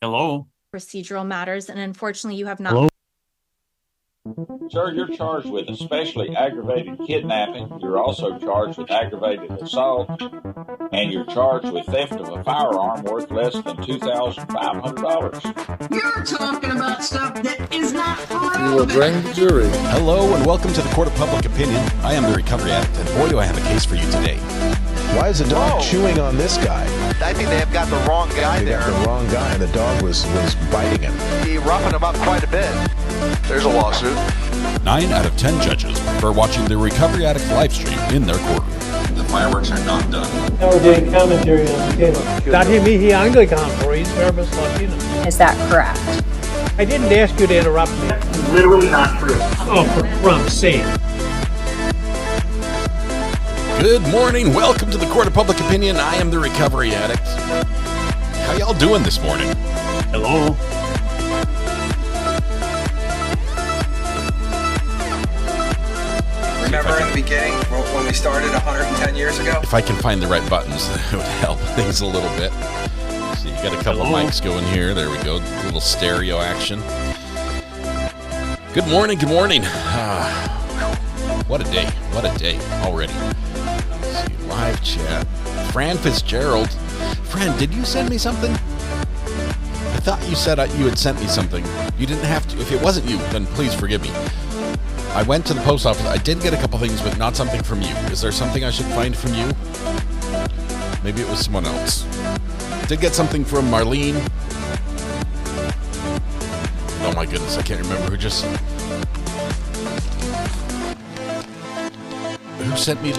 Hello? Procedural matters, and unfortunately, you have not. Hello? Sir, you're charged with especially aggravated kidnapping. You're also charged with aggravated assault, and you're charged with theft of a firearm worth less than $2,500. You're talking about stuff that is not You will bring the jury. Hello and welcome to the Court of Public Opinion. I am the Recovery Addict, and boy do I have a case for you today. Why is the dog chewing on this guy? I think they have got the wrong guy They there. got the wrong guy, and the dog was biting him. He roughing him up quite a bit. There's a lawsuit. 9 out of 10 judges prefer watching the Recovery Addict live stream in their courtroom. The fireworks are not done. Now we're doing commentary on the case. Dati mihi Anglican Paris Verbis Latino. Is that correct? I didn't ask you to interrupt me. literally not true. Oh, for crumb's sake. Good morning. Welcome to the Court of Public Opinion. I am the Recovery Addict. How y'all doing this morning? Hello? Remember in the beginning when we started 110 years ago? If I can find the right buttons, that would help things a little bit. So you got a couple of mics going here. There we go. A little stereo action. Good morning. Good morning. What a day. What a day already. Let's see, live chat. Fran Fitzgerald. Fran, did you send me something? I thought you said you had sent me something. You didn't have to. If it wasn't you, then please forgive me. I went to the post office. I did get a couple things, but not something from you. Is there something I should find from you? Maybe it was someone else. Did get something from Marlene. Oh my goodness, I can't remember who sent me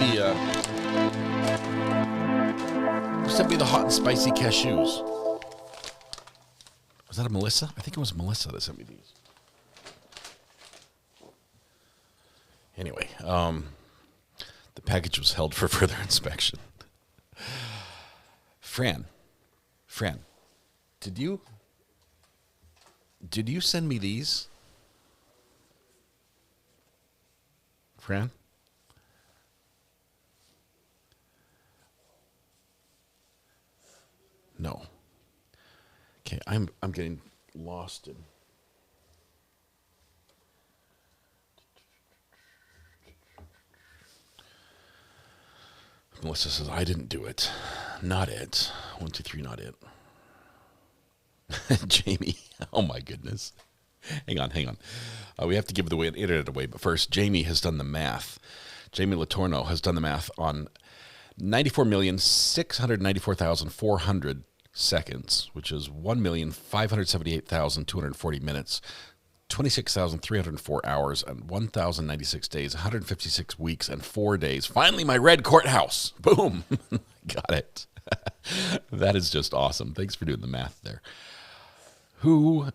the hot and spicy cashews. Was that a Melissa? I think it was Melissa that sent me these. Anyway, the package was held for further inspection. Fran, did you send me these? Fran? No. Okay, I'm getting lost in. Melissa says, I didn't do it. Not it. 1, 2, 3, not it. Jamie, oh my goodness. Hang on. We have to give the internet away, but first, Jamie has done the math. Jamie Latorno has done the math on 94,694,400 seconds, which is 1,578,240 minutes, 26,304 hours, and 1,096 days, 156 weeks, and 4 days. Finally, my red courthouse. Boom. Got it. That is just awesome. Thanks for doing the math there. Who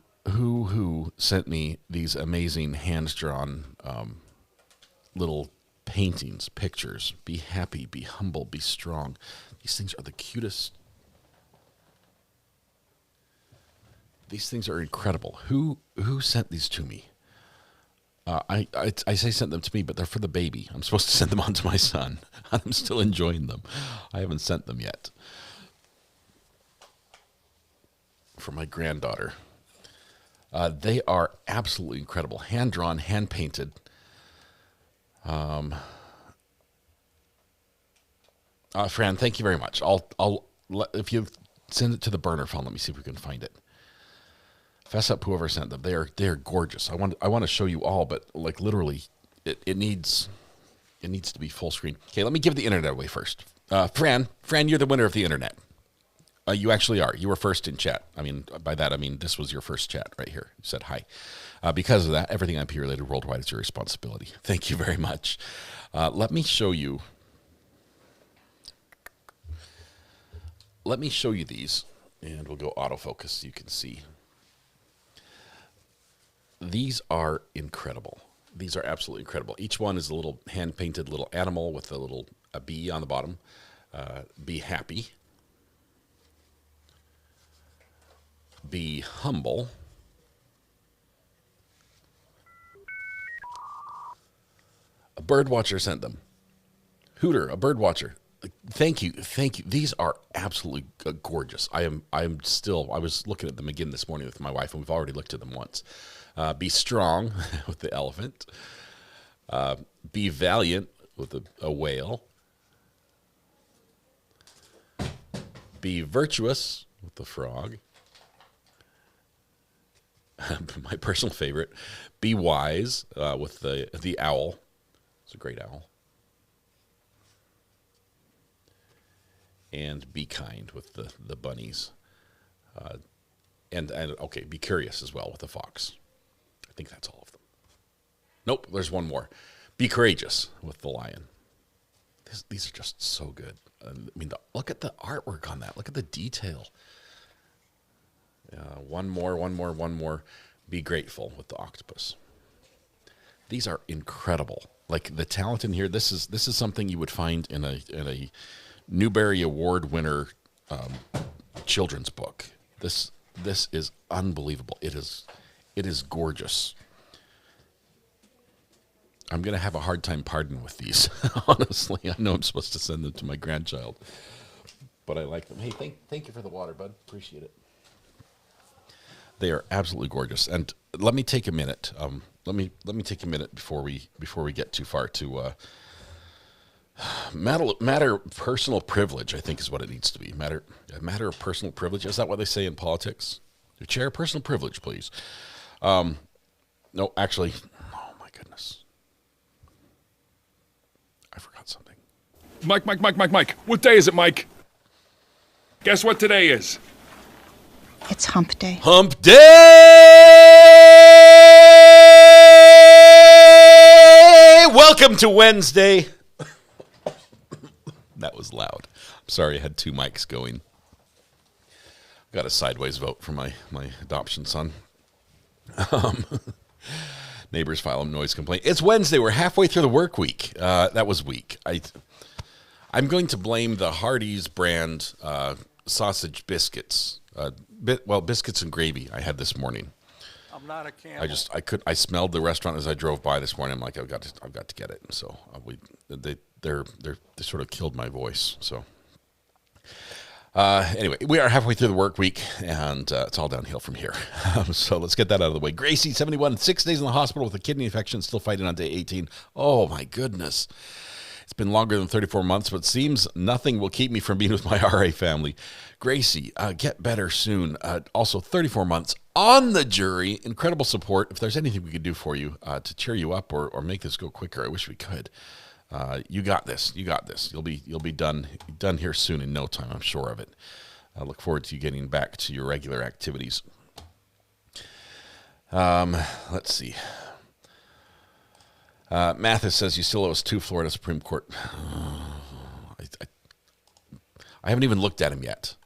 sent me these amazing hand-drawn little paintings, pictures? Be happy, be humble, be strong. These things are the cutest. These things are incredible. Who sent these to me? I say sent them to me, but they're for the baby. I'm supposed to send them on to my son. I'm still enjoying them. I haven't sent them yet. For my granddaughter. They are absolutely incredible. Hand-drawn, hand-painted. Fran, thank you very much. If you send it to the burner phone, let me see if we can find it. Fess up whoever sent them. They are gorgeous. I want to show you all, but like literally, it needs to be full screen. Okay, let me give the internet away first. Fran, you're the winner of the internet. You actually are. You were first in chat. I mean, by that I mean this was your first chat right here. You said hi. Because of that, everything IP related worldwide is your responsibility. Thank you very much. Let me show you. Let me show you these, and we'll go autofocus so you can see. These are incredible. These are absolutely incredible. Each one is a little hand-painted little animal with a bee on the bottom. Be happy. Be humble. A bird watcher sent them. Hooter, a bird watcher. Thank you. These are absolutely gorgeous. I was looking at them again this morning with my wife, and we've already looked at them once. Be strong with the elephant. Be valiant with a whale. Be virtuous with the frog. My personal favorite. Be wise with the owl. It's a great owl. And be kind with the bunnies. And okay, be curious as well with the fox. I think that's all of them. Nope, there's one more. Be courageous with the lion. These are just so good. I mean, look at the artwork on that. Look at the detail. One more. Be grateful with the octopus. These are incredible. Like the talent in here. This is something you would find in a Newbery Award winner children's book. This is unbelievable. It is gorgeous. I'm going to have a hard time pardoning with these, honestly. I know I'm supposed to send them to my grandchild, but I like them. Hey, thank you for the water, bud. Appreciate it. They are absolutely gorgeous. And let me take a minute. Let me take a minute before we get too far to matter of personal privilege. I think is what it needs to be. A matter of personal privilege. Is that what they say in politics? Chair, personal privilege, please. No, actually, oh my goodness. I forgot something. Mike. What day is it, Mike? Guess what today is? It's hump day. Hump day! Welcome to Wednesday. That was loud. I'm sorry I had two mics going. Got a sideways vote from my adoption son. Neighbors file a noise complaint. It's Wednesday. We're halfway through the work week. That was weak. I'm going to blame the Hardee's brand sausage biscuits. Biscuits and gravy I had this morning. I'm not a camel. I smelled the restaurant as I drove by this morning. I'm like, I've got to get it. And so they sort of killed my voice. So anyway, we are halfway through the work week, and it's all downhill from here. So let's get that out of the way. Gracie, 71, 6 days in the hospital with a kidney infection, still fighting on day 18. Oh my goodness. It's been longer than 34 months, but it seems nothing will keep me from being with my RA family. Gracie, get better soon. Also, 34 months on the jury. Incredible support. If there's anything we could do for you to cheer you up or make this go quicker, I wish we could. You got this. You'll be done here soon in no time. I'm sure of it. I look forward to you getting back to your regular activities. Let's see. Mathis says you still owe us 2 Florida Supreme Court. I haven't even looked at him yet.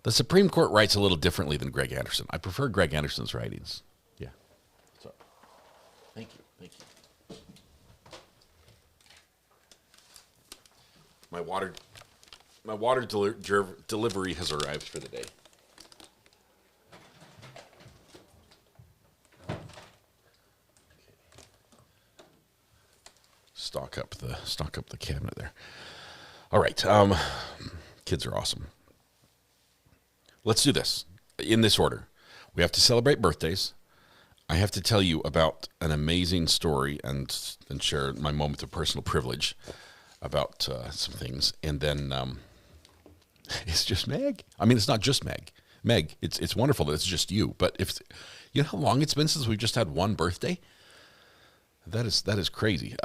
The Supreme Court writes a little differently than Greg Anderson. I prefer Greg Anderson's writings. Yeah. So, thank you. My water delivery has arrived for the day. Stock up the cabinet there. All right. Kids are awesome. Let's do this in this order. We have to celebrate birthdays. I have to tell you about an amazing story and share my moment of personal privilege about some things. And then it's just Meg. I mean, it's not just Meg. Meg, it's wonderful that it's just you. But if you know how long it's been since we've just had one birthday? That is crazy.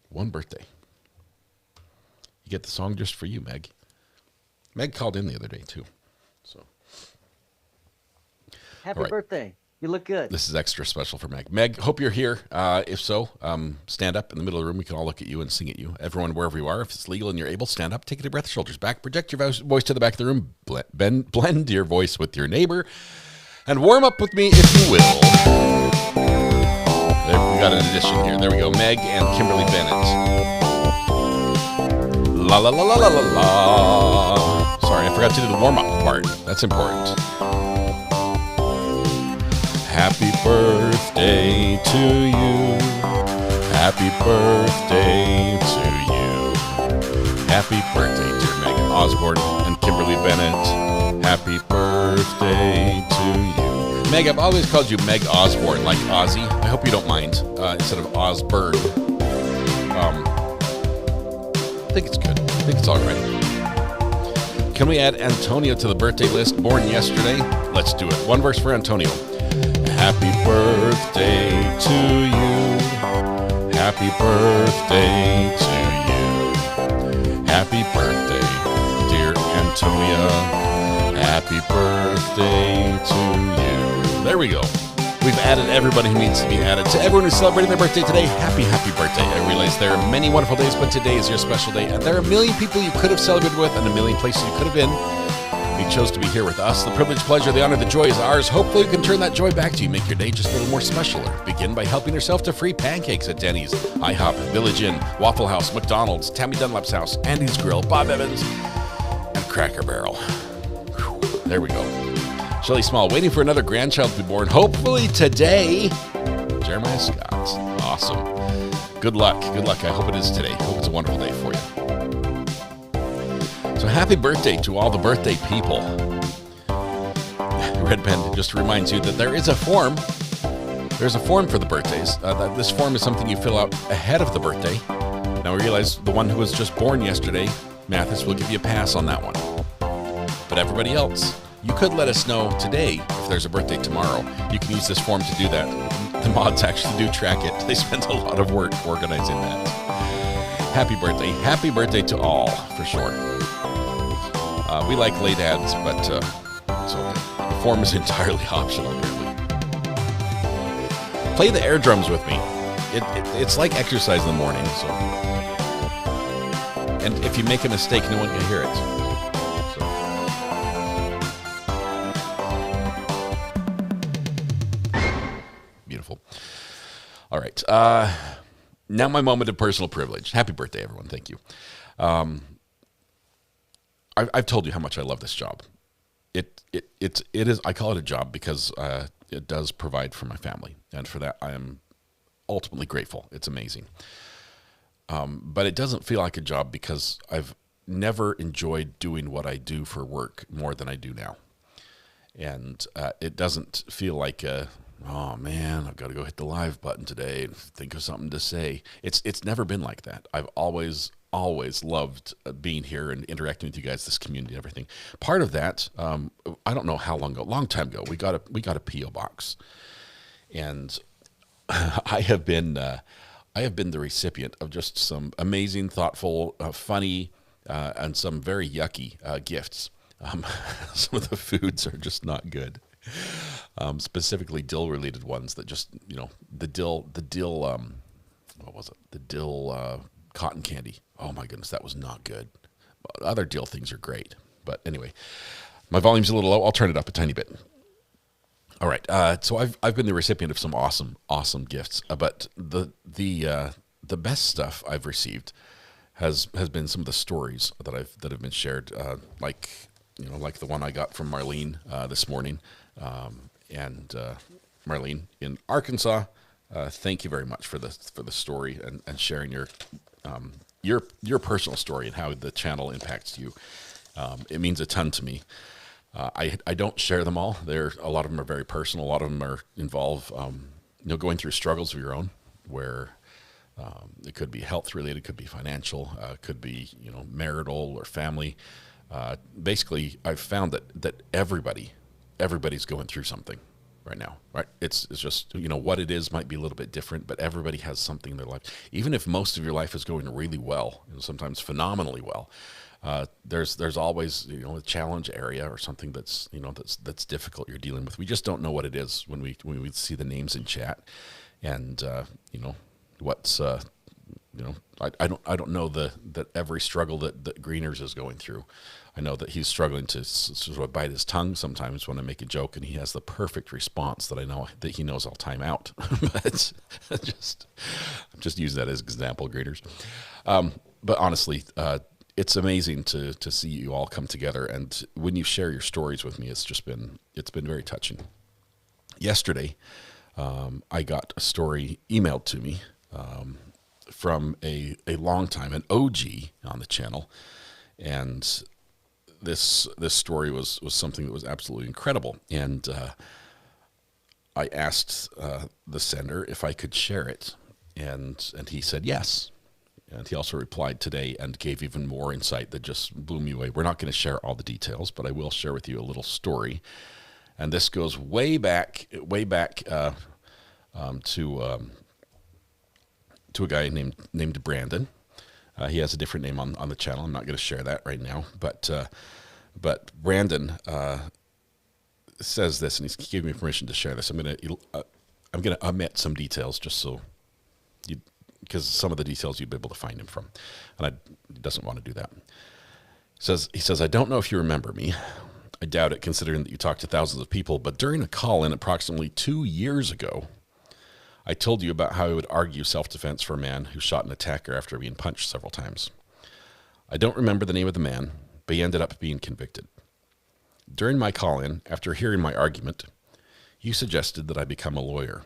One birthday. You get the song just for you, Meg. Meg called in the other day, too. So, Happy birthday. You look good. This is extra special for Meg. Meg, hope you're here. If so, stand up in the middle of the room. We can all look at you and sing at you. Everyone, wherever you are, if it's legal and you're able, stand up, take a deep breath, shoulders back, project your voice to the back of the room, blend your voice with your neighbor, and warm up with me, if you will. There, we got an addition here. There we go. Meg and Kimberly Bennett. La la la la la la la. Sorry, I forgot to do the warm-up part. That's important. Happy birthday to you. Happy birthday to Happy birthday, dear Megan Osborne and Kimberly Bennett. Happy birthday to you. Meg, I've always called you Meg Osborne, like Ozzy. I hope you don't mind, instead of Osborne. I think it's good. I think it's all right. Can we add Antonio to the birthday list? Born yesterday? Let's do it. One verse for Antonio. Happy birthday to you. Happy birthday to you. Happy birthday, dear Antonia. Happy birthday to you. There we go. We've added everybody who needs to be added. To everyone who's celebrating their birthday today, happy birthday. I realize there are many wonderful days, but today is your special day. And there are a million people you could have celebrated with and a million places you could have been. You chose to be here with us. The privilege, pleasure, the honor, the joy is ours. Hopefully we can turn that joy back to you. Make your day just a little more specialer. Begin by helping yourself to free pancakes at Denny's, IHOP, Village Inn, Waffle House, McDonald's, Tammy Dunlap's house, Andy's Grill, Bob Evans, and Cracker Barrel. Whew. There we go. Shelley Small, waiting for another grandchild to be born. Hopefully today. Jeremiah Scott. Awesome. Good luck. Good luck. I hope it is today. I hope it's a wonderful day for you. So happy birthday to all the birthday people. Red Pen just reminds you that there is a form. There's a form for the birthdays. This form is something you fill out ahead of the birthday. Now we realize the one who was just born yesterday, Mathis, will give you a pass on that one. But everybody else, you could let us know today if there's a birthday tomorrow. You can use this form to do that. The mods actually do track it. They spend a lot of work organizing that. Happy birthday. Happy birthday to all, for sure. We like late ads, but it's okay. The form is entirely optional, apparently. Play the air drums with me. It's like exercise in the morning. So, and if you make a mistake, no one can hear it. Beautiful. All right. Now my moment of personal privilege. Happy birthday, everyone. Thank you. I've told you how much I love this job. It is. I call it a job because it does provide for my family, and for that I am ultimately grateful. It's amazing. But it doesn't feel like a job because I've never enjoyed doing what I do for work more than I do now, and it doesn't feel like oh man, I've got to go hit the live button today and think of something to say. It's never been like that. I've always loved being here and interacting with you guys, this community, and everything. Part of that, I don't know how long ago, long time ago, we got a PO box, and I have been the recipient of just some amazing, thoughtful, funny, and some very yucky gifts. Some of the foods are just not good. Specifically dill-related ones that just, the dill. What was it? The dill cotton candy. Oh my goodness, that was not good. Other dill things are great, but anyway, my volume's a little low. I'll turn it up a tiny bit. All right. So I've been the recipient of some awesome gifts, but the best stuff I've received has been some of the stories that have been shared, like the one I got from Marlene this morning. And Marlene in Arkansas, thank you very much for the story and sharing your personal story and how the channel impacts you. It means a ton to me. I don't share them all. A lot of them are very personal. A lot of them involve going through struggles of your own, where it could be health related, could be financial, could be marital or family. Basically, I've found that everybody's going through something right now, right? It's just, what it is might be a little bit different, but everybody has something in their life. Even if most of your life is going really well, sometimes phenomenally well, there's always, a challenge area or something that's difficult you're dealing with. We just don't know what it is when we see the names in chat, and what's I don't know that every struggle that Greeners is going through. I know that he's struggling to sort of bite his tongue sometimes when I make a joke, and he has the perfect response that I know that he knows I'll time out. But I'm just using that as an example, Greeners. But honestly, it's amazing to see you all come together, and when you share your stories with me, it's been very touching. Yesterday, I got a story emailed to me. from a long time, an OG on the channel, and this story was something that was absolutely incredible. And I asked the sender if I could share it, and he said yes. And he also replied today and gave even more insight that just blew me away. We're not going to share all the details, but I will share with you a little story. And this goes way back to a guy named Brandon. He has a different name on the channel. I'm not going to share that right now. But Brandon says this, and he's giving me permission to share this. I'm going to omit some details just so you. Because some of the details you'd be able to find him from. And he doesn't want to do that. He says, I don't know if you remember me. I doubt it, considering that you talk to thousands of people. But during a call-in approximately 2 years ago, I told you about how I would argue self-defense for a man who shot an attacker after being punched several times. I don't remember the name of the man, but he ended up being convicted. During my call-in, after hearing my argument, you suggested that I become a lawyer.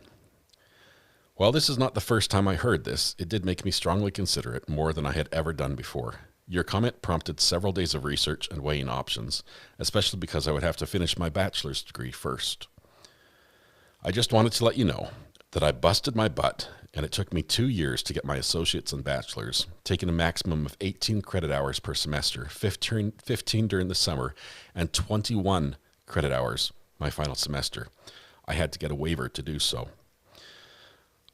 While this is not the first time I heard this, it did make me strongly consider it more than I had ever done before. Your comment prompted several days of research and weighing options, especially because I would have to finish my bachelor's degree first. I just wanted to let you know that I busted my butt, and it took me 2 years to get my associates and bachelor's, taking a maximum of 18 credit hours per semester, 15 during the summer, and 21 credit hours my final semester. I had to get a waiver to do so.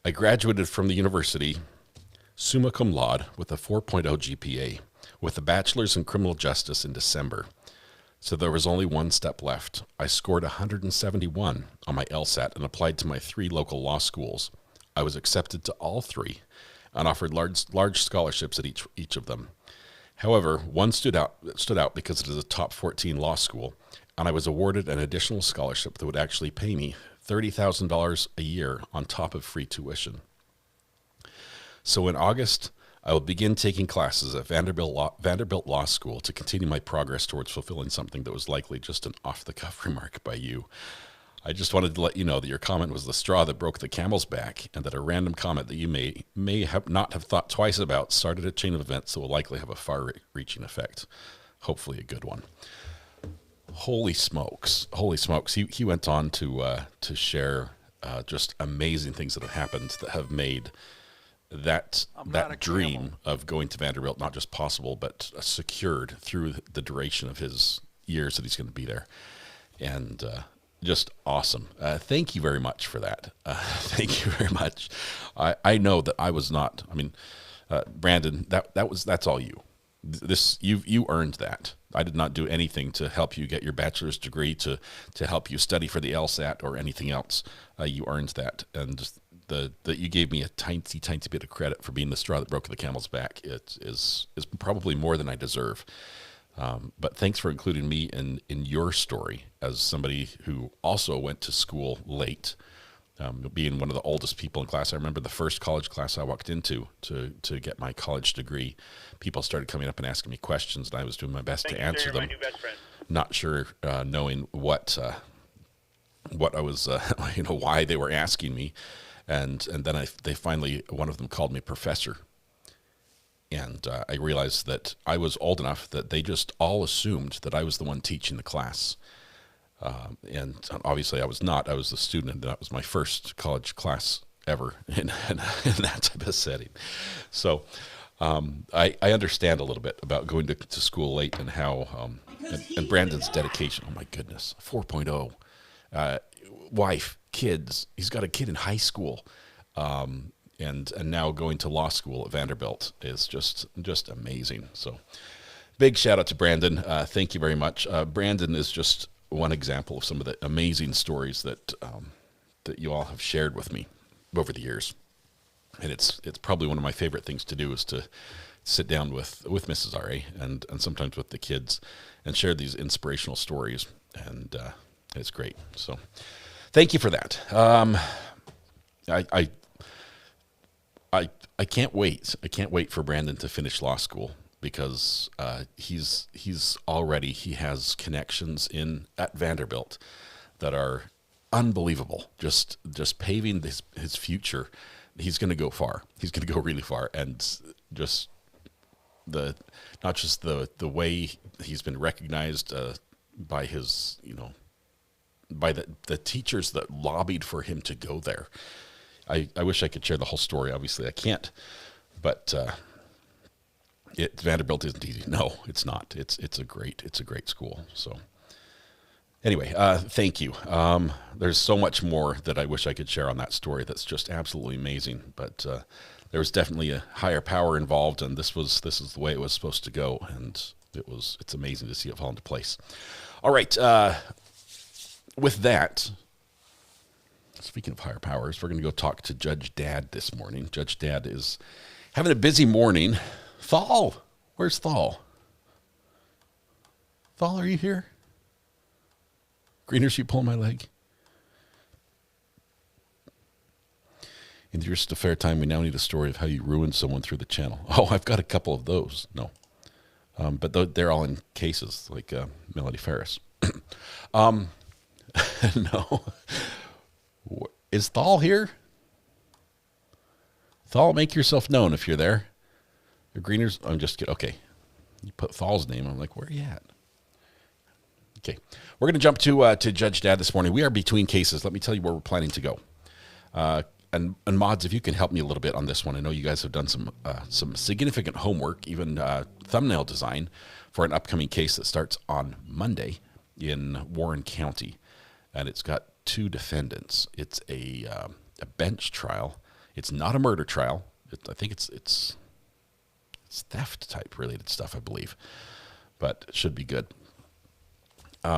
I graduated from the university summa cum laude with a 4.0 GPA, with a bachelor's in criminal justice in December. So there was only one step left. I scored 171 on my LSAT and applied to my 3 local law schools. I was accepted to all 3 and offered large scholarships at each of them. However, one stood out because it is a top 14 law school, and I was awarded an additional scholarship that would actually pay me $30,000 a year on top of free tuition. So in August, I will begin taking classes at Vanderbilt Law School to continue my progress towards fulfilling something that was likely just an off-the-cuff remark by you. I just wanted to let you know that your comment was the straw that broke the camel's back, and that a random comment that you may have not have thought twice about started a chain of events that will likely have a far-reaching effect. Hopefully a good one. Holy smokes. He went on to share just amazing things that have happened that have made that dream of going to Vanderbilt not just possible, but secured through the duration of his years that he's going to be there. And just awesome. Thank you very much for that. Thank you very much. I know that I was not, Brandon, that's all you. You earned that. I did not do anything to help you get your bachelor's degree, to help you study for the LSAT or anything else. You earned that, and that you gave me a tiny bit of credit for being the straw that broke the camel's back. It is probably more than I deserve. But thanks for including me in your story as somebody who also went to school late. Being one of the oldest people in class, I remember the first college class I walked into to get my college degree. People started coming up and asking me questions, and I was doing my best to answer them. Not sure, knowing what I was, why they were asking me, and then they finally, one of them called me professor, and I realized that I was old enough that they just all assumed that I was the one teaching the class. And obviously I was not. I was the student, and that was my first college class ever in that type of setting. So I understand a little bit about going to school late and how, and Brandon's dedication. Oh my goodness, 4.0, wife, kids. He's got a kid in high school, and now going to law school at Vanderbilt is just amazing. So big shout out to Brandon. Thank you very much. Brandon is just one example of some of the amazing stories that you all have shared with me over the years. And it's probably one of my favorite things to do is to sit down with Mrs. R.A. and sometimes with the kids and share these inspirational stories. And it's great. So thank you for that. I can't wait. I can't wait for Brandon to finish law school, because he has connections at Vanderbilt that are unbelievable, just paving his future he's going to go far. He's going to go really far, and just not just the way he's been recognized by his, by the teachers that lobbied for him to go there. I wish I could share the whole story. Obviously, I can't. But Vanderbilt isn't easy. No, it's not. It's a great school. So anyway, thank you. There's so much more that I wish I could share on that story. That's just absolutely amazing. But there was definitely a higher power involved, and this is the way it was supposed to go. And it's amazing to see it fall into place. All right. With that, speaking of higher powers, we're going to go talk to Judge Dad this morning. Judge Dad is having a busy morning. Thal, where's Thal? Thal, are you here? Greeners, you pull my leg. In the interest of fair time, we now need a story of how you ruined someone through the channel. Oh, I've got a couple of those. No. But they're all in cases, like Melody Ferris. No. Is Thal here? Thal, make yourself known if you're there. The Greeners, I'm just kidding. Okay. You put Thal's name. I'm like, where are you at? Okay. We're going to jump to Judge Dad this morning. We are between cases. Let me tell you where we're planning to go. And mods, if you can help me a little bit on this one. I know you guys have done some significant homework, even thumbnail design for an upcoming case that starts on Monday in Warren County. And it's got 2 defendants. It's a bench trial. It's not a murder trial. I think it's theft type related stuff, I believe, but it should be good.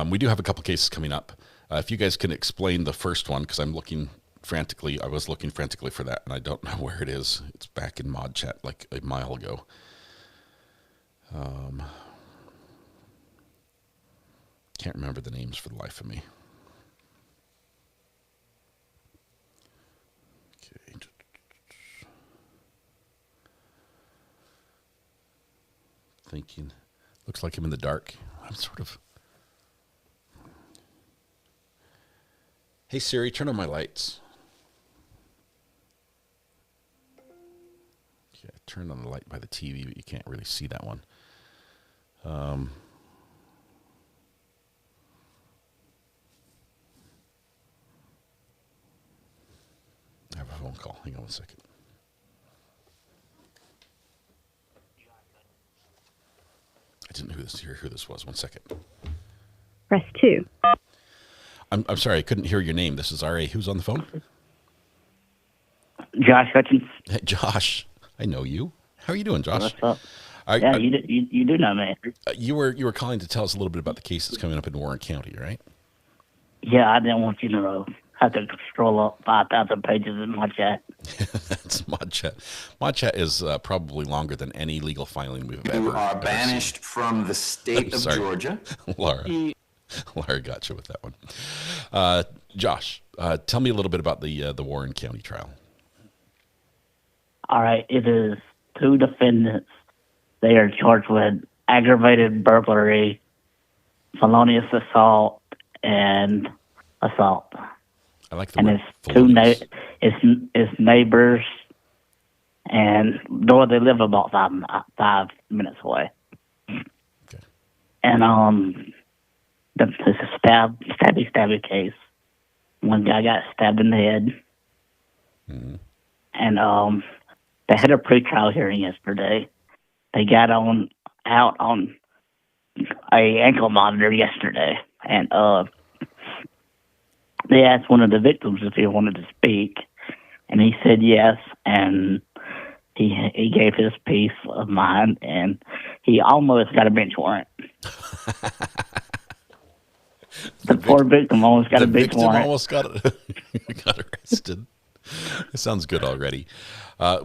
We do have a couple cases coming up. If you guys can explain the first one, because I was looking frantically for that, and I don't know where it is. It's back in mod chat like a mile ago. Can't remember the names for the life of me. Thinking, looks like I'm in the dark. I'm sort of. Hey Siri, turn on my lights. Yeah, turn on the light by the TV, but you can't really see that one. I have a phone call. Hang on 1 second. I didn't hear who this was. 1 second. Press 2. I'm sorry, I couldn't hear your name. This is R.A. Who's on the phone? Josh Hutchins. Hey, Josh, I know you. How are you doing, Josh? What's up? You do know me. You were calling to tell us a little bit about the case that's coming up in Warren County, right? Yeah, I didn't want you to have to scroll up 5,000 pages in my chat. That's mod chat. Mod chat is probably longer than any legal filing we've ever. You are banished from the state of Georgia. Laura got you with that one. Josh, tell me a little bit about the Warren County trial. All right, it is 2 defendants. They are charged with aggravated burglary, felonious assault, and assault. I like the and word. It's neighbors, and they live about 5 minutes away. Okay. And it's a stabby case. One guy got stabbed in the head. Mm-hmm. And they had a pre-trial hearing yesterday. They got out on a ankle monitor yesterday, and they asked one of the victims if he wanted to speak, and he said yes, and he gave his peace of mind, and he almost got a bench warrant. The poor victim almost got a bench warrant. Almost got arrested. It sounds good already.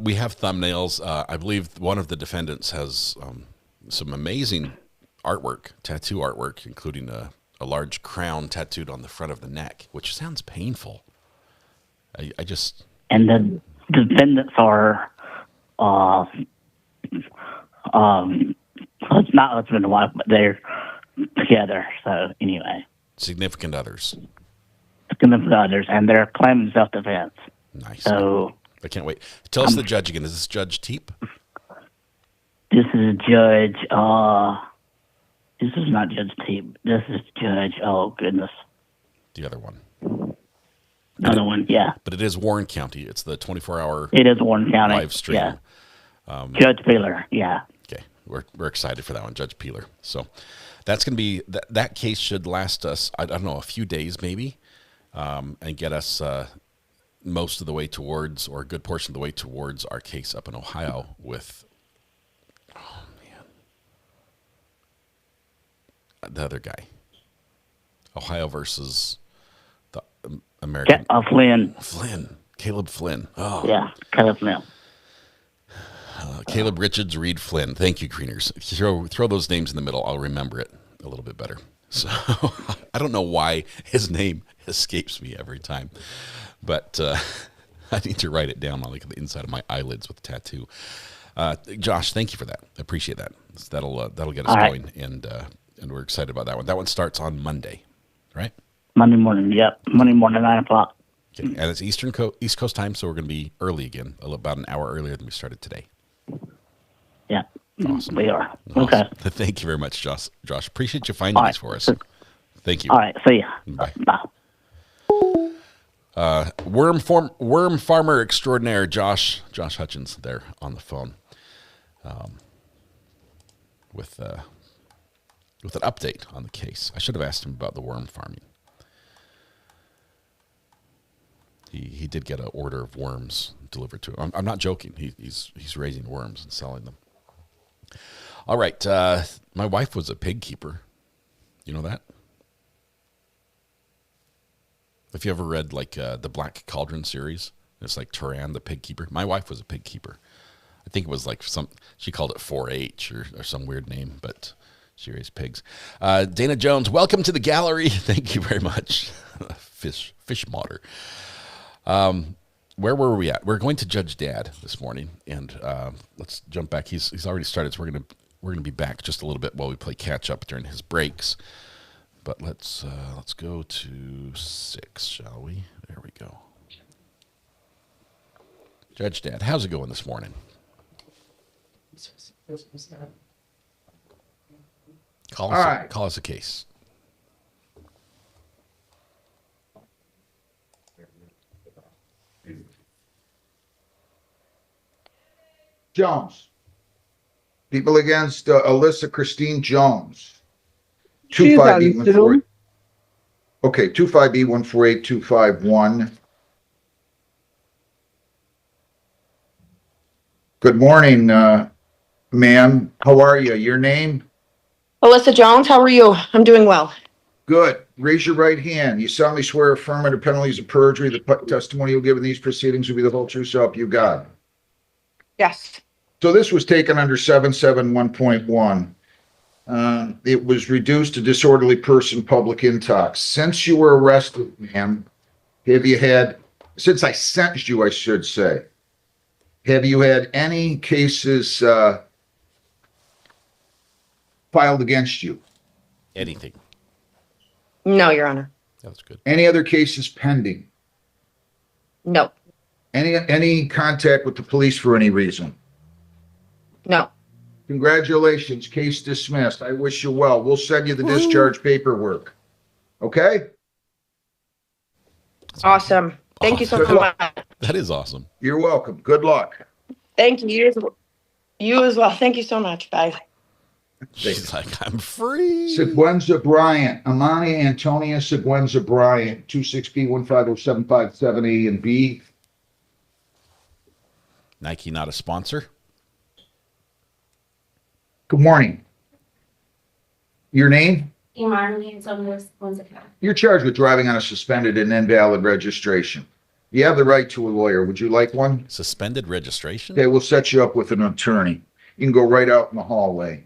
We have thumbnails. I believe one of the defendants has some amazing artwork, tattoo artwork, including a large crown tattooed on the front of the neck, which sounds painful. I just... And the defendants are, it's not husband and wife, but they're together. So anyway. Significant others. Significant others, and they're claiming self-defense. Nice. So I can't wait. Tell us the judge again. Is this Judge Teep? This is Judge. This is not Judge Teep. This is Judge. Oh goodness. The other one. Another one, yeah. But it is Warren County. It's the 24-hour. It is Warren County live stream. Yeah. Judge Peeler, yeah. Okay, we're excited for that one, Judge Peeler. So that's going to be that case should last us, I don't know, a few days maybe, and get us most of the way towards, or a good portion of the way towards, our case up in Ohio with, the other guy, Ohio versus the American. Flynn. Caleb Flynn. Oh yeah, Caleb Flynn. Caleb Richards, Reed Flynn. Thank you, Greeners. Throw those names in the middle. I'll remember it a little bit better. So I don't know why his name escapes me every time, but I need to write it down on like the inside of my eyelids with a tattoo. Josh, thank you for that. I appreciate that. That'll get us going, and we're excited about that one. That one starts on Monday, right? Monday morning. Yep, Monday morning, 9:00. Okay, and it's East Coast time, so we're going to be early again, about an hour earlier than we started today. Yeah, awesome. We are. Awesome. Okay. Thank you very much, Josh. Appreciate you finding these for us. Thank you. All right. See ya. Bye. Worm farmer extraordinaire, Josh Hutchins, there on the phone, with an update on the case. I should have asked him about the worm farming. He did get an order of worms delivered to him. I'm not joking. He's raising worms and selling them. All right. My wife was a pig keeper. You know that? If you ever read like the Black Cauldron series, it's like Turan, the pig keeper. My wife was a pig keeper. I think it was like she called it 4-H or some weird name, but she raised pigs. Dana Jones, welcome to the gallery. Thank you very much. Fish modder. Where were we at? We're going to Judge Dad this morning, and let's jump back. He's already started, so we're gonna be back just a little bit while we play catch up during his breaks. But let's go to 6, shall we? There we go. Judge Dad, how's it going this morning? Call us a case. Jones. People against Alyssa Christine Jones. She's on Zoom. Okay, 25B148251. Good morning, ma'am. How are you? Your name? Alyssa Jones, how are you? I'm doing well. Good. Raise your right hand. You solemnly swear or affirm under penalties of perjury the testimony you'll give in these proceedings will be the whole true self you got. Yes. So this was taken under 771.1. It was reduced to disorderly person public intox. Since you were arrested, ma'am, since I sentenced you, I should say, have you had any cases filed against you? Anything? No, Your Honor. That's good. Any other cases pending? No. Any contact with the police for any reason? No. Congratulations, case dismissed. I wish you well. We'll send you the discharge paperwork. Okay? Awesome. Thank you so much. That is awesome. You're welcome. Good luck. Thank you. You as well. Thank you so much. Bye. She's like, I'm free. Seguenza Bryant, Amani Antonia Seguenza Bryant, 26B150757A and B. Nike not a sponsor. Good morning. Your name? You're You're charged with driving on a suspended and invalid registration. You have the right to a lawyer. Would you like one? Suspended registration? Okay, we'll set you up with an attorney. You can go right out in the hallway.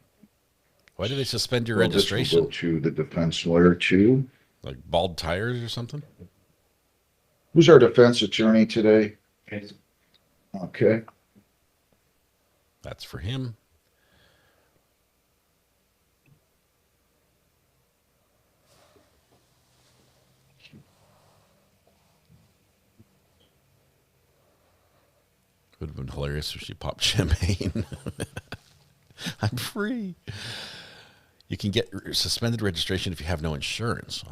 Why do they suspend your registration? This will go to the defense lawyer too. Like bald tires or something? Who's our defense attorney today? Okay. That's for him. Would have been hilarious if she popped champagne. I'm free. You can get suspended registration if you have no insurance.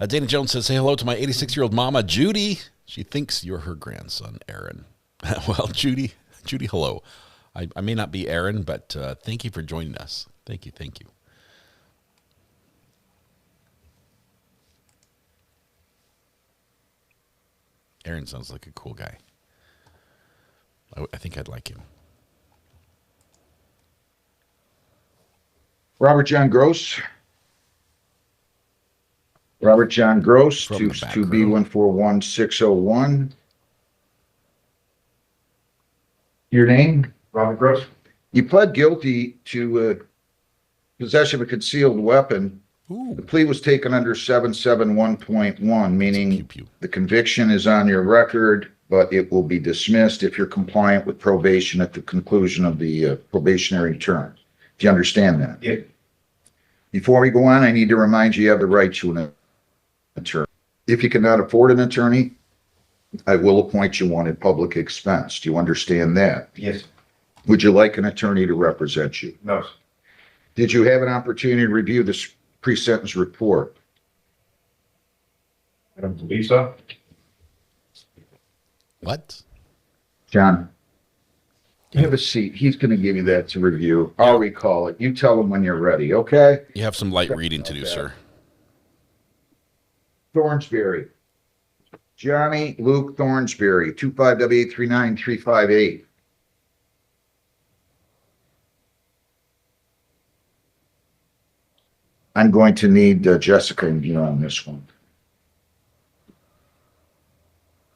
Dana Jones says, say hello to my 86-year-old mama, Judy. She thinks you're her grandson, Aaron. Well, Judy, hello. I may not be Aaron, but thank you for joining us. Thank you. Aaron sounds like a cool guy. I think I'd like him. Robert John Gross. Robert John Gross, From 2B141601. Your name? Robert Gross. You pled guilty to possession of a concealed weapon. Ooh. The plea was taken under 771.1, meaning the conviction is on your record, but it will be dismissed if you're compliant with probation at the conclusion of the probationary term. Do you understand that? Yeah. Before we go on, I need to remind you have the right to an attorney. If you cannot afford an attorney, I will appoint you one at public expense. Do you understand that? Yes. Would you like an attorney to represent you? No. Did you have an opportunity to review this pre-sentence report? I don't believe so. What? John, have a seat. He's going to give you that to review. I'll recall it. You tell him when you're ready, okay? You have some light reading to do, sir. Thornsberry. Johnny Luke Thornsberry, 25W839358. I'm going to need Jessica and you on this one.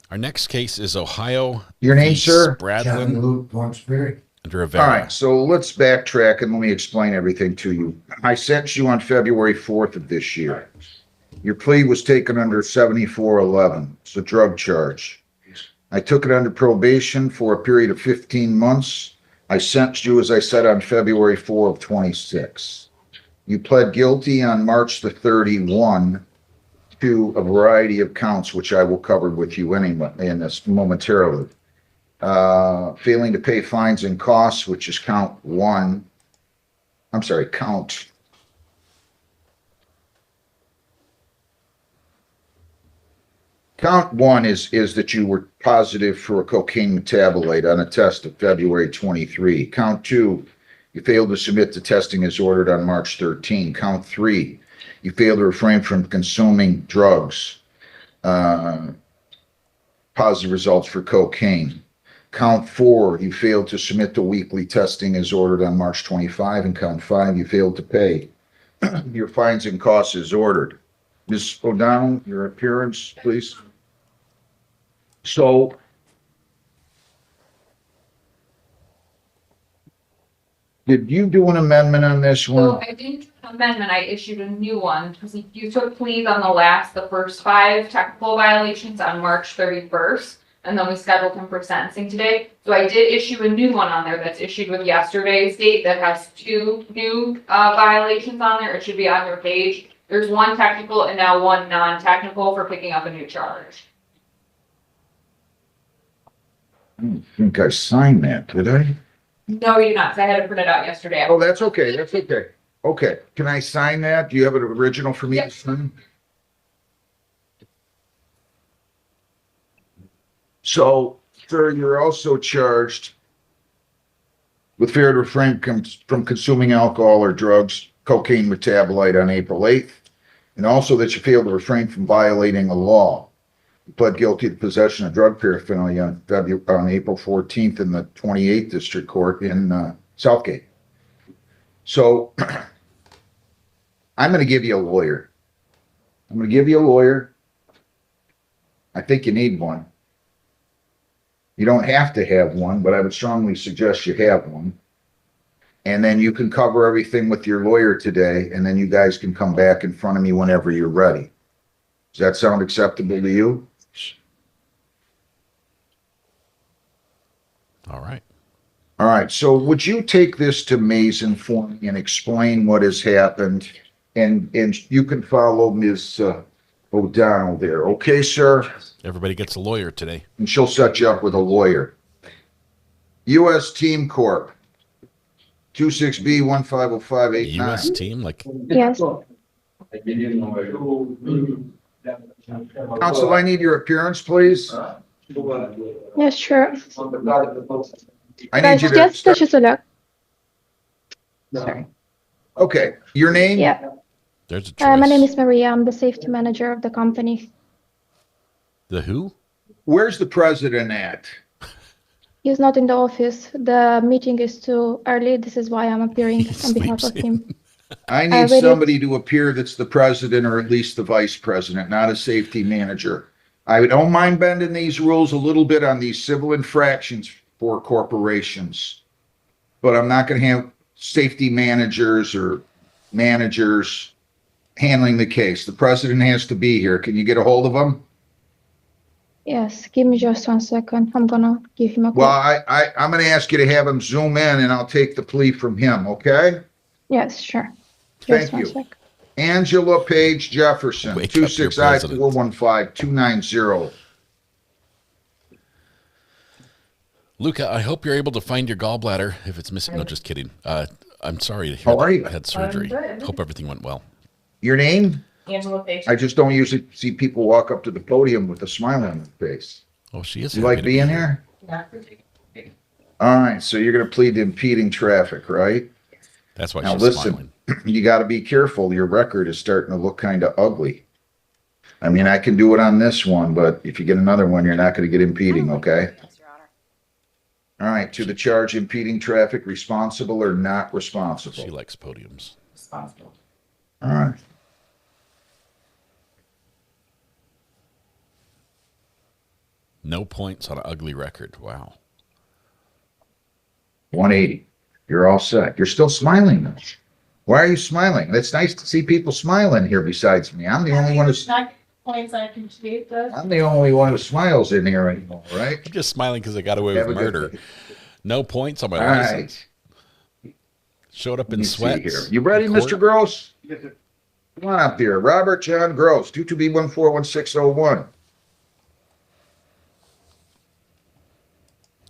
Our next case is Ohio. Your name, sir? Johnny Luke Thornsberry. Under Rivera. All right, so let's backtrack and let me explain everything to you. I sentenced you on February 4th of this year. Your plea was taken under 7411. It's a drug charge. I took it under probation for a period of 15 months. I sentenced you, as I said, on February 4 of 26. You pled guilty on March the 31 to a variety of counts, which I will cover with you anyway in this momentarily. Failing to pay fines and costs, which is count 1. I'm sorry, count. Count 1 is that you were positive for a cocaine metabolite on a test of February 23. Count 2, you failed to submit to testing as ordered on March 13. Count 3, you failed to refrain from consuming drugs. Positive results for cocaine. Count 4, you failed to submit to weekly testing as ordered on March 25. And count 5, you failed to pay your fines and costs as ordered. Ms. O'Donnell, your appearance, please. So, did you do an amendment on this one? So I didn't do an amendment, I issued a new one, because you took pleas on the first 5 technical violations on March 31st, and then we scheduled him for sentencing today. So I did issue a new one on there that's issued with yesterday's date that has 2 new violations on there. It should be on your page. There's 1 technical and now 1 non-technical for picking up a new charge. I don't think I signed that, did I? No, you did not, 'cause I had it printed out yesterday. Oh, that's okay, that's okay. Okay, can I sign that? Do you have an original for me to sign? So, sir, you're also charged with failure to refrain from consuming alcohol or drugs, cocaine metabolite on April 8th, and also that you failed to refrain from violating a law. You pled guilty to possession of drug paraphernalia on April 14th in the 28th District Court in Southgate. So, I'm going to give you a lawyer. I think you need one. You don't have to have one, but I would strongly suggest you have one. And then you can cover everything with your lawyer today, and then you guys can come back in front of me whenever you're ready. Does that sound acceptable to you? All right. All right. So would you take this to Mason for me and explain what has happened? And you can follow Ms. O'Donnell there. Okay, sir? Everybody gets a lawyer today. And she'll set you up with a lawyer. U.S. Team Corp. 26B150589. U.S. team? Like, Yes. Counsel, I need your appearance, please. Yes, sure. I need you to Just start. just a look. Sorry. Okay, your name? Yeah. there's a choice. My name is Maria. I'm the safety manager of the company. The who? Where's the president at? He's not in the office. The meeting is too early. This is why I'm appearing He on behalf sleeps of him. I I need already- somebody to appear that's the president or at least the vice president, not a safety manager. I don't mind bending these rules a little bit on these civil infractions for corporations, but I'm not going to have safety managers or managers handling the case. The president has to be here. Can you get a hold of him? Yes, give me just 1 second. I'm gonna give him a call. Well, I'm going to ask you to have him zoom in and I'll take the plea from him, okay? Yes, sure. Thank Just 1 you. sec. Angela Page Jefferson, Wake up your 26I-415-290. Luca, I hope you're able to find your gallbladder if it's missing. No, just kidding. I'm sorry to hear How are that you? you had surgery. good. Hope everything went well. Your name? Angela Page. I just don't usually see people walk up to the podium with a smile on their face. Oh, she is. You happy like to be being here? All right, so you're going to plead to impeding traffic, right? That's why Now she's listen, smiling. you got to be careful. Your record is starting to look kind of ugly. I mean, I can do it on this one, but if you get another one, you're not going to get impeding, okay? All right, to the charge impeding traffic, responsible or not responsible? She likes podiums. Responsible. All right. No points on an ugly record. Wow. 180. You're all set. You're still smiling though. Why are you smiling? It's nice to see people smiling here besides me. I'm the only one who's Points I can achieve this. I'm the only one who smiles in here anymore, right? I'm just smiling because I got away Have with a good murder. day. No points on my All license. right. Showed up Let in me see sweats. here. You ready, in court. Mr. Gross? Come on up here. Robert John Gross, 22B141601.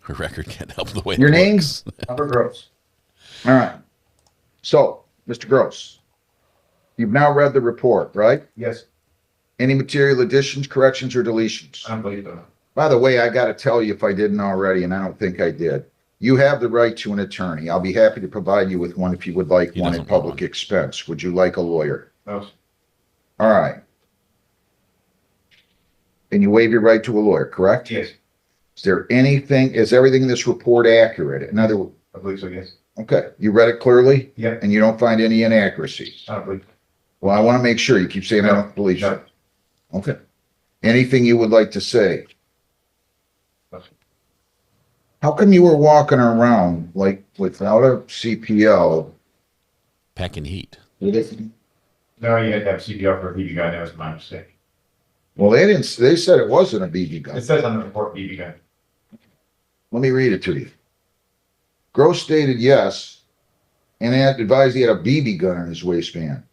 Her record can't help the way Your it name? looks. Robert Gross. All right. So, Mr. Gross, you've now read the report, right? Yes, Any material additions, corrections, or deletions? I believe so. By the way, I got to tell you if I didn't already, and I don't think I did. You have the right to an attorney. I'll be happy to provide you with one if you would like He one doesn't at want public one. expense. Would you like a lawyer? No, All right. And you waive your right to a lawyer, correct? yes, Is everything in this report accurate? In other words, I believe so, yes. okay, you read it clearly? Yeah. And you don't find any inaccuracies? I don't believe. Well, I want to make sure. You keep saying I don't believe so. Okay. Anything you would like to say? No. How come you were walking around like without a CPL? Packing heat. No, you had to have CPR for a BB gun. That was my mistake. Well, they said it wasn't a BB gun. It says on the report BB gun. Let me read it to you. Gross stated yes, and had advised he had a BB gun in his waistband.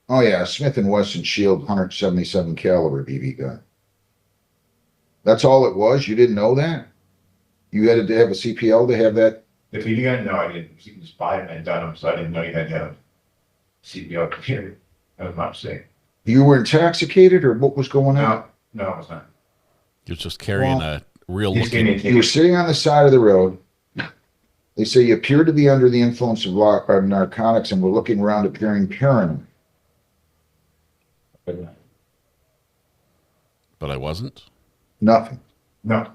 Oh yeah, Smith & Wesson Shield 177 caliber BB gun. That's all it was? You didn't know that? You had to have a CPL to have that? The BB gun? No, I didn't. You can just buy them and done them, so I didn't know you had to have CPR computer. That was my mistake. You were intoxicated or what was going on? No, it was not. You're just carrying a real He just gave me a looking. You were ticket. sitting on the side of the road. They say you appeared to be under the influence of narcotics and were looking around appearing paranoid. But I wasn't. Nothing. No.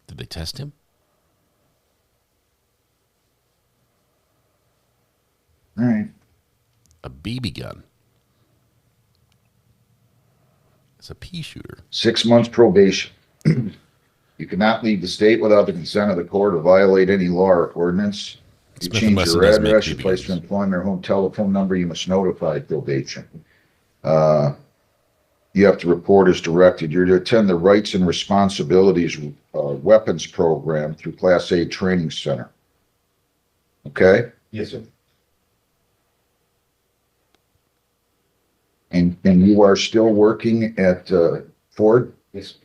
Did they test him? All right. A BB gun. It's a pea shooter. 6 months probation. You cannot leave the state without the consent of the court or violate any law or ordinance. You Smith & change Wesson your does make address, your BB place of guns. employment, or home telephone number, you must notify probation. You have to report as directed. You're to attend the Rights and Responsibilities Weapons Program through Class A Training Center. Okay? Yes, sir. And you are still working at Ford? Yes.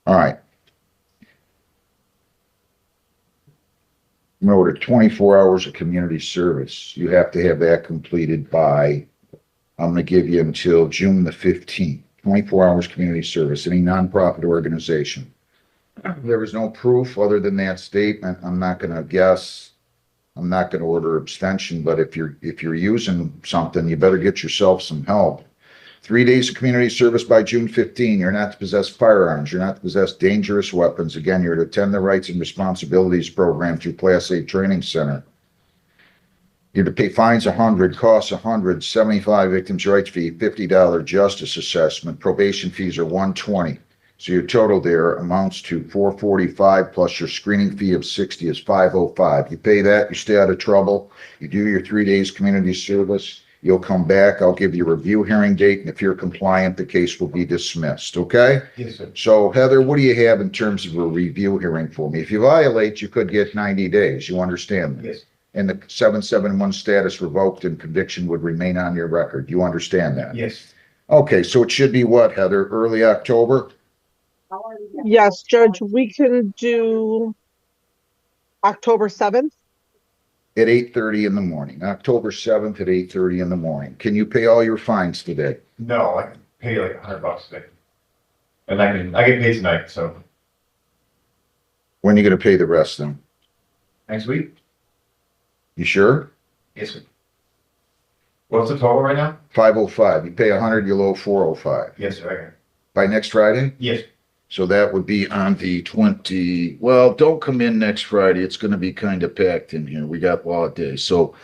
All right. In order 24 hours of community service, you have to have that completed by, I'm going to give you until June the 15th. 24 hours community service, any nonprofit organization. There was no proof other than that statement. I'm not going to guess. I'm not going to order abstention, but if you're using something, you better get yourself some help. 3 days of community service by June 15. You're not to possess firearms. You're not to possess dangerous weapons. Again, you're to attend the Rights and Responsibilities Program through Class A Training Center. You're to pay fines 100, costs 100, 75 victims' rights fee, $50 justice assessment. Probation fees are 120. So your total there amounts to 445 plus your screening fee of 60 is 505. You pay that, you stay out of trouble. You do your 3 days community service. You'll come back. I'll give you a review hearing date, and if you're compliant, the case will be dismissed. Okay? Yes, sir. So, Heather, what do you have in terms of a review hearing for me? If you violate, you could get 90 days. You understand that? Yes. And the 771 status revoked and conviction would remain on your record. You understand that? Yes. Okay, so it should be what, Heather? Early October? Yes, Judge, we can do October 7th. At 8:30 in the morning. October 7th at 8:30 in the morning. Can you pay all your fines today? No, I can pay like $100 today. And I get paid tonight, so When are you going to pay the rest then? next week? You sure? Yes, sir. What's the total right now? 505. You pay 100, you'll owe 405. Yes, sir. Okay. By next Friday? Yes. So that would be on the 20. Well, don't come in next Friday. It's going to be kind of packed in here. We got law days. So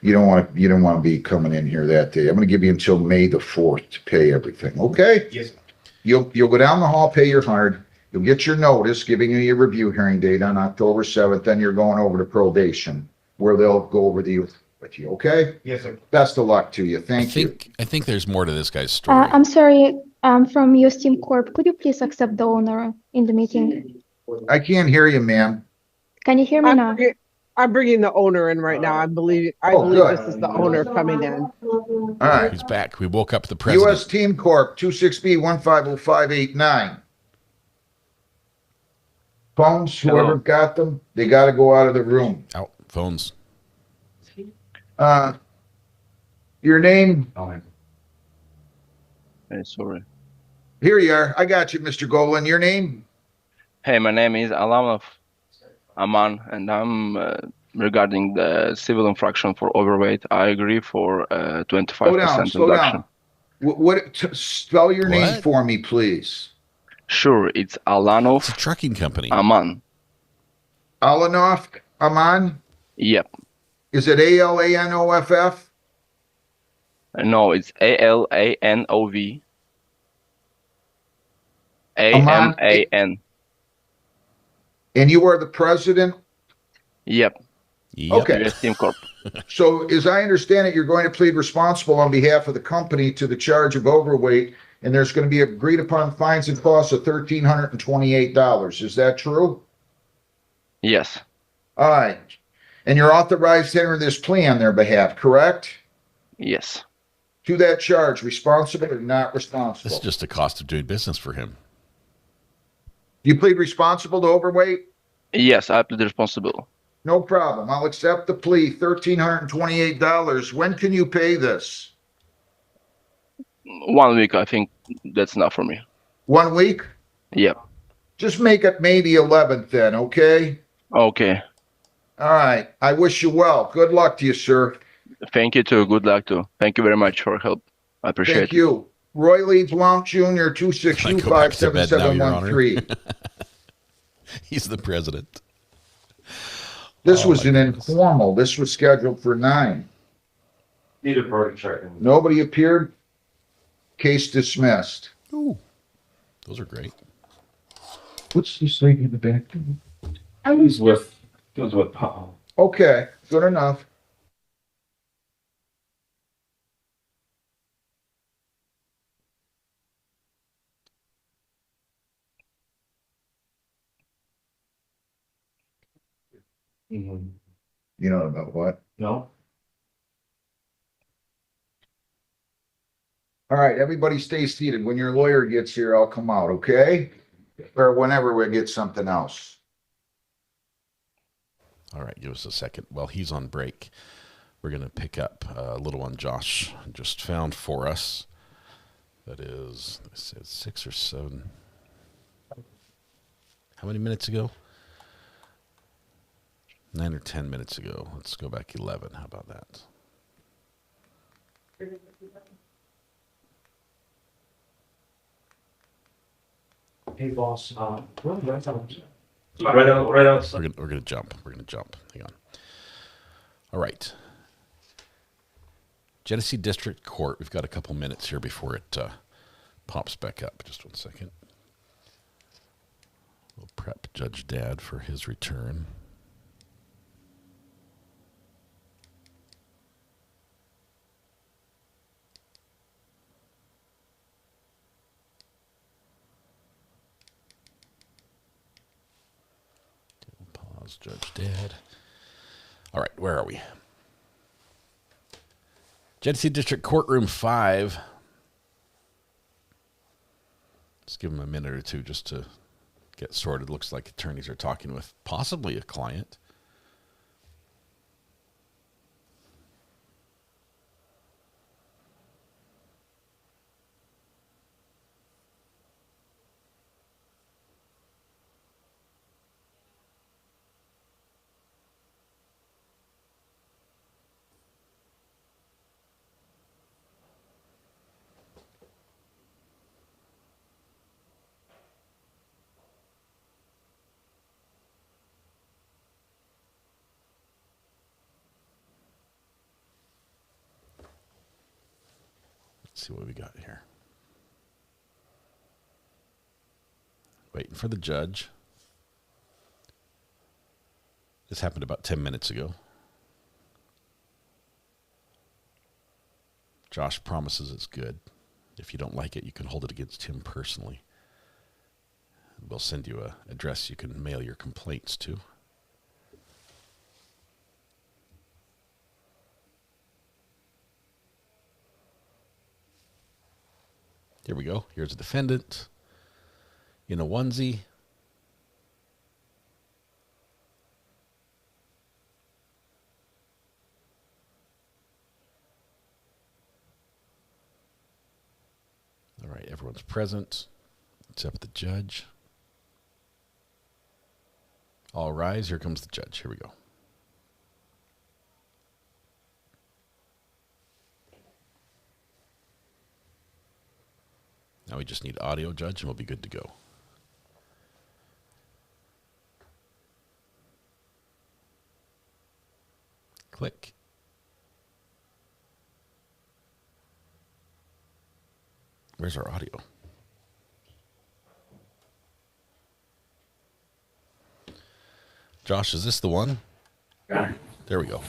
you don't want to be coming in here that day. I'm going to give you until May the 4th to pay everything. Okay? Yes, sir. You'll go down the hall, pay your 100. You'll get your notice giving you your review hearing date on October 7th. Then you're going over to probation where they'll go over with you. Okay? Yes, sir. Best of luck to you. Thank you. I think there's more to this guy's story. I'm sorry, from your Steam Corp. Could you please accept the owner in the meeting? I can't hear you, ma'am. Can you hear me now? I'm bringing the owner in right now. I believe good. this is the owner coming in. All right. He's back. We woke up the president. U.S. Team Corp. 26B150589. Phones, whoever got them, they got to go out of the room. Out. Phones. Your name? Hey, sorry. Here you are. I got you, Mr. Golan. Your name? Hey, my name is Alamov Aman, and I'm regarding the civil infraction for overweight. I agree for 25% Slow reduction. down. Spell your name What? for me, please. Sure, it's Alanov It's a trucking company. Aman. Alanov Aman? Yep. Is it ALANOFF? No, it's ALANOV. Aman. AMAN. And you are the president? Yep. Okay. US Team Corp. So, as I understand it, you're going to plead responsible on behalf of the company to the charge of overweight, and there's going to be agreed upon fines and costs of $1,328. Is that true? Yes. All right. And you're authorized to enter this plea on their behalf, correct? Yes. To that charge, responsible or not responsible? This is just the cost of doing business for him. You plead responsible to overweight? Yes, I plead responsible. No problem. I'll accept the plea, $1,328. When can you pay this? 1 week, I think that's enough for me. 1 week? Yep. Just make it May the 11th then, okay? Okay. All right. I wish you well. Good luck to you, sir. Thank you too. Good luck too. Thank you very much for your help. I appreciate Thank it. you. Roy Lee Blount Jr., Can I go back to bed now, Your Honor? 262-57713. He's the president. This was an informal. This was scheduled for 9. Need a verdict check. Nobody appeared. Case dismissed. Ooh, those are great. What's this lady in the back? He's with Paul. Okay, good enough. You know about what? No. All right, everybody stay seated. When your lawyer gets here, I'll come out, okay? Or whenever we get something else. All right, give us a second. While he's on break, we're going to pick up a little one Josh just found for us. That is, it says 6 or 7. How many minutes ago? 9 or 10 minutes ago. Let's go back 11. How about that? Hey, boss. Right out. We're gonna jump. Hang on. All right. Genesee District Court. We've got a couple minutes here before it pops back up. Just 1 second. We'll prep Judge Dad for his return. Pause, Judge Dad. All right, where are we? Genesee District Courtroom 5. Let's give him a minute or two just to get sorted. Looks like attorneys are talking with possibly a client. Let's see what we got here. Waiting for the judge. This happened about 10 minutes ago. Josh promises it's good. If you don't like it, you can hold it against him personally. We'll send you an address you can mail your complaints to. Here we go. Here's a defendant in a onesie. All right, everyone's present except the judge. All rise. Here comes the judge. Here we go. Now we just need audio, Judge, and we'll be good to go. Click. Where's our audio? Josh, is this the one? Yeah. There we go.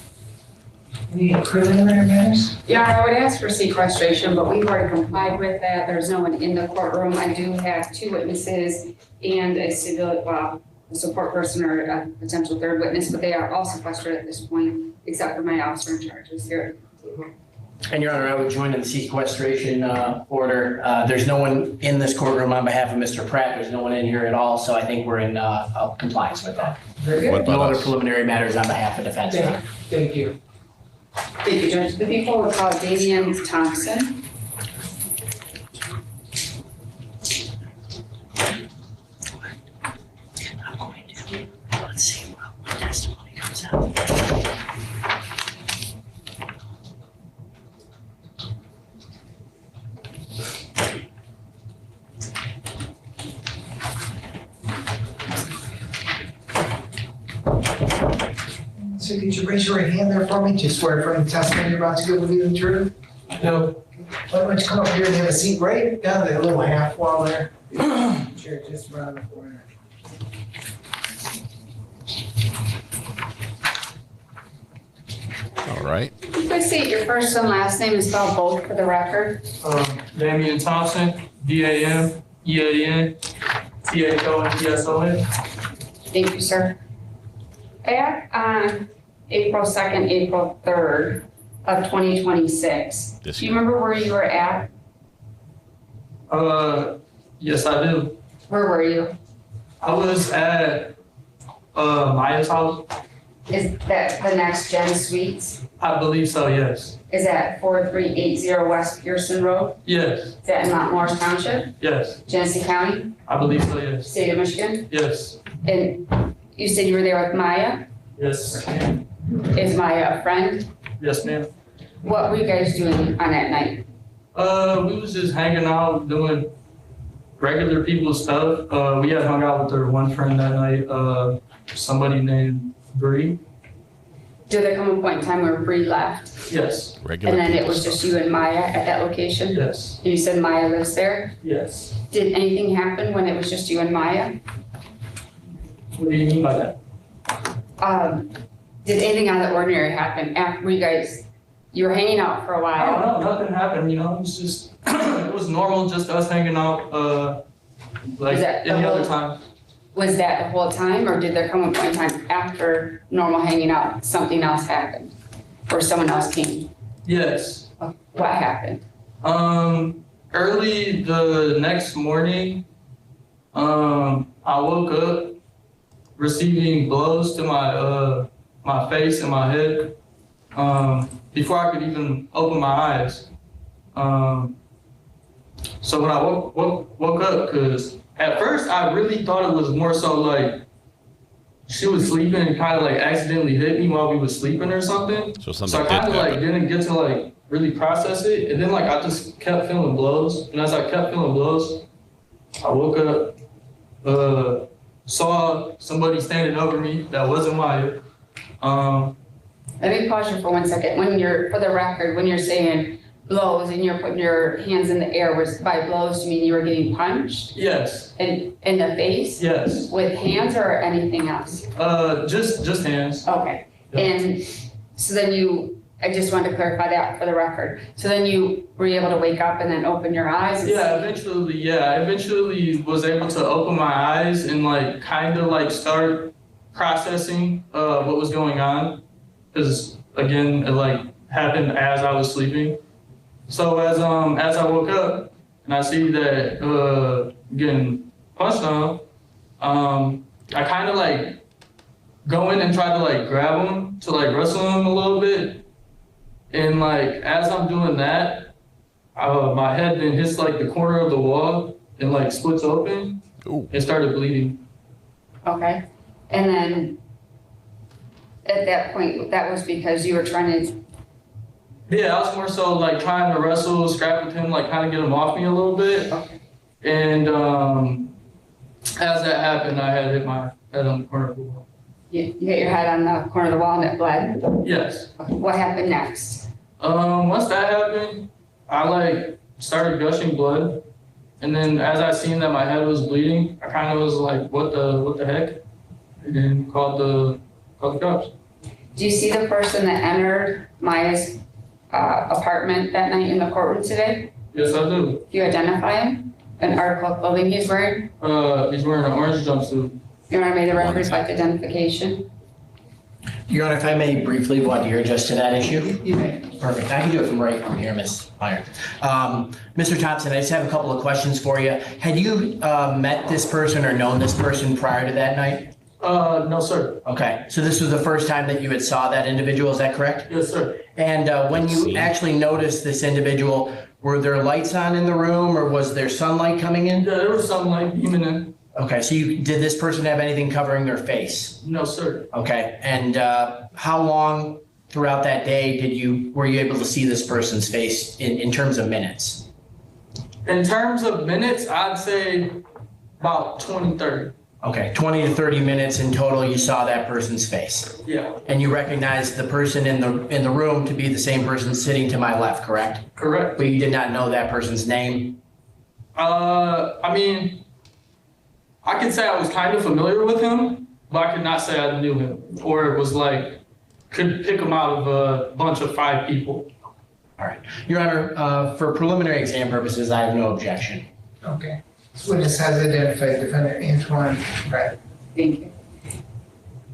Any preliminary matters? Yeah, I would ask for sequestration, but we've already complied with that. There's no one in the courtroom. I do have 2 witnesses and a support person or a potential 3rd witness, but they are all sequestered at this point, except for my officer in charge who's here. And Your Honor, I would join in the sequestration order. There's no one in this courtroom on behalf of Mr. Pratt. There's no one in here at all, so I think we're in compliance with that. No other preliminary matters on behalf of defense. Thank you. Thank you, Judge. The people will call Damian Thompson. Let's see what testimony comes out. So could you raise your right hand there for me? Do you swear affirm the testimony you're about to give will be the truth? No. Why don't you come up here and have a seat right down that little half wall there? Chair just around the corner. All right. Please state your first and last name and spell both for the record. Damian Thompson, DAMEAN THOMPSON. Thank you, sir. Back on April 2nd, April 3rd of 2026. Do you remember where you were at? Yes, I do. Where were you? I was at Maya's house. Is that the Next Gen Suites? I believe so, yes. Is that 4380 West Pearson Road? Yes. Is that in Mount Morris Township? Yes. Genesee County? I believe so, yes. State of Michigan? Yes. And you said you were there with Maya? Yes. Is Maya a friend? Yes, ma'am. What were you guys doing on that night? We was just hanging out, doing regular people stuff. We had hung out with our one friend that night, somebody named Bree. Did there come a point in time where Bree left? Yes. And then it was just you and Maya at that location? Yes. And you said Maya lives there? Yes. Did anything happen when it was just you and Maya? What do you mean by that? Did anything out of the ordinary happen after you were hanging out for a while? I don't know, nothing happened, you know, it was just, it was normal, just us hanging out, like any other time. Was that the whole time, or did there come a point in time after normal hanging out, something else happened? Or someone else came? Yes. What happened? Early the next morning, I woke up receiving blows to my my face and my head before I could even open my eyes. So when I woke up, because at first I really thought it was more so like she was sleeping and kind of like accidentally hit me while we was sleeping or something. So I kind of like didn't get to like really process it. And then like I just kept feeling blows. And as I kept feeling blows, I woke up, saw somebody standing over me that wasn't Maya. Let me pause you for 1 second. For the record, when you're saying blows and you're putting your hands in the air, was by blows you mean you were getting punched? Yes. In the face? Yes. With hands or anything else? Just hands. Okay. Yeah. And so then I just wanted to clarify that for the record. So then you were able to wake up and then open your eyes? Yeah, I eventually was able to open my eyes and like kind of like start processing what was going on. Because again, it like happened as I was sleeping. So as I woke up and I see that getting punched on, I kind of like go in and try to like grab him to like wrestle him a little bit. And like as I'm doing that, my head then hits like the corner of the wall and like splits open. Ooh. And started bleeding. Okay. And then at that point, that was because you were trying to... Yeah, I was more so like trying to wrestle, scrap with him, like kind of get him off me a little bit. Okay. And as that happened, I had hit my head on the corner of the wall. You hit your head on the corner of the wall and it bled? Yes. Okay. What happened next? Once that happened, I like started gushing blood. And then as I seen that my head was bleeding, I kind of was like, what the heck? And then called the cops. Do you see the person that entered Maya's apartment that night in the courtroom today? Yes, I do. Do you identify him? An article of clothing he's wearing? He's wearing an orange jumpsuit. Your Honor, may the record reflect identification? Your Honor, if I may briefly go adhere just to that issue. You may. Perfect. I can do it from right from here, Ms. Meyer. Mr. Thompson, I just have a couple of questions for you. Had you met this person or known this person prior to that night? No, sir. Okay. So this was the first time that you had saw that individual, is that correct? Yes, sir. And when you actually noticed this individual, were there lights on in the room or was there sunlight coming in? Yeah, there was sunlight beaming in. Okay. So did this person have anything covering their face? No, sir. Okay. And how long throughout that day were you able to see this person's face in terms of minutes? In terms of minutes, I'd say about 20, 30. Okay, 20 to 30 minutes in total you saw that person's face. Yeah. And you recognized the person in the room to be the same person sitting to my left, correct? Correct. But you did not know that person's name? I mean, I could say I was kind of familiar with him, but I could not say I knew him. Or it was like, could pick him out of a bunch of 5 people. All right. Your Honor, for preliminary exam purposes, I have no objection. Okay. This witness has identified defendant Antoine Pratt. Thank you.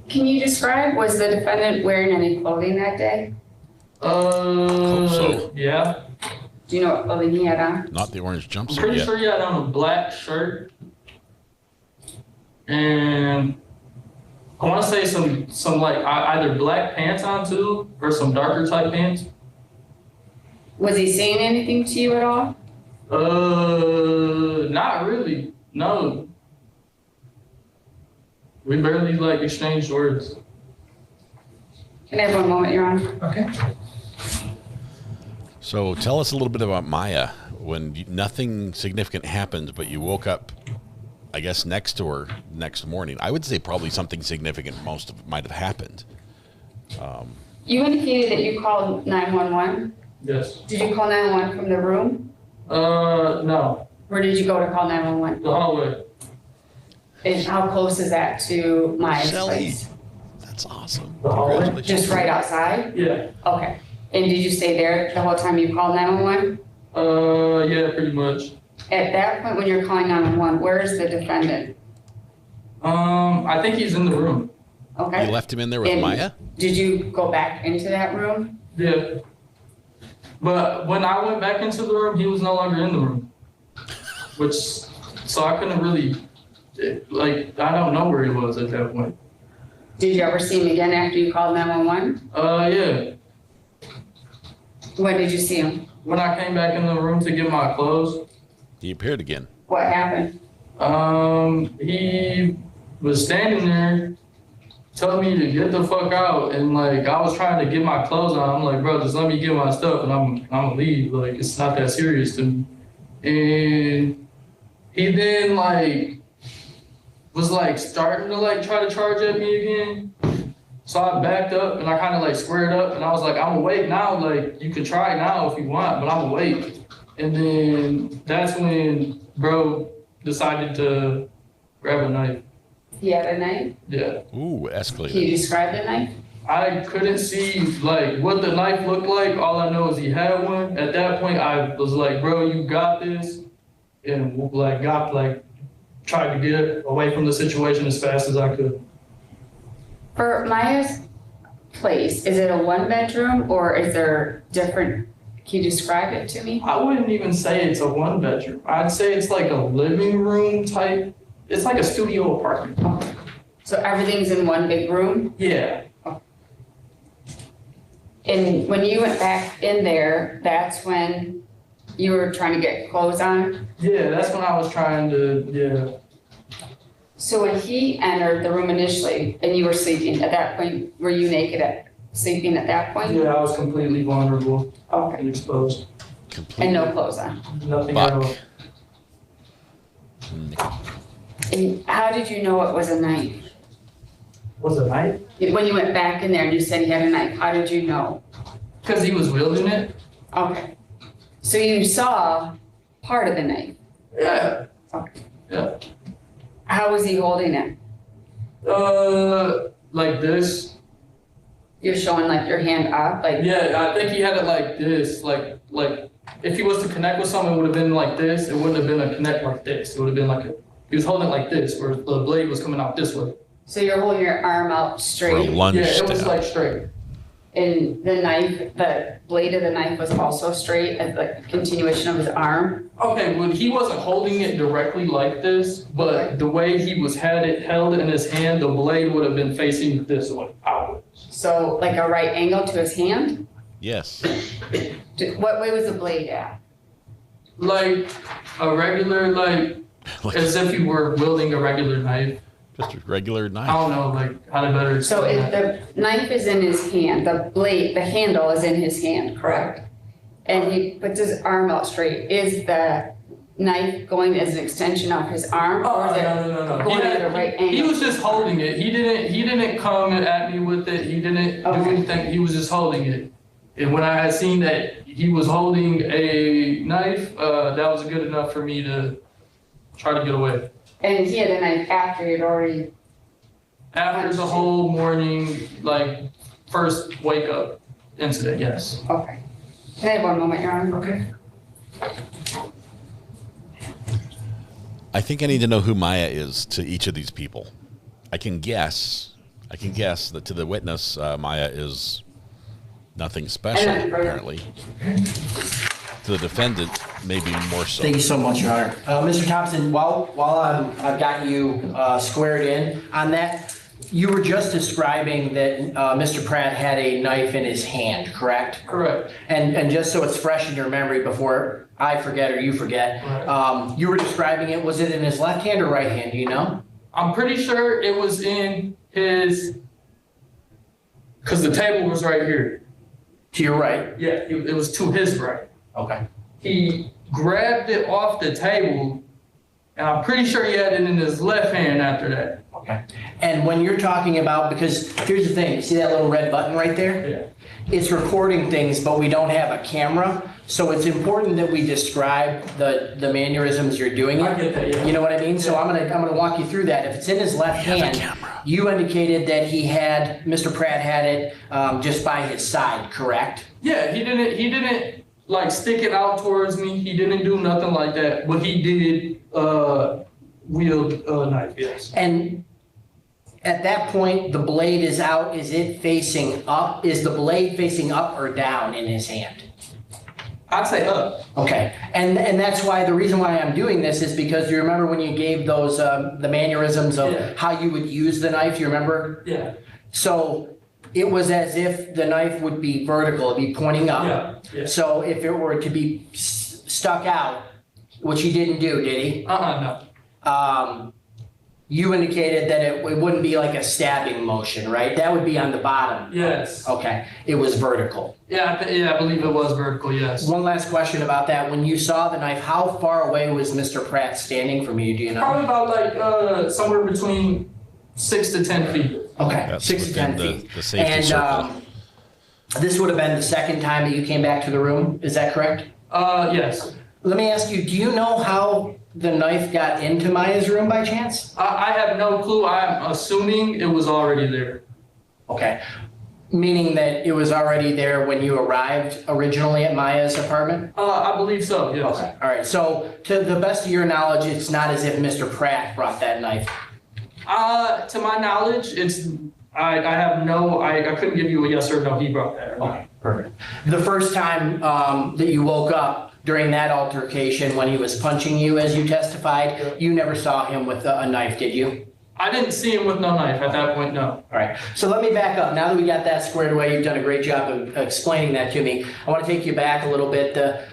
Can you describe, was the defendant wearing any clothing that day? Yeah. Do you know what clothing he had on? Not the orange I'm jumpsuit pretty yet. sure he had on a black shirt. And I want to say some like either black pants on too, or some darker type pants. Was he saying anything to you at all? Not really. No. We barely like exchanged words. Can I have one moment, Your Honor? Okay. So tell us a little bit about Maya. When nothing significant happened, but you woke up, I guess, next to her next morning. I would say probably something significant might have happened. You indicated that you called 911. Yes. Did you call 911 from the room? No. Where did you go to call 911? The hallway. And how close is that to Maya's place? That's awesome. The hallway? Congratulations. Just right outside? Yeah. Okay. And did you stay there the whole time you called 911? Yeah, pretty much. At that point when you're calling 911, where is the defendant? I think he's in the room. Okay. You left him in there with And Maya? Did you go back into that room? Yeah. But when I went back into the room, he was no longer in the room. So I couldn't really, like, I don't know where he was at that point. Did you ever see him again after you called 911? Yeah. When did you see him? When I came back in the room to get my clothes. He appeared again. What happened? He was standing there, telling me to get the fuck out, and like I was trying to get my clothes on. I'm like, bro, just let me get my stuff, and I'm gonna leave. Like it's not that serious to me. And he then like was like starting to like try to charge at me again. So I backed up and I kind of like squared up, and I was like, I'm awake now. Like you can try now if you want, but I'm awake. And then that's when bro decided to grab a knife. He had a knife? Yeah. Ooh, escalated. Can you describe the knife? I couldn't see like what the knife looked like. All I know is he had one. At that point, I was like, bro, you got this. And like tried to get away from the situation as fast as I could. For Maya's place, is it a one bedroom or is there different? Can you describe it to me? I wouldn't even say it's a one bedroom. I'd say it's like a living room type. It's like a studio apartment. Okay. So everything's in one big room? Yeah. Okay. And when you went back in there, that's when you were trying to get clothes on? Yeah, that's when I was trying to, yeah. So when he entered the room initially and you were sleeping, at that point, were you naked sleeping at that point? Yeah, I was completely vulnerable. Okay. And exposed. Completely. And no clothes on? Nothing at all. And how did you know it was a knife? Was it a knife? When you went back in there and you said he had a knife, how did you know? Because he was wielding it. Okay. So you saw part of the knife? Yeah. Okay. Yeah. How was he holding it? Like this. You're showing like your hand up? Like. Yeah, I think he had it like this. Like if he was to connect with someone, it would have been like this. It wouldn't have been a connect like this. It would have been like he was holding it like this, where the blade was coming out this way. So you're holding your arm out straight? For a lunge Yeah, it was stab. like straight. And the knife, the blade of the knife was also straight as the continuation of his arm? Okay, well, he wasn't holding it directly like this, but the way he had it held in his hand, the blade would have been facing this way, outwards. So like a right angle to his hand? Yes. What way was the blade at? Like a regular, like as if you were wielding a regular knife. Just a regular knife. I don't know, like how to better. So if the knife is in his hand, the blade, the handle is in his hand, correct? And he puts his arm out straight. Is the knife going as an extension of his arm? Or is it No. going at a right angle? He was just holding it. He didn't come at me with it. He didn't do anything. He was just holding it. And when I had seen that he was holding a knife, that was good enough for me to try to get away. And he had a knife after he had already. After the whole morning, like first wake up incident, yes. Okay. Can I have one moment, Your Honor? Okay. I think I need to know who Maya is to each of these people. I can guess. I can guess that to the witness, Maya is nothing special, apparently. To the defendant, maybe more so. Thank you so much, Your Honor. Mr. Thompson, while I've got you squared in on that, you were just describing that Mr. Pratt had a knife in his hand, correct? Correct. And just so it's fresh in your memory before I forget or you forget, you were describing it, was it in his left hand or right hand, do you know? I'm pretty sure it was in his, because the table was right here. To your right? Yeah, it was to his right. Okay. He grabbed it off the table, and I'm pretty sure he had it in his left hand after that. Okay. And when you're talking about, because here's the thing, you see that little red button right there? Yeah. It's recording things, but we don't have a camera, so it's important that we describe the mannerisms you're doing. I get that, yeah. You know what I mean? So I'm gonna walk you through that. If it's in his left hand, you indicated that Mr. Pratt had it just by his side, correct? Yeah, he didn't like stick it out towards me. He didn't do nothing like that, but he did wield a knife, yes. And at that point, the blade is out. Is it facing up? Is the blade facing up or down in his hand? I'd say up. Okay, and that's why the reason why I'm doing this is because you remember when you gave those the mannerisms of how you would use the knife. You remember? Yeah. So it was as if the knife would be vertical, it'd be pointing up. Yeah. So if it were to be stuck out, which he didn't do, did he? No. You indicated that it wouldn't be like a stabbing motion, right? That would be on the bottom. Yes. Okay, it was vertical. Yeah, I believe it was vertical, yes. One last question about that. When you saw the knife, how far away was Mr. Pratt standing from you, do you know? Probably about like somewhere between 6 to 10 feet. Okay, That's 6 to 10 feet. the safety circle. This would have been the second time that you came back to the room, is that correct? Yes. Let me ask you, do you know how the knife got into Maya's room by chance? I have no clue. I'm assuming it was already there. Okay. Meaning that it was already there when you arrived originally at Maya's apartment? I believe so, yes. Okay, all right. So to the best of your knowledge, it's not as if Mr. Pratt brought that knife? To my knowledge, I have no, I couldn't give you a yes or no, he brought that. Okay, perfect. The first time that you woke up during that altercation when he was punching you as you testified, you never saw him with a knife, did you? I didn't see him with no knife at that point, no. All right, so let me back up. Now that we got that squared away, you've done a great job of explaining that to me. I want to take you back a little bit. The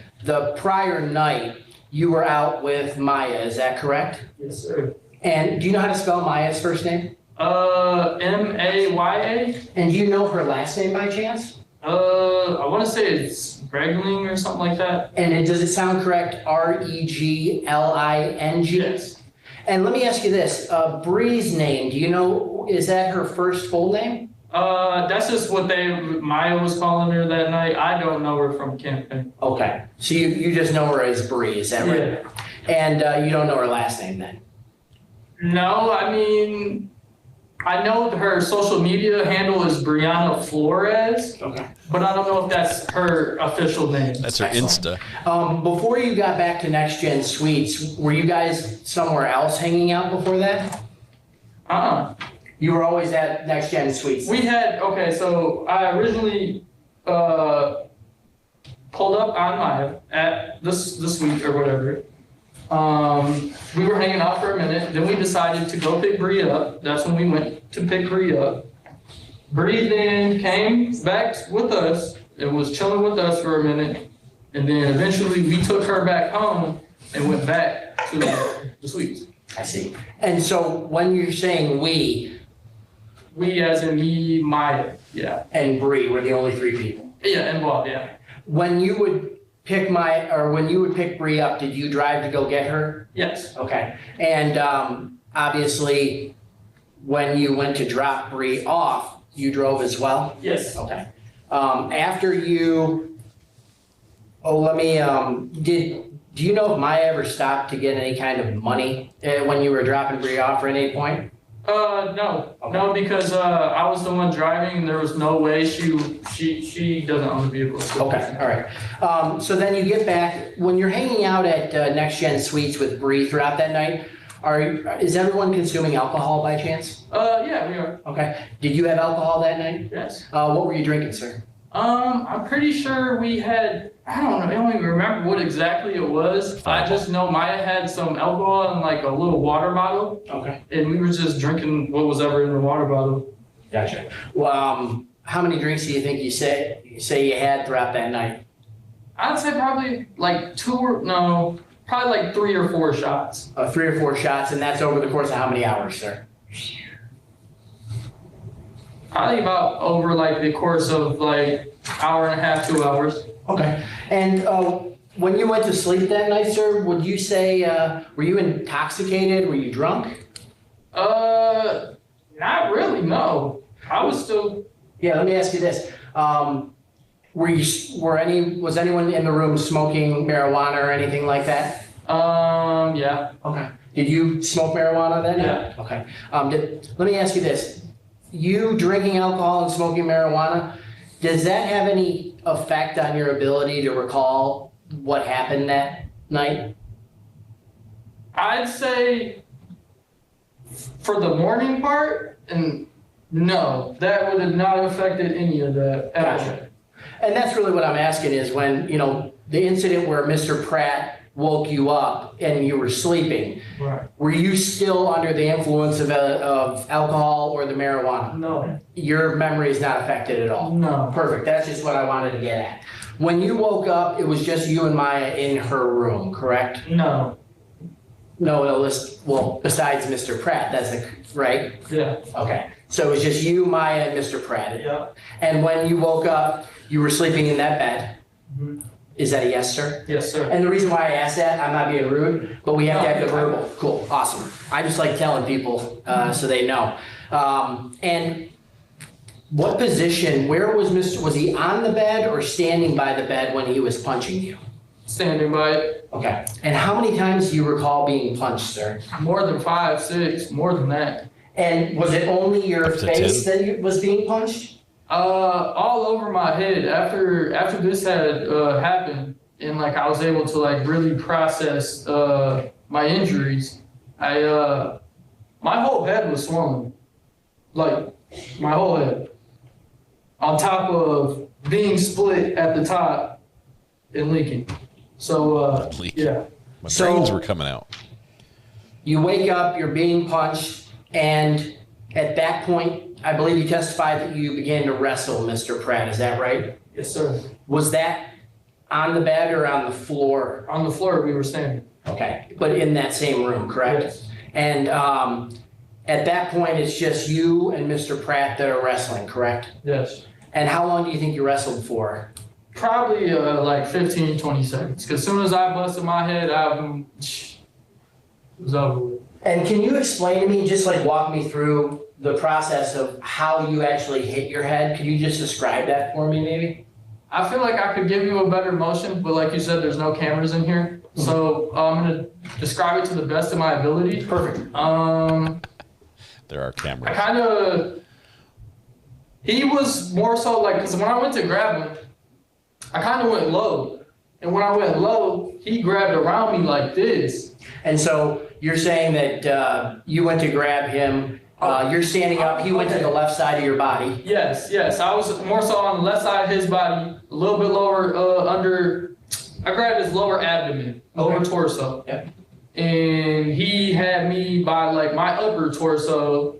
prior night, you were out with Maya, is that correct? Yes, sir. And do you know how to spell Maya's first name? M-A-Y-A. And do you know her last name by chance? I want to say it's Regling or something like that. And does it sound correct? R-E-G-L-I-N-G? Yes. And let me ask you this, Bree's name, do you know, is that her first full name? That's just what Maya was calling her that night. I don't know her from camping. Okay, so you just know her as Bree, is that right? Yeah. And you don't know her last name then? No, I mean, I know her social media handle is Brianna Flores. Okay. But I don't know if that's her official name. That's her Insta. Before you got back to Next Gen Suites, were you guys somewhere else hanging out before that? You were always at Next Gen Suites? We had, okay, so I originally pulled up on Maya at the suite or whatever. We were hanging out for a minute, then we decided to go pick Bree up. That's when we went to pick Bree up. Bree then came back with us and was chilling with us for a minute, and then eventually we took her back home and went back to the suites. I see. And so when you're saying we as in me, Maya, yeah. And Bree were the only three people? Yeah, involved, yeah. When you would pick Bree up, did you drive to go get her? Yes. Okay. And obviously, when you went to drop Bree off, you drove as well? Yes. Okay. After you, do you know if Maya ever stopped to get any kind of money when you were dropping Bree off at any point? No. Okay. No, because I was the one driving and there was no way she doesn't own the vehicle. So. Okay, all right. So then you get back, when you're hanging out at Next Gen Suites with Bree throughout that night, Is everyone consuming alcohol by chance? Yeah, we are. Okay. Did you have alcohol that night? Yes. What were you drinking, sir? I'm pretty sure we had, I don't know, I don't even remember what exactly it was. I just know Maya had some alcohol in like a little water bottle. Okay. And we were just drinking what was ever in the water bottle. Gotcha. Well, how many drinks do you think you say you had throughout that night? I'd say probably like probably like 3 or 4 shots. 3 or 4 shots, and that's over the course of how many hours, sir? Probably about over like the course of like hour and a half, 2 hours. Okay. And when you went to sleep that night, sir, would you say, were you intoxicated? Were you drunk? Not really, no. I was still. Yeah, let me ask you this. Was anyone in the room smoking marijuana or anything like that? Yeah. Okay. Did you smoke marijuana then? Yeah. Okay. Let me ask you this. You drinking alcohol and smoking marijuana, does that have any effect on your ability to recall what happened that night? I'd say for the morning part, and no, that would have not affected any of that. Gotcha. And that's really what I'm asking is when, the incident where Mr. Pratt woke you up and you were sleeping, right. Were you still under the influence of alcohol or the marijuana? No. Your memory is not affected at all? No. Perfect. That's just what I wanted to get at. When you woke up, it was just you and Maya in her room, correct? No. No, besides Mr. Pratt, right? Yeah. Okay. So it was just you, Maya, and Mr. Pratt. Yeah. And when you woke up, you were sleeping in that bed. Mm-hmm. Is that a yes, sir? Yes, sir. And the reason why I asked that, I'm not being rude, but we have to have the verbal. Cool, awesome. I just like telling people so they know. And what position, where was he on the bed or standing by the bed when he was punching you? Standing by it. Okay. And how many times do you recall being punched, sir? More than 5, 6, more than that. And was it only your face that was being punched? All over my head. After this had happened, and like I was able to like really process my injuries, my whole head was swollen, like my whole head, on top of being split at the top and leaking. So yeah. My brains were coming out. You wake up, you're being punched, and at that point, I believe you testified that you began to wrestle Mr. Pratt. Is that right? Yes, sir. Was that on the bed or on the floor? On the floor, we were standing. Okay, but in that same room, correct? Yes. And at that point, it's just you and Mr. Pratt that are wrestling, correct? Yes. And how long do you think you wrestled for? Probably like 15, 20 seconds. Because as soon as I busted my head, it was over with. And can you explain to me, just like walk me through the process of how you actually hit your head? Can you just describe that for me, maybe? I feel like I could give you a better motion, but like you said, there's no cameras in here. So I'm going to describe it to the best of my ability. Perfect. There are cameras. He was more so like, because when I went to grab him, I kind of went low. And when I went low, he grabbed around me like this. And so you're saying that you went to grab him, you're standing up, he went to the left side of your body. Yes. I was more so on the left side of his body, a little bit lower I grabbed his lower abdomen, lower torso. Yeah. And he had me by like my upper torso.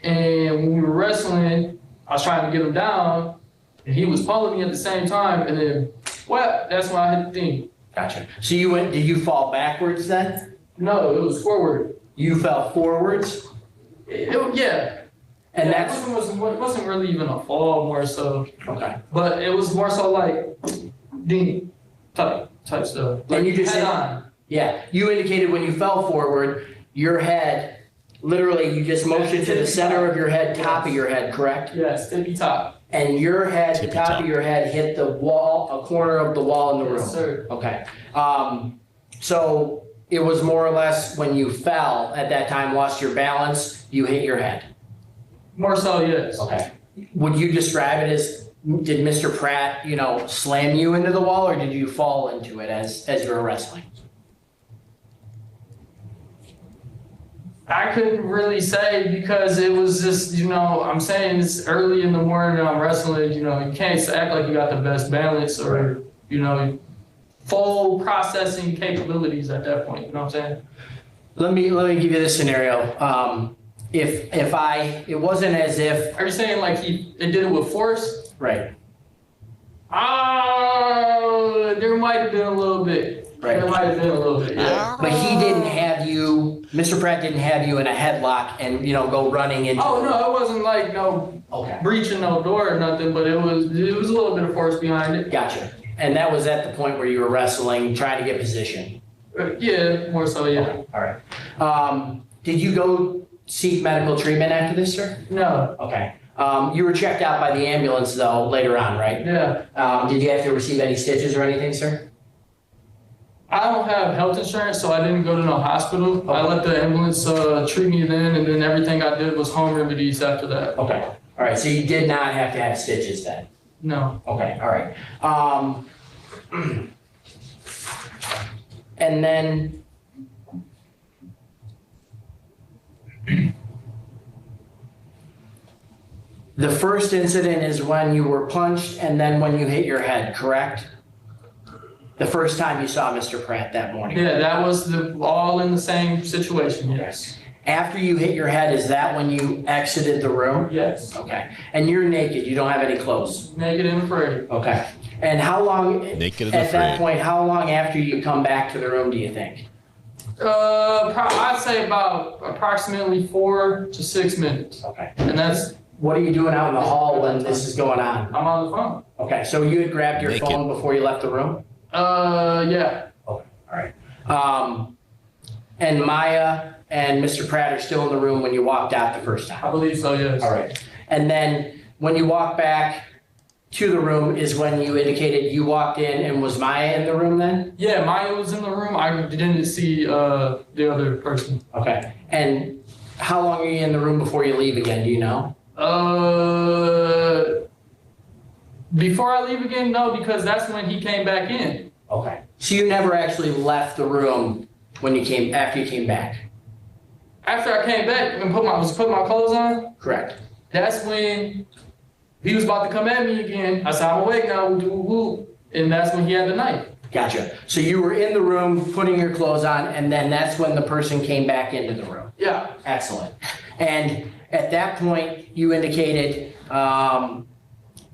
And when we were wrestling, I was trying to get him down, and he was pulling me at the same time. And then, that's when I hit the thing. Gotcha. So did you fall backwards then? No, it was forward. You fell forwards? Yeah. And it wasn't really even a fall, more so. Okay. But it was more so like ding type stuff. Like and you just head on. Yeah. You indicated when you fell forward, your head, literally you just motioned to the center of your head, top of your head, correct? Yes, tippy top. And your head, the top of your head hit the wall, a corner of the wall in the room. Yes, sir. Okay. So it was more or less when you fell at that time, lost your balance, you hit your head. More so, yes. Okay. Would you describe it as, did Mr. Pratt, slam you into the wall, or did you fall into it as you were wrestling? I couldn't really say because it was just, I'm saying it's early in the morning, I'm wrestling, you can't act like you got the best balance or, full processing capabilities at that point, you know what I'm saying? Let me give you this scenario. It wasn't as if. Are you saying like it did it with force? Right. There might have been a little bit. Right. There might have been a little bit, yeah. But he didn't have you, Mr. Pratt didn't have you in a headlock and, go running into. Oh, no, it wasn't like breaching no door or nothing, but it was a little bit of force behind it. Gotcha. And that was at the point where you were wrestling, trying to get position. Yeah, more so, yeah. Okay. All right. Did you go seek medical treatment after this, sir? No. Okay. You were checked out by the ambulance, though, later on, right? Yeah. Did you have to receive any stitches or anything, sir? I don't have health insurance, so I didn't go to no hospital. Okay. I let the ambulance treat me then, and then everything I did was home remedies after that. Okay. All right, so you did not have to have stitches then? No. Okay, all right. And then the first incident is when you were punched and then when you hit your head, correct? The first time you saw Mr. Pratt that morning? Yeah, that was all in the same situation, yes. After you hit your head, is that when you exited the room? Yes. Okay. And you're naked, you don't have any clothes? Naked and afraid. Okay. And how long, naked and at afraid. that point, how long after you come back to the room do you think? I'd say about approximately 4 to 6 minutes. Okay. And that's... What are you doing out in the hall when this is going on? I'm on the phone. Okay, so you had grabbed your phone before you left the room? Yeah. Okay, all right. And Maya and Mr. Pratt are still in the room when you walked out the first time? I believe so, yes. All right. And then when you walk back to the room is when you indicated you walked in and was Maya in the room then? Yeah, Maya was in the room. I didn't see the other person. Okay. And how long are you in the room before you leave again? Do you know? Before I leave again, no, because that's when he came back in. Okay. So you never actually left the room when you came, after you came back? After I came back and put my clothes on? Correct. That's when he was about to come at me again. I said, I'm awake now, and that's when he had the knife. Gotcha. So you were in the room putting your clothes on, and then that's when the person came back into the room? Yeah. Excellent. And at that point, you indicated,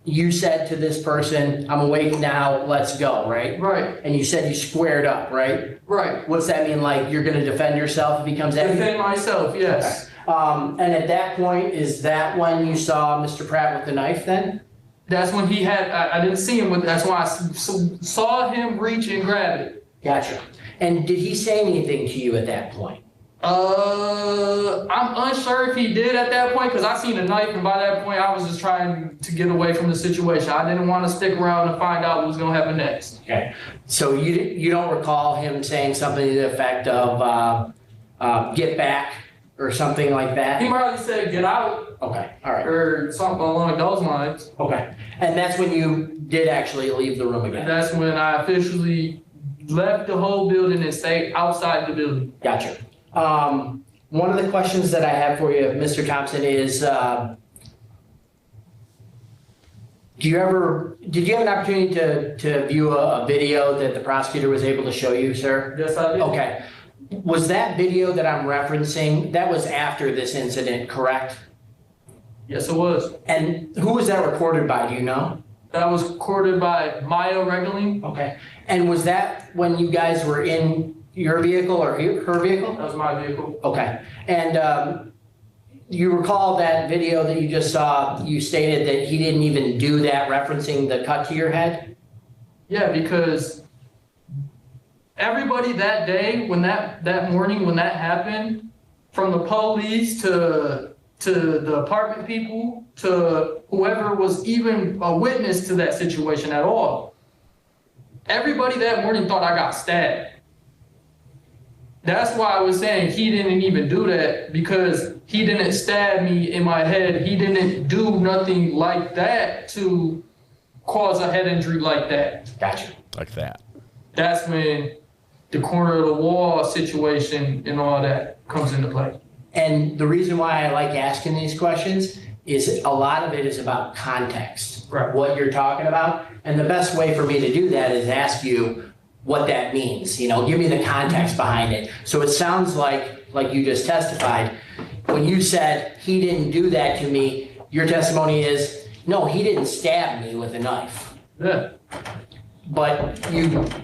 you said to this person, I'm awake now, let's go, right? Right. And you said you squared up, right? Right. What's that mean, like you're going to defend yourself if he comes at you? Defend myself, yes. Okay. And at that point, is that when you saw Mr. Pratt with the knife then? That's when he had, I didn't see him, that's when I saw him reach and grab it. Gotcha. And did he say anything to you at that point? I'm unsure if he did at that point because I seen a knife, and by that point I was just trying to get away from the situation. I didn't want to stick around and find out what was going to happen next. Okay. So you don't recall him saying something to the effect of get back or something like that? He probably said get out. Okay. All right. Or something along those lines. Okay. And that's when you did actually leave the room again? And that's when I officially left the whole building and stayed outside the building. Gotcha. One of the questions that I have for you, Mr. Thompson, is did you have an opportunity to view a video that the prosecutor was able to show you, sir? Yes, I did. Okay. Was that video that I'm referencing, that was after this incident, correct? Yes, it was. And who was that recorded by, do you know? That was recorded by Maya Regling. Okay. And was that when you guys were in your vehicle or her vehicle? That was my vehicle. Okay. And you recall that video that you just saw, you stated that he didn't even do that, referencing the cut to your head? Yeah, because everybody that day, when that morning when that happened, from the police to the apartment people to whoever was even a witness to that situation at all, everybody that morning thought I got stabbed. That's why I was saying he didn't even do that, because he didn't stab me in my head. He didn't do nothing like that to cause a head injury like that. Gotcha. Like that. That's when the corner of the wall situation and all that comes into play. And the reason why I like asking these questions is a lot of it is about context, what you're talking about. And the best way for me to do that is ask you what that means. You know, give me the context behind it. So it sounds like you just testified, when you said he didn't do that to me, your testimony is, no, he didn't stab me with a knife. Yeah. But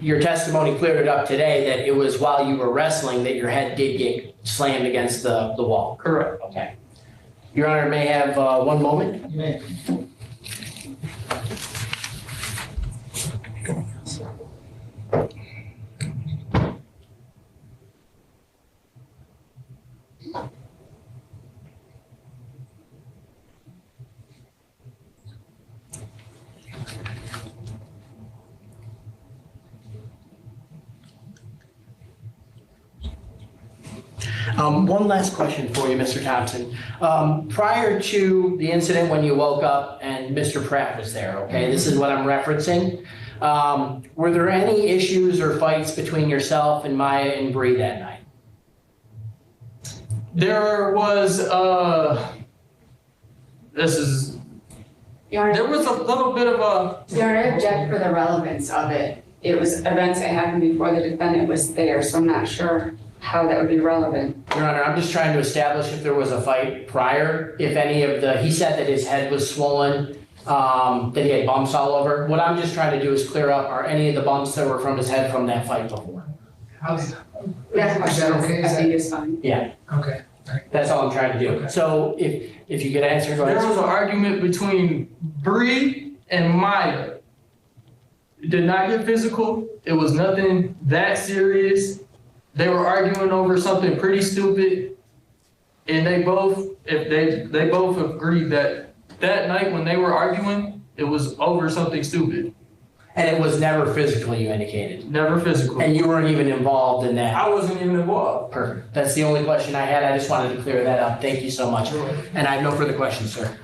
your testimony cleared it up today that it was while you were wrestling that your head did get slammed against the wall. Correct. Okay. Your Honor may have one moment. You may. One last question for you, Mr. Thompson. Prior to the incident when you woke up and Mr. Pratt was there, okay, this is what I'm referencing. Were there any issues or fights between yourself and Maya and Bree that night? There was, there was a little bit of a... Your Honor, I object for the relevance of it. It was events that happened before the defendant was there, so I'm not sure how that would be relevant. Your Honor, I'm just trying to establish if there was a fight prior, if any of he said that his head was swollen, that he had bumps all over. What I'm just trying to do is clear up, are any of the bumps that were from his head from that fight before? That question okay? I think is fine. Yeah. Okay. That's all I'm trying to do. Okay. So if you could answer, go ahead. There was an argument between Bree and Maya. It did not get physical. It was nothing that serious. They were arguing over something pretty stupid, and they both agreed that night when they were arguing, it was over something stupid. And it was never physical, you indicated? Never physical. And you weren't even involved in that? I wasn't even involved. Perfect. That's the only question I had. I just wanted to clear that up. Thank you so much. And I have no further questions, sir.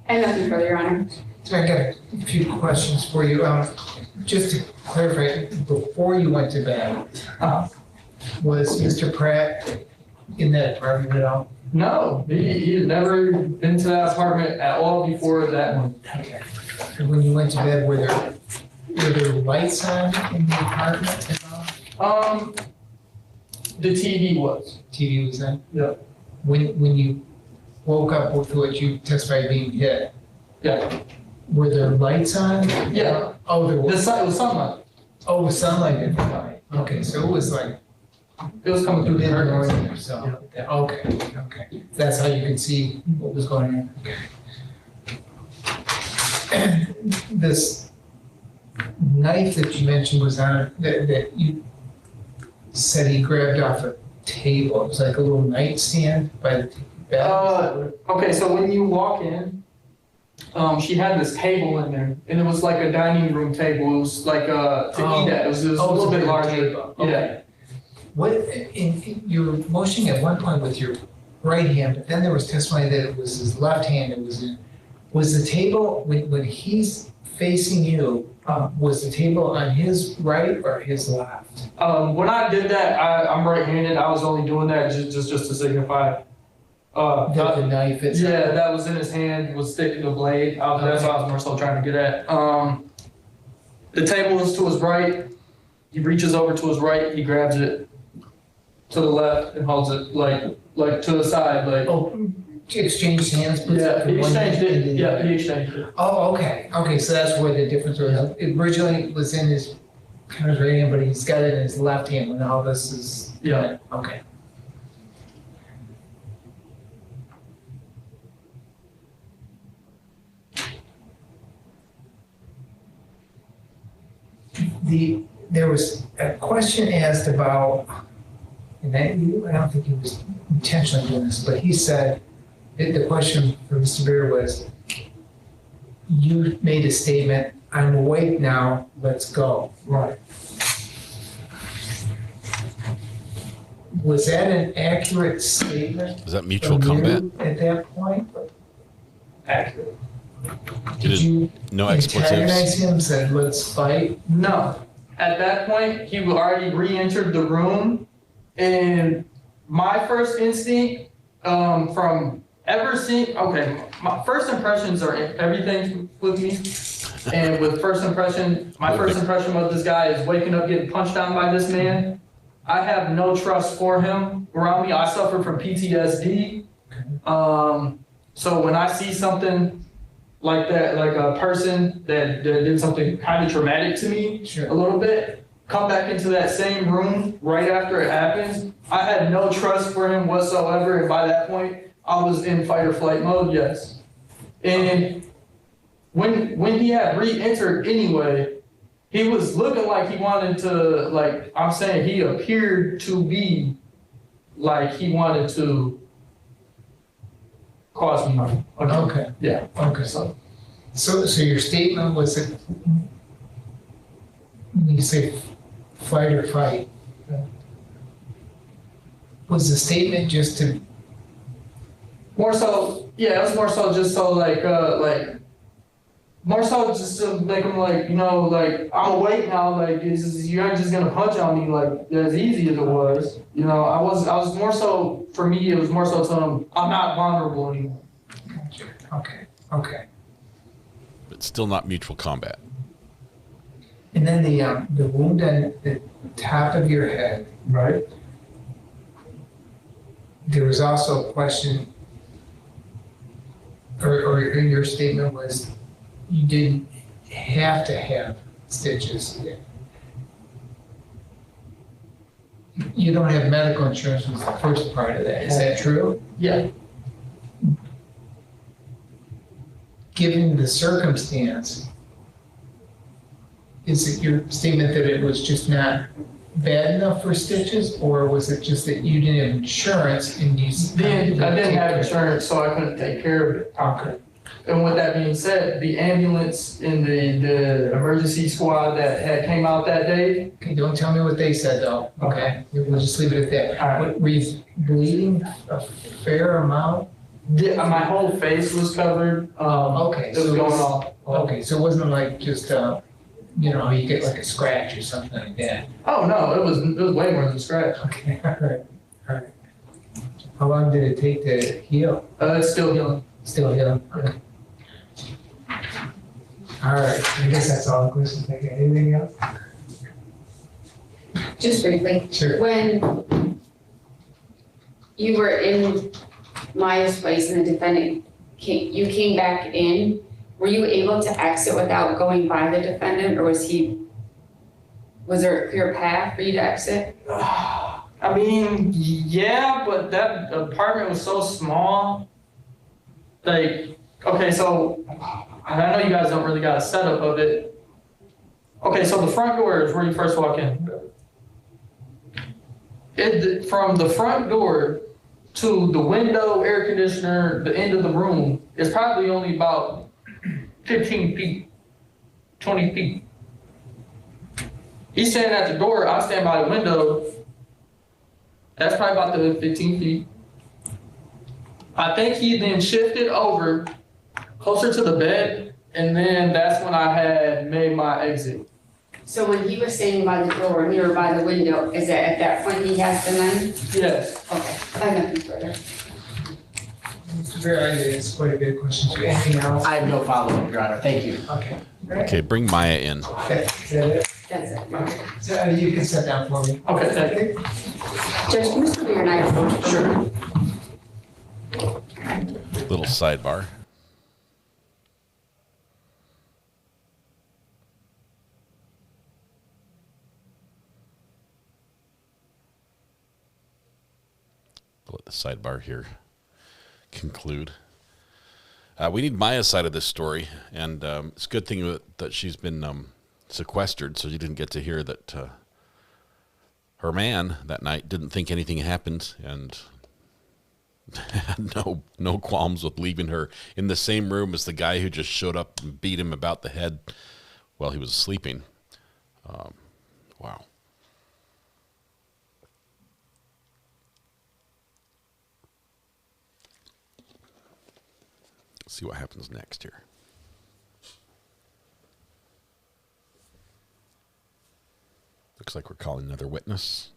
And nothing further, Your Honor. So I got a few questions for you. Just to clarify, before you went to bed, was Mr. Pratt in that apartment at all? No, he had never been to that apartment at all before that one. Okay. And when you went to bed, were there lights on in the apartment at all? The TV was. TV was on? Yeah. When you woke up with what you testified being hit? Yeah. Were there lights on? Yeah. Oh, there was. It was sunlight. Oh, it was sunlight in the night. Okay, so it was like. It was coming through the curtains. Or so. Yeah. Okay. That's how you could see what was going on. Okay. This knife that you mentioned was on that you said he grabbed off a table. It was like a little nightstand by the bed. Okay, so when you walk in, she had this table in there, and it was like a dining room table. It was like to eat at. It was a little bit larger. Okay. Yeah. What you were motioning at one point with your right hand, but then there was testimony that it was his left hand that was in. Was the table when he's facing you? Was the table on his right or his left? When I did that, I'm right-handed. I was only doing that just to signify. The knife itself. Yeah, that was in his hand. Was sticking the blade. That's what I was more so trying to get at. The table is to his right. He reaches over to his right. He grabs it to the left and holds it like to the side. Exchanged hands. Yeah, he exchanged it. Yeah, he exchanged it. Oh, okay. Okay, so that's where the difference was. It originally was in his kind of right hand, but he's got it in his left hand when all this is. Yeah. Okay. There was a question asked about, and I don't think he was intentionally doing this, but he said, the question for Mr. Beer was, you made a statement, I'm awake now, let's go. Right. Was that an accurate statement? Was that mutual combat? At that point? Accurate. Did you no expletives? Antagonize him, said, let's fight? No. at that point, he already re-entered the room. And my first instinct from ever seeing, okay, my first impressions are everything with me. And with first impression, my first impression of this guy is waking up getting punched down by this man. I have no trust for him around me. I suffer from PTSD. So when I see something like that, like a person that did something kind of traumatic to me a little bit, come back into that same room right after it happens, I had no trust for him whatsoever. And by that point, I was in fight or flight mode, yes. And when he had re-entered anyway, he was looking like he wanted to, like, I'm saying he appeared to be like he wanted to cause me harm. Okay. Yeah. Okay. So your statement was that when you say fight or fight, was the statement just to? More so, yeah, it was more so just so like more so just to make him like, you know, like, I'm awake now, like, you aren't just gonna punch on me like as easy as it was. You know, I was more so, for me, it was more so telling him, I'm not vulnerable anymore. Okay. But still not mutual combat. And then the wound on the top of your head. Right. There was also a question, or your statement was, you didn't have to have stitches. You don't have medical insurance was the first part of that. Is that true? Yeah. Given the circumstance, is it your statement that it was just not bad enough for stitches, or was it just that you didn't have insurance and you? I didn't have insurance, so I couldn't take care of it. Okay. And with that being said, the ambulance and the emergency squad that came out that day. Okay, don't tell me what they said though. Okay, we'll just leave it at that. All right. Were you bleeding a fair amount? Yeah, my whole face was covered. Okay, it was going off. Okay, so it wasn't like just you know, you get like a scratch or something like that. Oh no, it was way more than a scratch. Okay, all right. How long did it take to heal? It's still healing. Still healing. Okay. All right, I guess that's all the questions. Anything else? Just briefly. Sure. When you were in Maya's place and the defendant you came back in, were you able to exit without going by the defendant, or was there a clear path for you to exit? I mean, yeah, but that apartment was so small. Like, okay, so I know you guys don't really got a setup of it. Okay, so the front door is where you first walk in. From the front door to the window, air conditioner, the end of the room is probably only about 15 feet, 20 feet. He's standing at the door, I stand by the window. That's probably about the 15 feet. I think he then shifted over closer to the bed, and then that's when I had made my exit. So when he was standing by the door and you were by the window, is that at that point he has the knife? Yes. Okay, I have nothing further. Mr. Bear, it's quite a good question. Anything else? I have no follow-up, Your Honor. Thank you. Okay. Okay, bring Maya in. Okay, is that it? That's it. Okay. So you can sit down for me. Okay, thank you. Judge, can you still be your knife? Sure. Little sidebar. Let the sidebar here conclude. We need Maya's side of this story, and it's a good thing that she's been sequestered, so you didn't get to hear that her man that night didn't think anything happened and had no qualms with leaving her in the same room as the guy who just showed up and beat him about the head while he was sleeping. Wow. See what happens next here. Looks like we're calling another witness.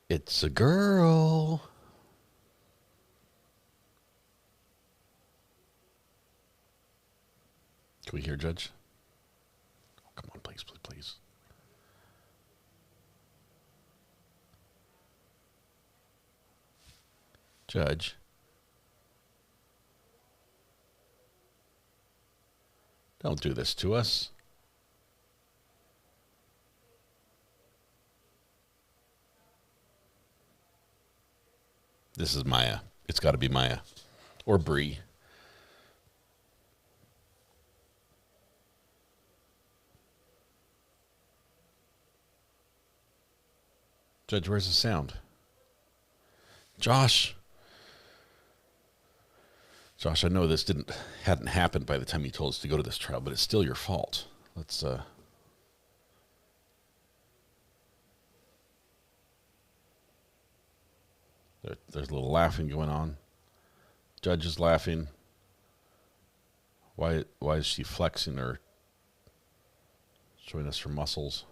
It's a girl. Can we hear Judge? Oh, come on, please, please, please. Judge. Don't do this to us. This is Maya. It's got to be Maya. Or Bree. Judge, where's the sound? Josh. Josh, I know this hadn't happened by the time you told us to go to this trial, but it's still your fault. Let's there's a little laughing going on. Judge is laughing. Why is she flexing or showing us her muscles?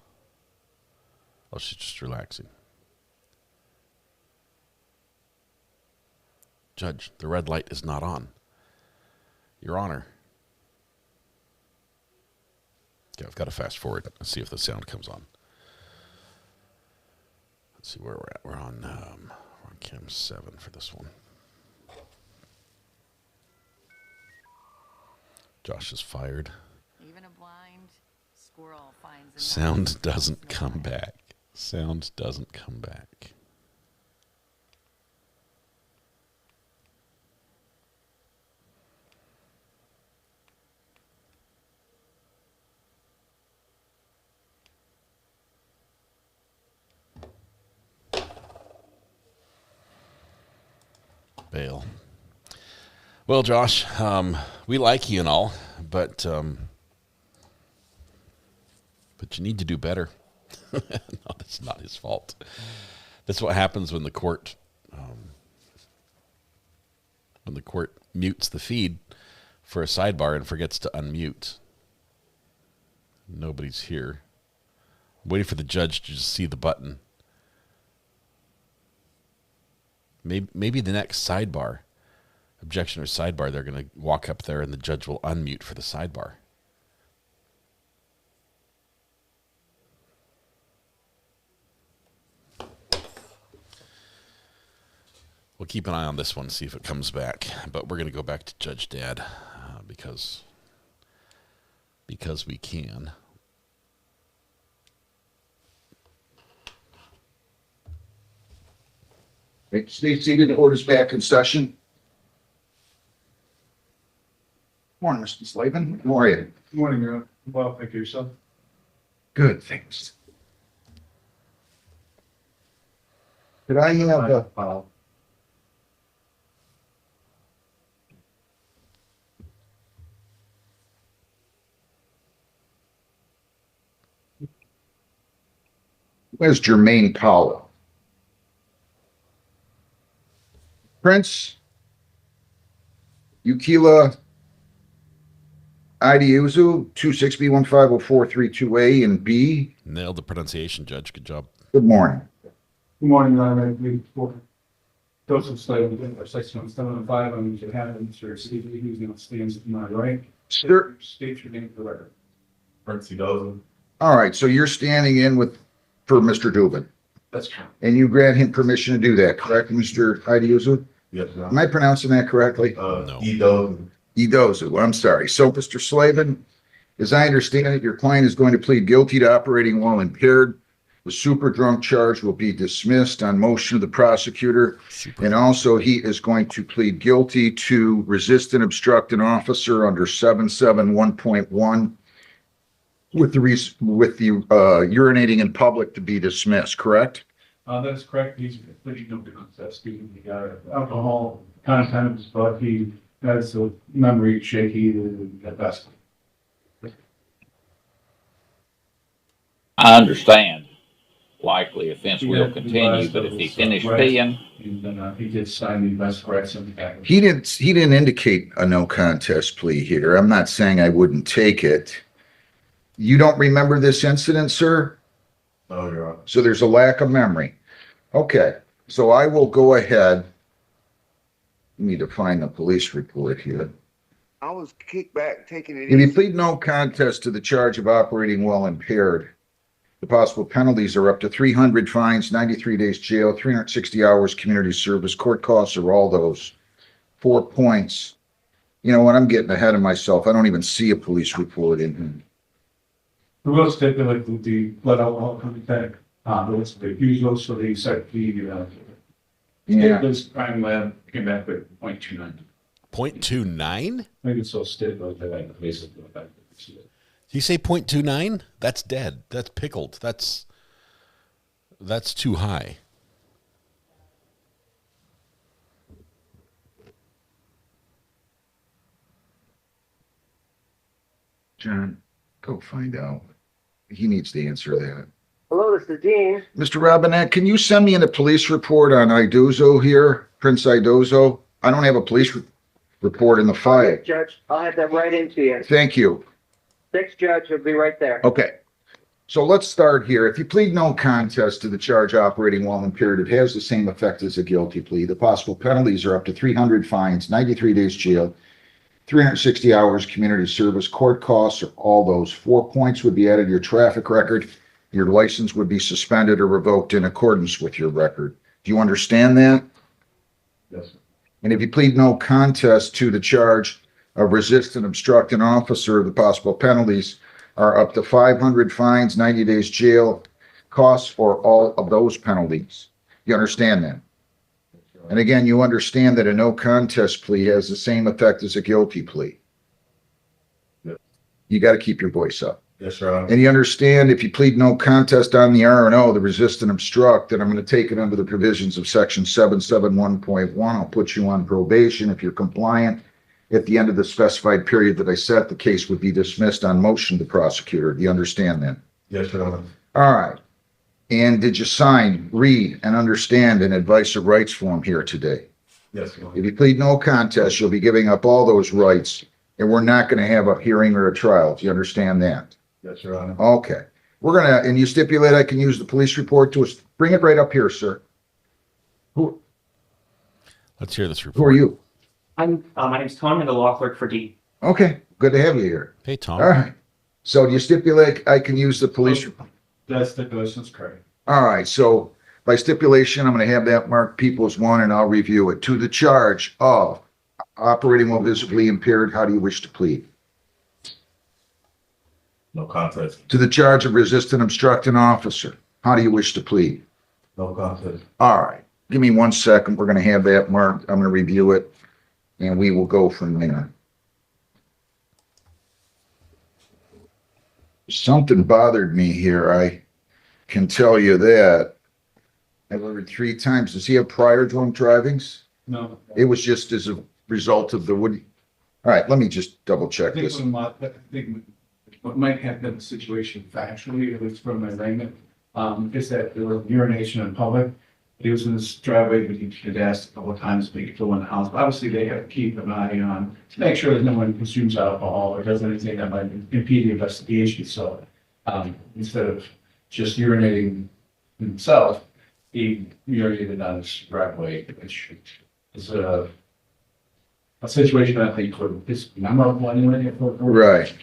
Oh, she's just relaxing. Judge, the red light is not on. Your Honor. Okay, I've got to fast forward. Let's see if the sound comes on. Let's see where we're at. We're on cam 7 for this one. Josh is fired. Even a blind squirrel finds a sound doesn't come back. Sound doesn't come back. Bail. Well, Josh, we like you and all, but you need to do better. No, that's not his fault. That's what happens when the court mutes the feed for a sidebar and forgets to unmute. Nobody's here. I'm waiting for the judge to just see the button. Maybe the next sidebar, objection or sidebar, they're going to walk up there and the judge will unmute for the sidebar. We'll keep an eye on this one, see if it comes back. But we're going to go back to Judge Dad because we can. Stay seated. Orders back in session. Morning, Mr. Slavin. How are you? Good morning, Your Honor. Well, thank you. Yourself? Good, thanks. Did I have a... Where's Jermaine Powell? Prince, Yukila Idiuzu, 26B150432A and B. Nailed the pronunciation, Judge. Good job. Good morning. Good morning, Your Honor. Joseph Slavin, Section 705. I'm going to have Mr. Steve, who's now stands to my right. Sir, state your name for the record. Prince Dozen. All right, so you're standing in for Mr. Dubin. That's true. And you grant him permission to do that, correct, Mr. Idiuzu? Yes, sir. Am I pronouncing that correctly? No. Edozu. Edozu, I'm sorry. So, Mr. Slavin, as I understand it, your client is going to plead guilty to operating while impaired. The super drunk charge will be dismissed on motion of the prosecutor. And also, he is going to plead guilty to resist and obstruct an officer under 771.1 with the urinating in public to be dismissed, correct? That's correct. He's pretty no contest. He got alcohol content, but he has a memory shaky at best. I understand. Likely offense will continue, but if he finished peeing. And then he did sign the best rights in the package. He didn't indicate a no contest plea here. I'm not saying I wouldn't take it. You don't remember this incident, sir? No, Your Honor. So there's a lack of memory. Okay, so I will go ahead. I need to find the police report here. I was kicked back, taking it If you easy. plead no contest to the charge of operating while impaired, the possible penalties are up to 300 fines, 93 days jail, 360 hours community service, court costs are all those. 4 points. You know what? I'm getting ahead of myself. I don't even see a police report in here. We will stipulate that the blood alcohol content, was the usual, so they set the, Yeah. this crime lab came back with 0.29. 0.29? I think it's so stipulated that basically. Did you say 0.29? That's dead. That's pickled. That's too high. John, go find out. He needs to answer that. Hello, this is Dean. Mr. Robinette, can you send me in a police report on Idozo here, Prince Idozo? I don't have a police report in the file. Okay, Judge, I'll have that right into you. Thank you. Sixth judge will be right there. Okay. So let's start here. If you plead no contest to the charge operating while impaired, it has the same effect as a guilty plea. The possible penalties are up to 300 fines, 93 days jail, 360 hours community service, court costs, or all those. 4 points would be added to your traffic record. Your license would be suspended or revoked in accordance with your record. Do you understand that? Yes, sir. And if you plead no contest to the charge of resist and obstruct an officer, the possible penalties are up to 500 fines, 90 days jail, costs, or all of those penalties. You understand that? And again, you understand that a no contest plea has the same effect as a guilty plea. Yes. You got to keep your voice up. Yes, sir. And you understand if you plead no contest on the R&O, the resist and obstruct, then I'm going to take it under the provisions of section 771.1. I'll put you on probation. If you're compliant, at the end of the specified period that I set, the case would be dismissed on motion to the prosecutor. Do you understand that? Yes, sir. All right. And did you sign, read, and understand an advice of rights form here today? Yes, sir. If you plead no contest, you'll be giving up all those rights, and we're not going to have a hearing or a trial. Do you understand that? Yes, Your Honor. Okay. We're going to, and you stipulate I can use the police report to, bring it right up here, sir. Let's hear this Who report. are you? My name's Tony. I'm the law clerk for D. Okay. Good to have you here. Hey, Tom. All right. So do you stipulate I can use the police report? That stipulation's correct. All right. So by stipulation, I'm going to have that marked Peoples 1 and I'll review it. To the charge of operating while visibly impaired, how do you wish to plead? No contest. To the charge of resist and obstruct an officer, how do you wish to plead? No contest. All right. Give me 1 second. We're going to have that marked. I'm going to review it and we will go from there. Something bothered me here. I can tell you that. I've ordered 3 times. Does he have prior drunk drivings? No. It was just as a result of the wood. All right, let me just double check I think this. what might have been the situation factually, at least from my arraignment, is that there was urination in public. He was in his driveway, but he had asked a couple of times to make it go in the house. But obviously, they have to keep an eye on to make sure that no one consumes alcohol or does anything that might impede the investigation. So instead of just urinating himself, he urinated on his driveway, which is a situation I think is memorable anyway. Right.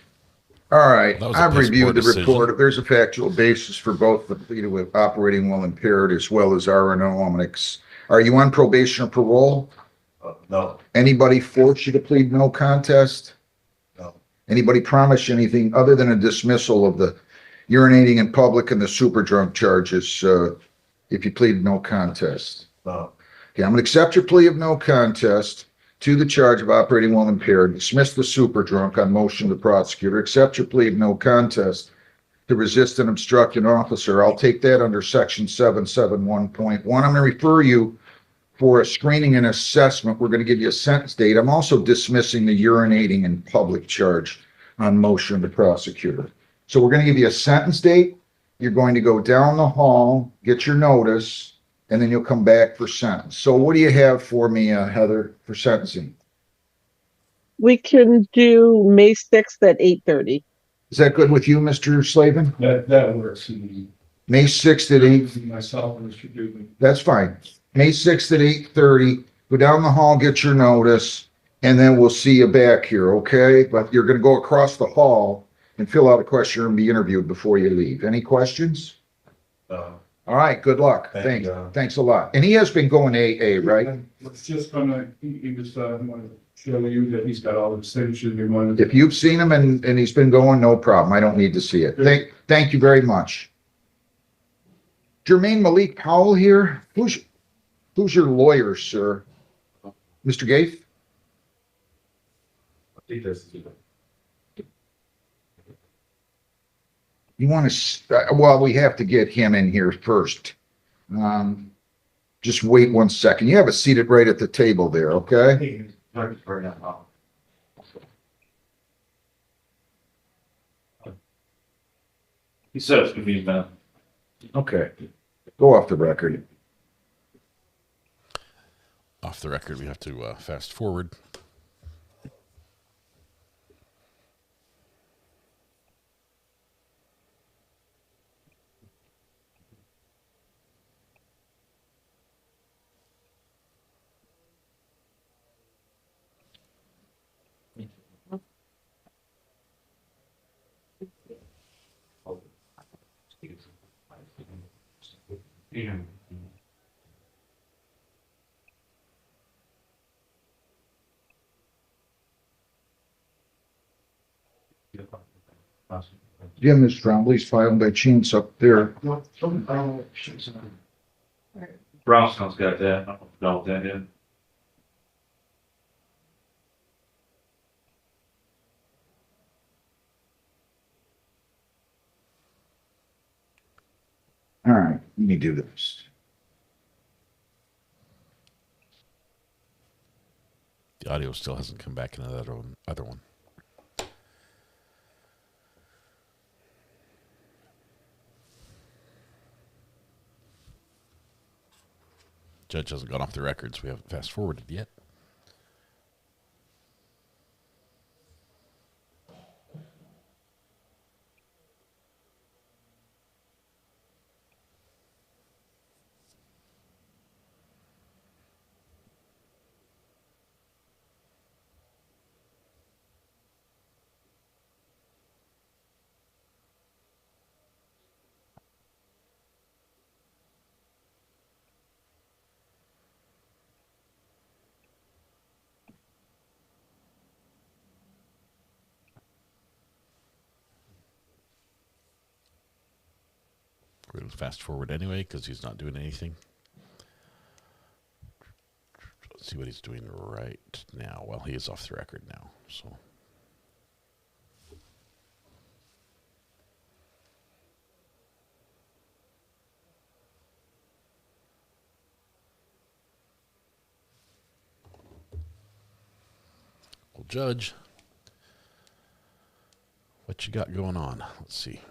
All right. That was a I've piss reviewed poor the decision. report. There's a factual basis for both the pleaded with operating while impaired as well as R&O. Are you on probation or parole? No. Anybody force you to plead no contest? No. Anybody promise you anything other than a dismissal of the urinating in public and the super drunk charges if you plead no contest? No. Okay, I'm going to accept your plea of no contest to the charge of operating while impaired, dismiss the super drunk on motion of the prosecutor, accept your plea of no contest to resist and obstruct an officer. I'll take that under section 771.1. I'm going to refer you for a screening and assessment. We're going to give you a sentence date. I'm also dismissing the urinating in public charge on motion of the prosecutor. So we're going to give you a sentence date. You're going to go down the hall, get your notice, and then you'll come back for sentence. So what do you have for me, Heather, for sentencing? We can do May 6th at 8:30. Is that good with you, Mr. Slavin? That works. May 6th at 8. Myself and Mr. Dugan. That's fine. May 6th at 8:30. Go down the hall, get your notice, and then we'll see you back here, okay? But you're going to go across the hall and fill out a questionnaire and be interviewed before you leave. Any questions? All right, good luck. Thanks a lot. And he has been going AA, right? It's just gonna, he was, wanted to show you that he's got all the signatures he wanted. If you've seen him and he's been going, no problem. I don't need to see it. Thank you very much. Jermaine Malik Powell here. Who's your lawyer, sir? Mr. Gaith? I think that's You want to, well, we have to get him in here first. Just wait 1 second. You have it seated right at the table there, okay? He said it's gonna be done. Okay. Go off the record. Off the record, we have to fast forward. Jim, is Trombley's file by chance up there? Brownstone's got that. I don't know what that is. All right, let me do this. The audio still hasn't come back in the other one. Judge hasn't gone off the records. We haven't fast forwarded yet. We're going to fast forward anyway because he's not doing anything. Let's see what he's doing right now. Well, he is off the record now, so. Well, Judge, what you got going on? Let's see.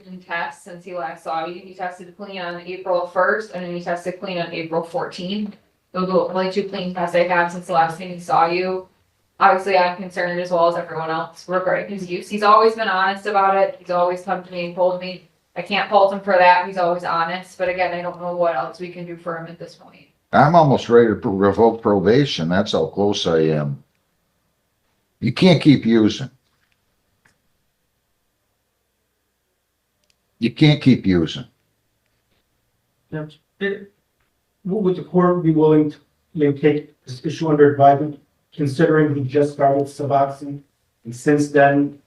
Didn't test since he last saw you. He tested clean on April 1st, and then he tested clean on April 14th. Those are the only 2 clean tests I have since the last time he saw you. Obviously, I'm concerned as well as everyone else regarding his use. He's always been honest about it. He's always come to me and told me I can't fault him for that. He's always honest. But again, I don't know what else we can do for him at this point. I'm almost ready to revoke probation. That's how close I am. You can't keep using. You can't keep using. Would the court be willing to take this issue under advisement, considering he just started Suboxone, and since then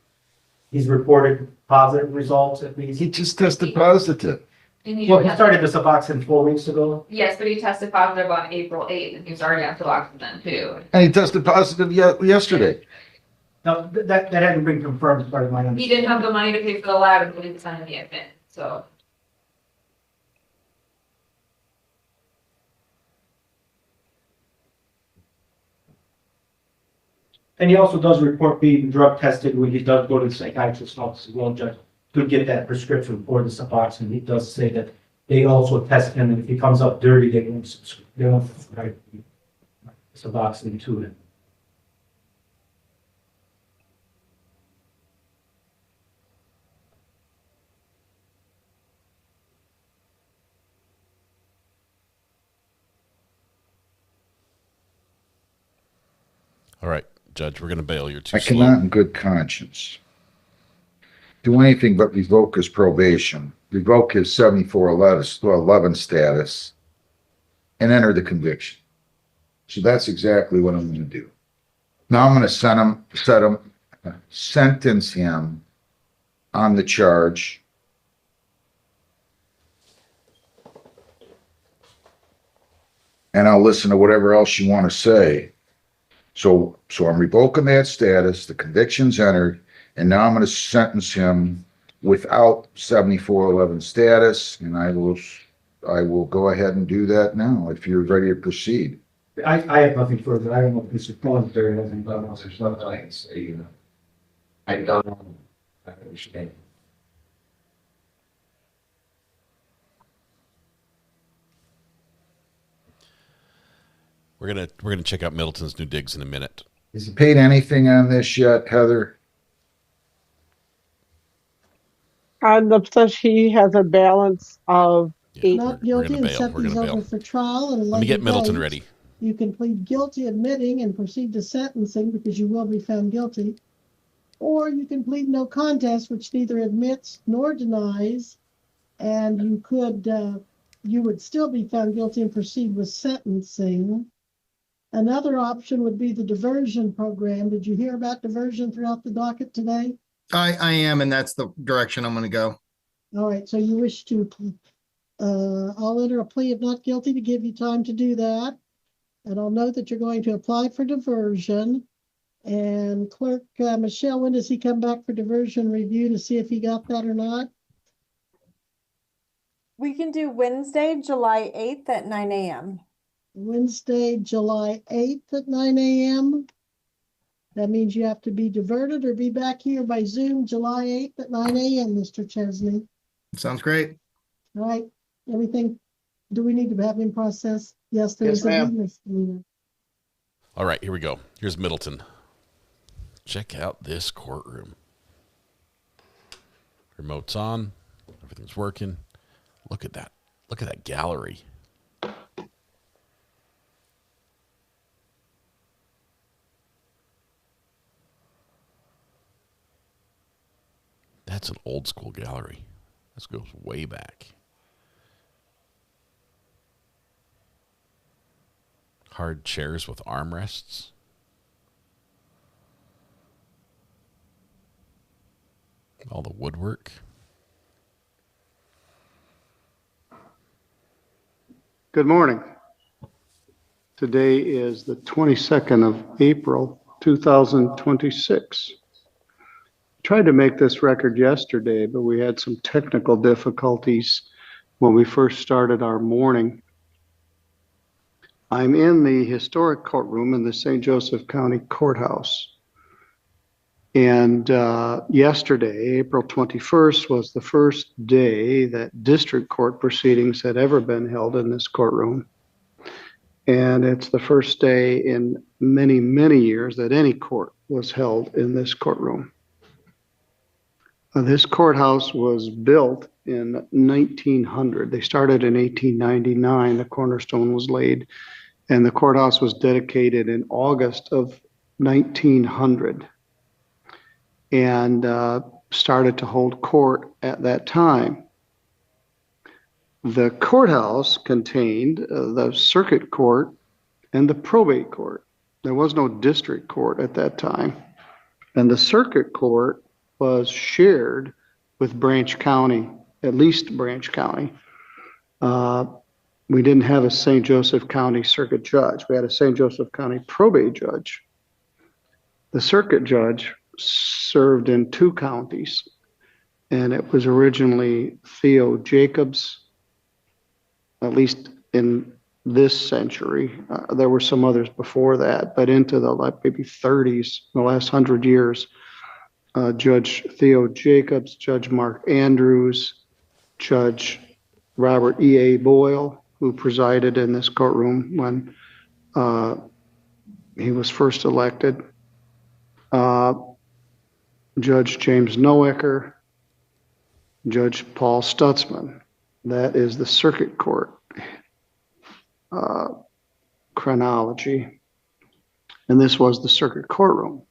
he's reported positive results at least? He just tested positive. Well, he started the Suboxone 4 weeks ago. Yes, but he tested positive on April 8th, and he was already on Suboxone then too. And he tested positive yesterday. Now, that hadn't been confirmed as part of my understanding. He didn't have the money to pay for the lab and he didn't sign the admit, so. And he also does report being drug tested when he does go to the psychiatrist's office as well, Judge, to get that prescription for the Suboxone. He does say that they also test him, and if he comes up dirty, they won't prescribe Suboxone to him. All right, Judge, we're going to bail. You're too I slow. cannot in good conscience do anything but revoke his probation, revoke his 7411 status, and enter the conviction. So that's exactly what I'm going to do. Now I'm going to sentence him on the charge and I'll listen to whatever else you want to say. So I'm revoking that status, the conviction's entered, and now I'm going to sentence him without 7411 status, and I will go ahead and do that now if you're ready to proceed. I have nothing further. I don't know if Mr. Pillsbury has anything else. There's nothing I can say. I don't know. I understand. We're gonna check out Middleton's new digs in a minute. Has he paid anything on this yet, Heather? And looks like he has a balance of eight. Not guilty and set these over for trial. And Let me get Middleton ready. You can plead guilty, admitting, and proceed to sentencing because you will be found guilty. Or you can plead no contest, which neither admits nor denies, and you would still be found guilty and proceed with sentencing. Another option would be the diversion program. Did you hear about diversion throughout the docket today? I am, and that's the direction I'm going to go. All right, so you wish to, I'll enter a plea of not guilty to give you time to do that. And I'll note that you're going to apply for diversion. And Clerk Michelle, when does he come back for diversion review to see if he got that or not? We can do Wednesday, July 8th at 9 a.m. Wednesday, July 8th at 9 a.m. That means you have to be diverted or be back here by Zoom July 8th at 9 a.m., Mr. Chesney. Sounds great. All right. Everything, do we need to have him process? Yes, there is a misdemeanor. All right, here we go. Here's Middleton. Check out this courtroom. Remote's on. Everything's working. Look at that. Look at that gallery. That's an old school gallery. This goes way back. Hard chairs with armrests. All the woodwork. Good morning. Today is the 22nd of April, 2026. Tried to make this record yesterday, but we had some technical difficulties when we first started our morning. I'm in the historic courtroom in the St. Joseph County Courthouse. And yesterday, April 21st, was the first day that district court proceedings had ever been held in this courtroom. And it's the first day in many, many years that any court was held in this courtroom. This courthouse was built in 1900. They started in 1899. The cornerstone was laid, and the courthouse was dedicated in August of 1900 and started to hold court at that time. The courthouse contained the circuit court and the probate court. There was no district court at that time. And the circuit court was shared with Branch County, at least Branch County. We didn't have a St. Joseph County circuit judge. We had a St. Joseph County probate judge. The circuit judge served in 2 counties, and it was originally Theo Jacobs, at least in this century. There were some others before that, but into the maybe 30s, the last 100 years, Judge Theo Jacobs, Judge Mark Andrews, Judge Robert E.A. Boyle, who presided in this courtroom when he was first elected, Judge James Noecker, Judge Paul Stutzman. That is the circuit court chronology. And this was the circuit courtroom.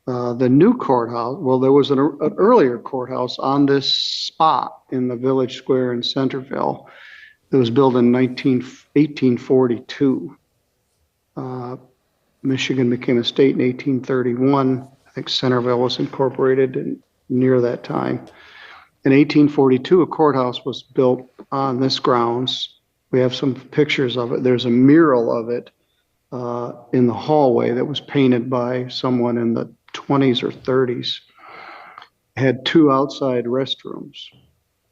The new courthouse, well, there was an earlier courthouse on this spot in the village square in Centerville. It was built in 1842. Michigan became a state in 1831. I think Centerville was incorporated near that time. In 1842, a courthouse was built on this grounds. We have some pictures of it. There's a mural of it in the hallway that was painted by someone in the 20s or 30s. It had 2 outside restrooms.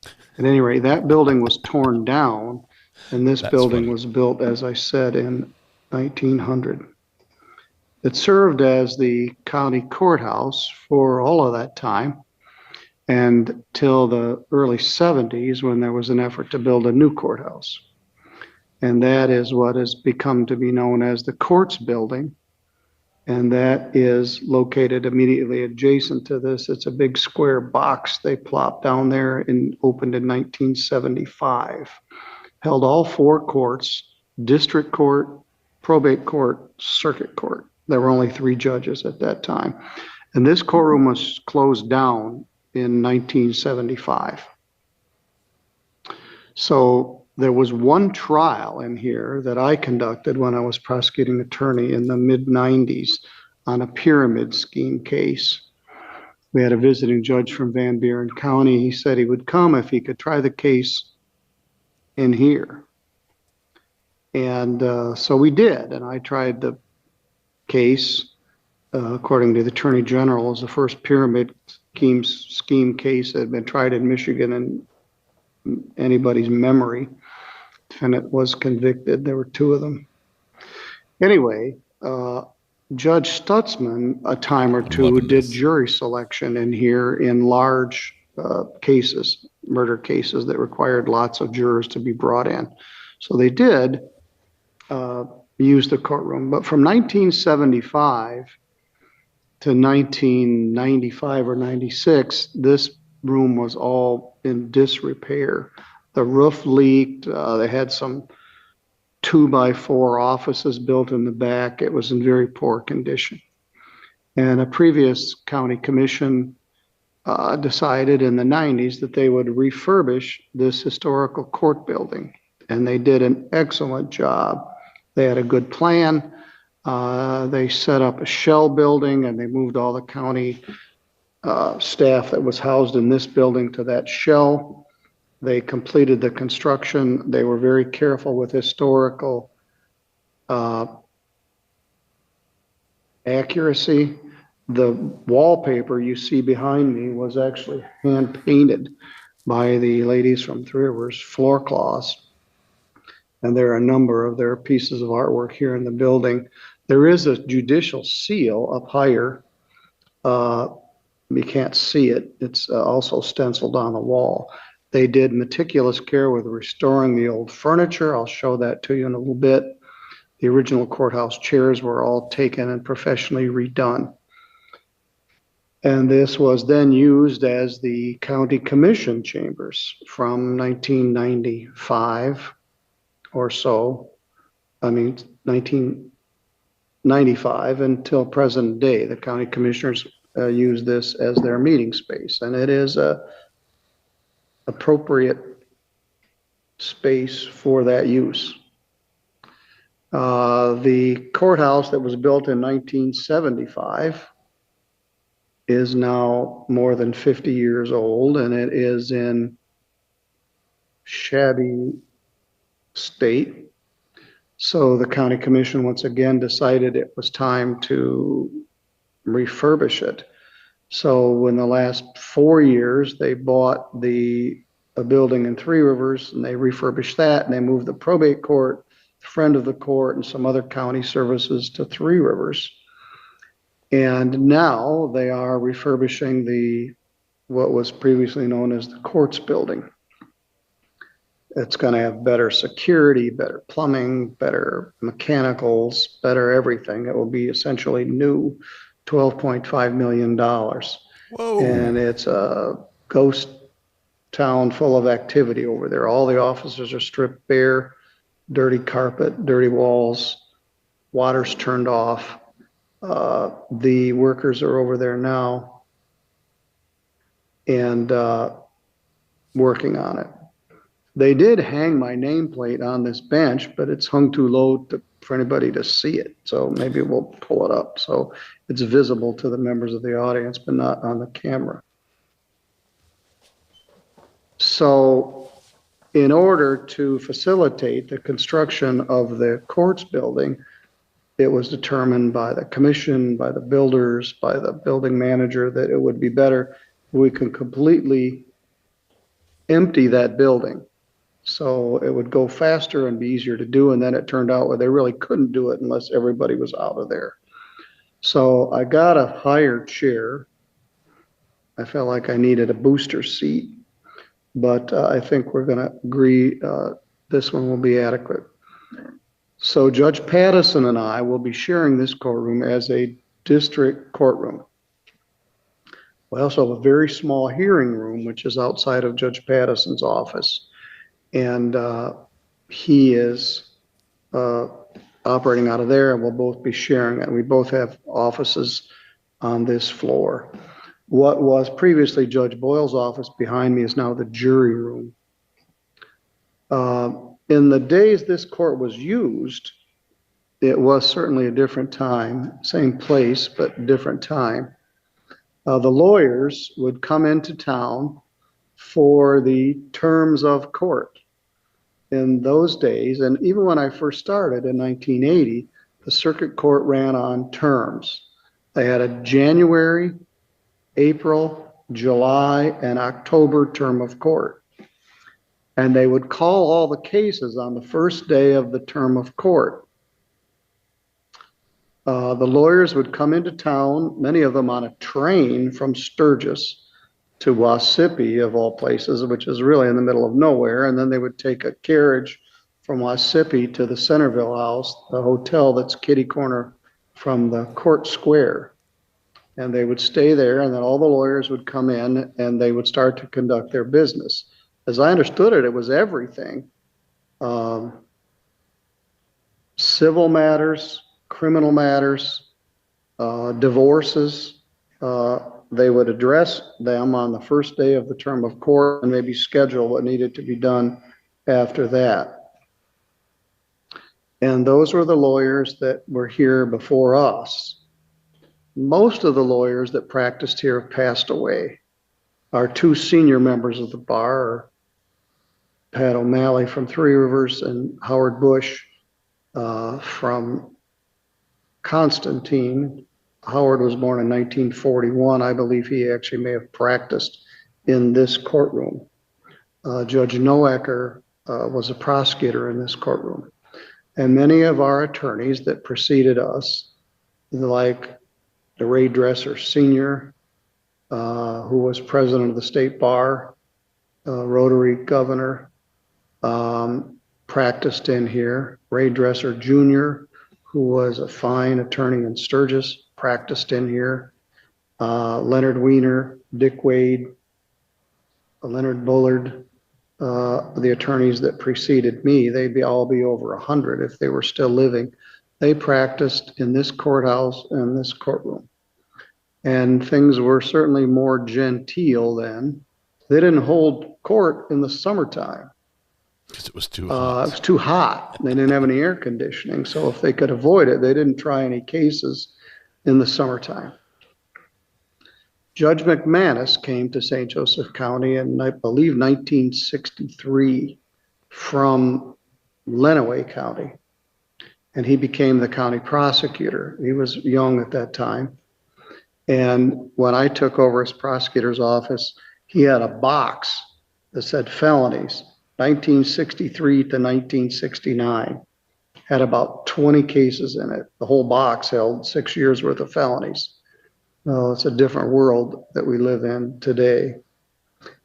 At any rate, that building was torn down, and this building was built, as I said, in 1900. It served as the county courthouse for all of that time, and till the early 70s when there was an effort to build a new courthouse. And that is what has become to be known as the Courts Building. And that is located immediately adjacent to this. It's a big square box they plopped down there and opened in 1975. Held all 4 courts: district court, probate court, circuit court. There were only 3 judges at that time. And this courtroom was closed down in 1975. So there was one trial in here that I conducted when I was prosecuting attorney in the mid-90s on a pyramid scheme case. We had a visiting judge from Van Buren County. He said he would come if he could try the case in here. And so we did, and I tried the case, according to the Attorney General, as the first pyramid scheme case that had been tried in Michigan in anybody's memory. Defendant was convicted. There were 2 of them. Anyway, Judge Stutzman, a time or 2, did jury selection in here in large cases, murder cases that required lots of jurors to be brought in. So they did use the courtroom. But from 1975 to 1995 or 96, this room was all in disrepair. The roof leaked. They had some 2x4 offices built in the back. It was in very poor condition. And a previous county commission decided in the 90s that they would refurbish this historical court building. And they did an excellent job. They had a good plan. They set up a shell building, and they moved all the county staff that was housed in this building to that shell. They completed the construction. They were very careful with historical accuracy. The wallpaper you see behind me was actually hand painted by the ladies from Three Rivers Floor Cloths. And there are a number of their pieces of artwork here in the building. There is a judicial seal up higher. You can't see it. It's also stenciled on the wall. They did meticulous care with restoring the old furniture. I'll show that to you in a little bit. The original courthouse chairs were all taken and professionally redone. And this was then used as the county commission chambers from 1995 or so. 1995 until present day. The county commissioners use this as their meeting space, and it is a appropriate space for that use. The courthouse that was built in 1975 is now more than 50 years old, and it is in shabby state. So the county commission once again decided it was time to refurbish it. So in the last 4 years, they bought a building in Three Rivers, and they refurbished that, and they moved the probate court, friend of the court, and some other county services to Three Rivers. And now they are refurbishing what was previously known as the courts building. It's going to have better security, better plumbing, better mechanicals, better everything. It will be essentially new, $12.5 million. Whoa. And it's a ghost town full of activity over there. All the offices are stripped bare, dirty carpet, dirty walls. water's turned off. The workers are over there now and working on it. They did hang my nameplate on this bench, but it's hung too low for anybody to see it. So maybe we'll pull it up so it's visible to the members of the audience, but not on the camera. So in order to facilitate the construction of the courts building, it was determined by the commission, by the builders, by the building manager that it would be better if we could completely empty that building. So it would go faster and be easier to do. And then it turned out where they really couldn't do it unless everybody was out of there. So I got a higher chair. I felt like I needed a booster seat, but I think we're going to agree this one will be adequate. So Judge Pattison and I will be sharing this courtroom as a district courtroom. We also have a very small hearing room, which is outside of Judge Pattison's office. And he is operating out of there, and we'll both be sharing it. We both have offices on this floor. What was previously Judge Boyle's office behind me is now the jury room. In the days this court was used, it was certainly a different time, same place, but different time. The lawyers would come into town for the terms of court. In those days, and even when I first started in 1980, the circuit court ran on terms. They had a January, April, July, and October term of court. And they would call all the cases on the first day of the term of court. The lawyers would come into town, many of them on a train from Sturgis to Wasippi, of all places, which is really in the middle of nowhere. And then they would take a carriage from Wasippi to the Centerville House, the hotel that's kitty corner from the court square. And they would stay there, and then all the lawyers would come in and they would start to conduct their business. As I understood it, it was everything. Civil matters, criminal matters, divorces. They would address them on the first day of the term of court and maybe schedule what needed to be done after that. And those were the lawyers that were here before us. Most of the lawyers that practiced here have passed away. Our two senior members of the bar are Pat O'Malley from Three Rivers and Howard Bush from Constantine. Howard was born in 1941. I believe he actually may have practiced in this courtroom. Judge Noecker was a prosecutor in this courtroom. And many of our attorneys that preceded us, like the Ray Dresser Sr., who was president of the state bar, Rotary governor, practiced in here. Ray Dresser Jr., who was a fine attorney in Sturgis, practiced in here. Leonard Weiner, Dick Wade, Leonard Bullard, the attorneys that preceded me, they'd all be over 100 if they were still living. They practiced in this courthouse and this courtroom. And things were certainly more genteel then. They didn't hold court in the summertime. Because it was too hot. It was too hot. They didn't have any air conditioning. So if they could avoid it, they didn't try any cases in the summertime. Judge McManus came to St. Joseph County in, I believe, 1963 from Lenawee County. And he became the county prosecutor. He was young at that time. And when I took over as prosecutor's office, he had a box that said felonies, 1963 to 1969. Had about 20 cases in it. The whole box held 6 years worth of felonies. Well, it's a different world that we live in today.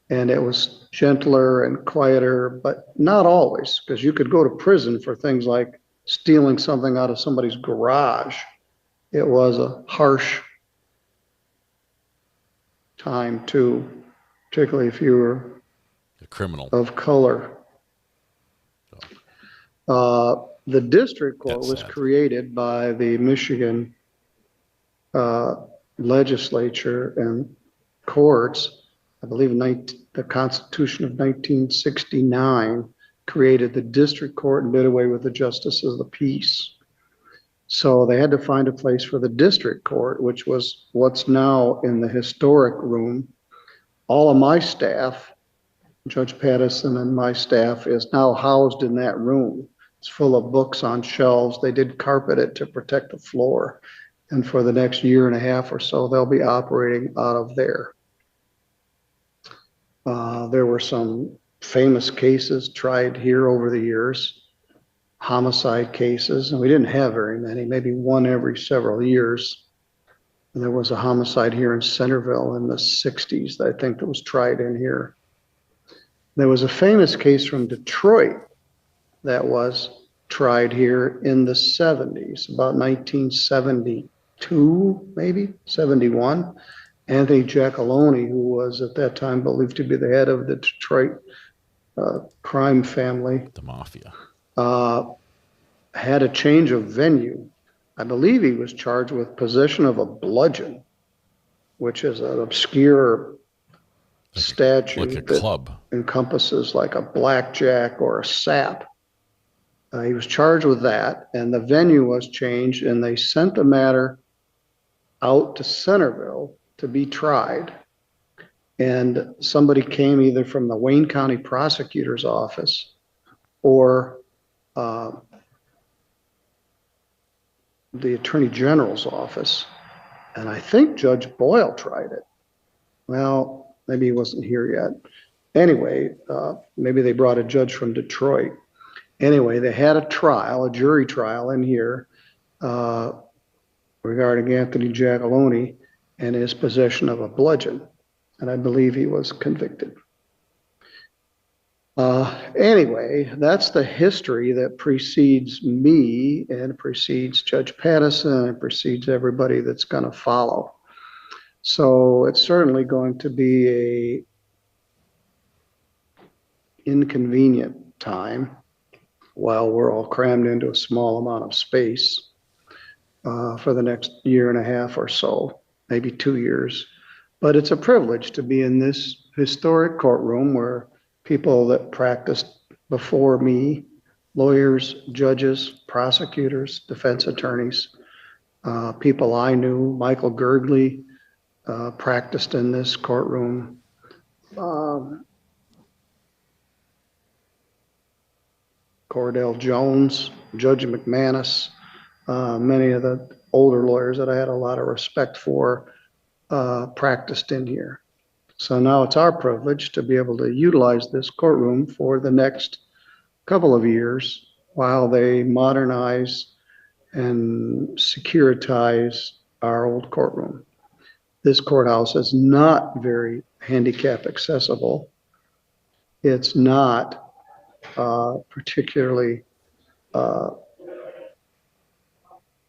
And it was gentler and quieter, but not always, because you could go to prison for things like stealing something out of somebody's garage. It was a harsh time too, particularly if you were a criminal of color. The district court That's was sad. created by the Michigan legislature and courts. I believe the Constitution of 1969 created the district court and did away with the justices of the peace. So they had to find a place for the district court, which was what's now in the historic room. All of my staff, Judge Pattison and my staff, is now housed in that room. It's full of books on shelves. They did carpet it to protect the floor. And for the next year and a half or so, they'll be operating out of there. There were some famous cases tried here over the years, homicide cases, and we didn't have very many, maybe one every several years. And there was a homicide here in Centerville in the 60s that I think that was tried in here. There was a famous case from Detroit that was tried here in the 70s, about 1972, maybe 71. Anthony Giacalone, who was at that time believed to be the head of the Detroit crime family, The mafia. had a change of venue. I believe he was charged with possession of a bludgeon, which is an obscure statute Like a that club. encompasses like a blackjack or a sap. He was charged with that, and the venue was changed, and they sent the matter out to Centerville to be tried. And somebody came either from the Wayne County Prosecutor's Office or the Attorney General's office. And I think Judge Boyle tried it. Well, maybe he wasn't here yet. Anyway, maybe they brought a judge from Detroit. Anyway, they had a trial, a jury trial in here regarding Anthony Giacalone and his possession of a bludgeon. And I believe he was convicted. Anyway, that's the history that precedes me and precedes Judge Pattison and precedes everybody that's going to follow. So it's certainly going to be a inconvenient time while we're all crammed into a small amount of space for the next year and a half or so, maybe 2 years. But it's a privilege to be in this historic courtroom where people that practiced before me, lawyers, judges, prosecutors, defense attorneys, people I knew, Michael Girdley practiced in this courtroom. Cordell Jones, Judge McManus, many of the older lawyers that I had a lot of respect for practiced in here. So now it's our privilege to be able to utilize this courtroom for the next couple of years while they modernize and securitize our old courtroom. This courthouse is not very handicap accessible. It's not particularly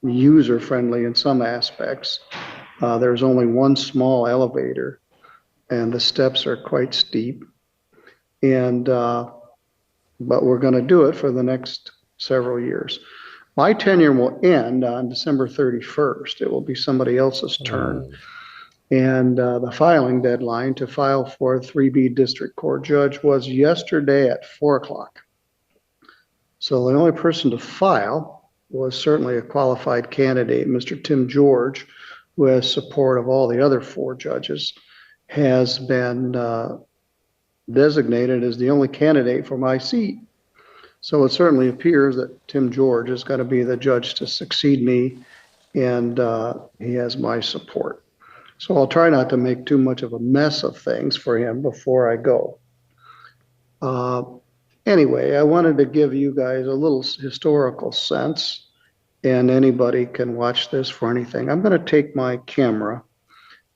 user-friendly in some aspects. There's only one small elevator and the steps are quite steep. And but we're going to do it for the next several years. My tenure will end on December 31st. It will be somebody else's turn. And the filing deadline to file for a 3B district court judge was yesterday at 4 o'clock. So the only person to file was certainly a qualified candidate, Mr. Tim George, who has support of all the other 4 judges, has been designated as the only candidate for my seat. So it certainly appears that Tim George is going to be the judge to succeed me, and he has my support. So I'll try not to make too much of a mess of things for him before I go. Anyway, I wanted to give you guys a little historical sense, and anybody can watch this for anything. I'm going to take my camera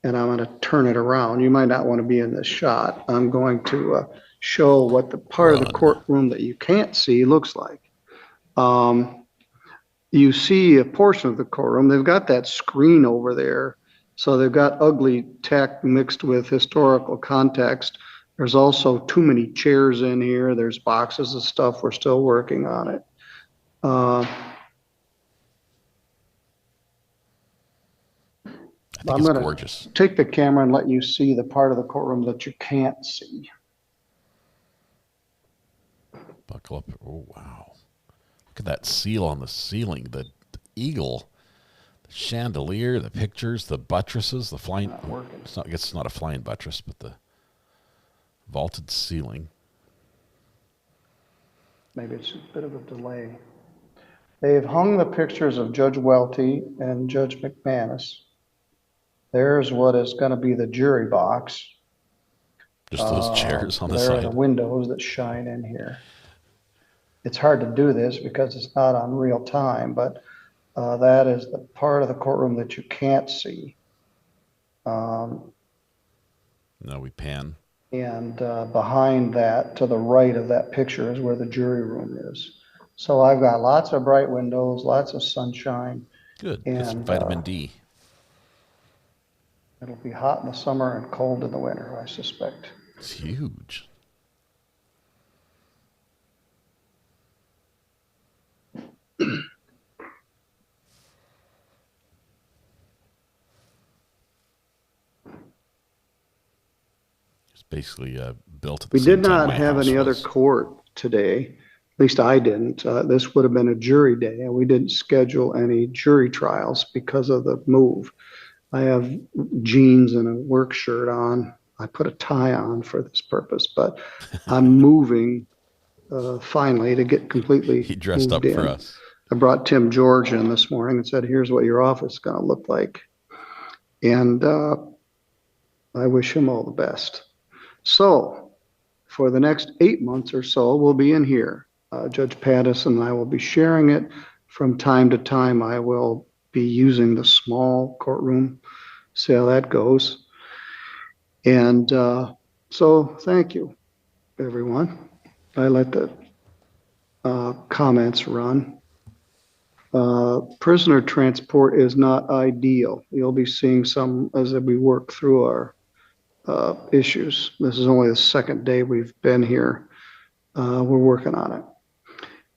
and I'm going to turn it around. You might not want to be in this shot. I'm going to show what the part of the courtroom that you can't see looks like. You see a portion of the courtroom. They've got that screen over there. So they've got ugly tech mixed with historical context. There's also too many chairs in here. There's boxes of stuff. We're still working on it. Uh, I think I'm it's gonna gorgeous. take the camera and let you see the part of the courtroom that you can't see. Buckle up. Oh, wow. Look at that seal on the ceiling, the eagle, the chandelier, the pictures, the buttresses, the flying. It's not, I guess it's not a flying buttress, but the vaulted ceiling. Maybe it's a bit of a delay. They've hung the pictures of Judge Welty and Judge McManus. There's what is going to be the jury box. Just those chairs on the there side. are the windows that shine in here. It's hard to do this because it's not on real time, but that is the part of the courtroom that you can't see. Now we pan. And behind that, to the right of that picture, is where the jury room is. So I've got lots of bright windows, lots of sunshine. Good. That's And vitamin D. it'll be hot in the summer and cold in the winter, I suspect. It's huge. It's basically built at the We same did time not my have house any other was. court today. At least I didn't. This would have been a jury day, and we didn't schedule any jury trials because of the move. I have jeans and a work shirt on. I put a tie on for this purpose, but I'm moving finally to get completely He dressed moved up for in. us. I brought Tim George in this morning and said, here's what your office is going to look like. And I wish him all the best. So for the next 8 months or so, we'll be in here. Judge Patterson and I will be sharing it. From time to time, I will be using the small courtroom. See how that goes. And so thank you, everyone. I let the comments run. Prisoner transport is not ideal. You'll be seeing some as we work through our issues. This is only the second day we've been here. We're working on it.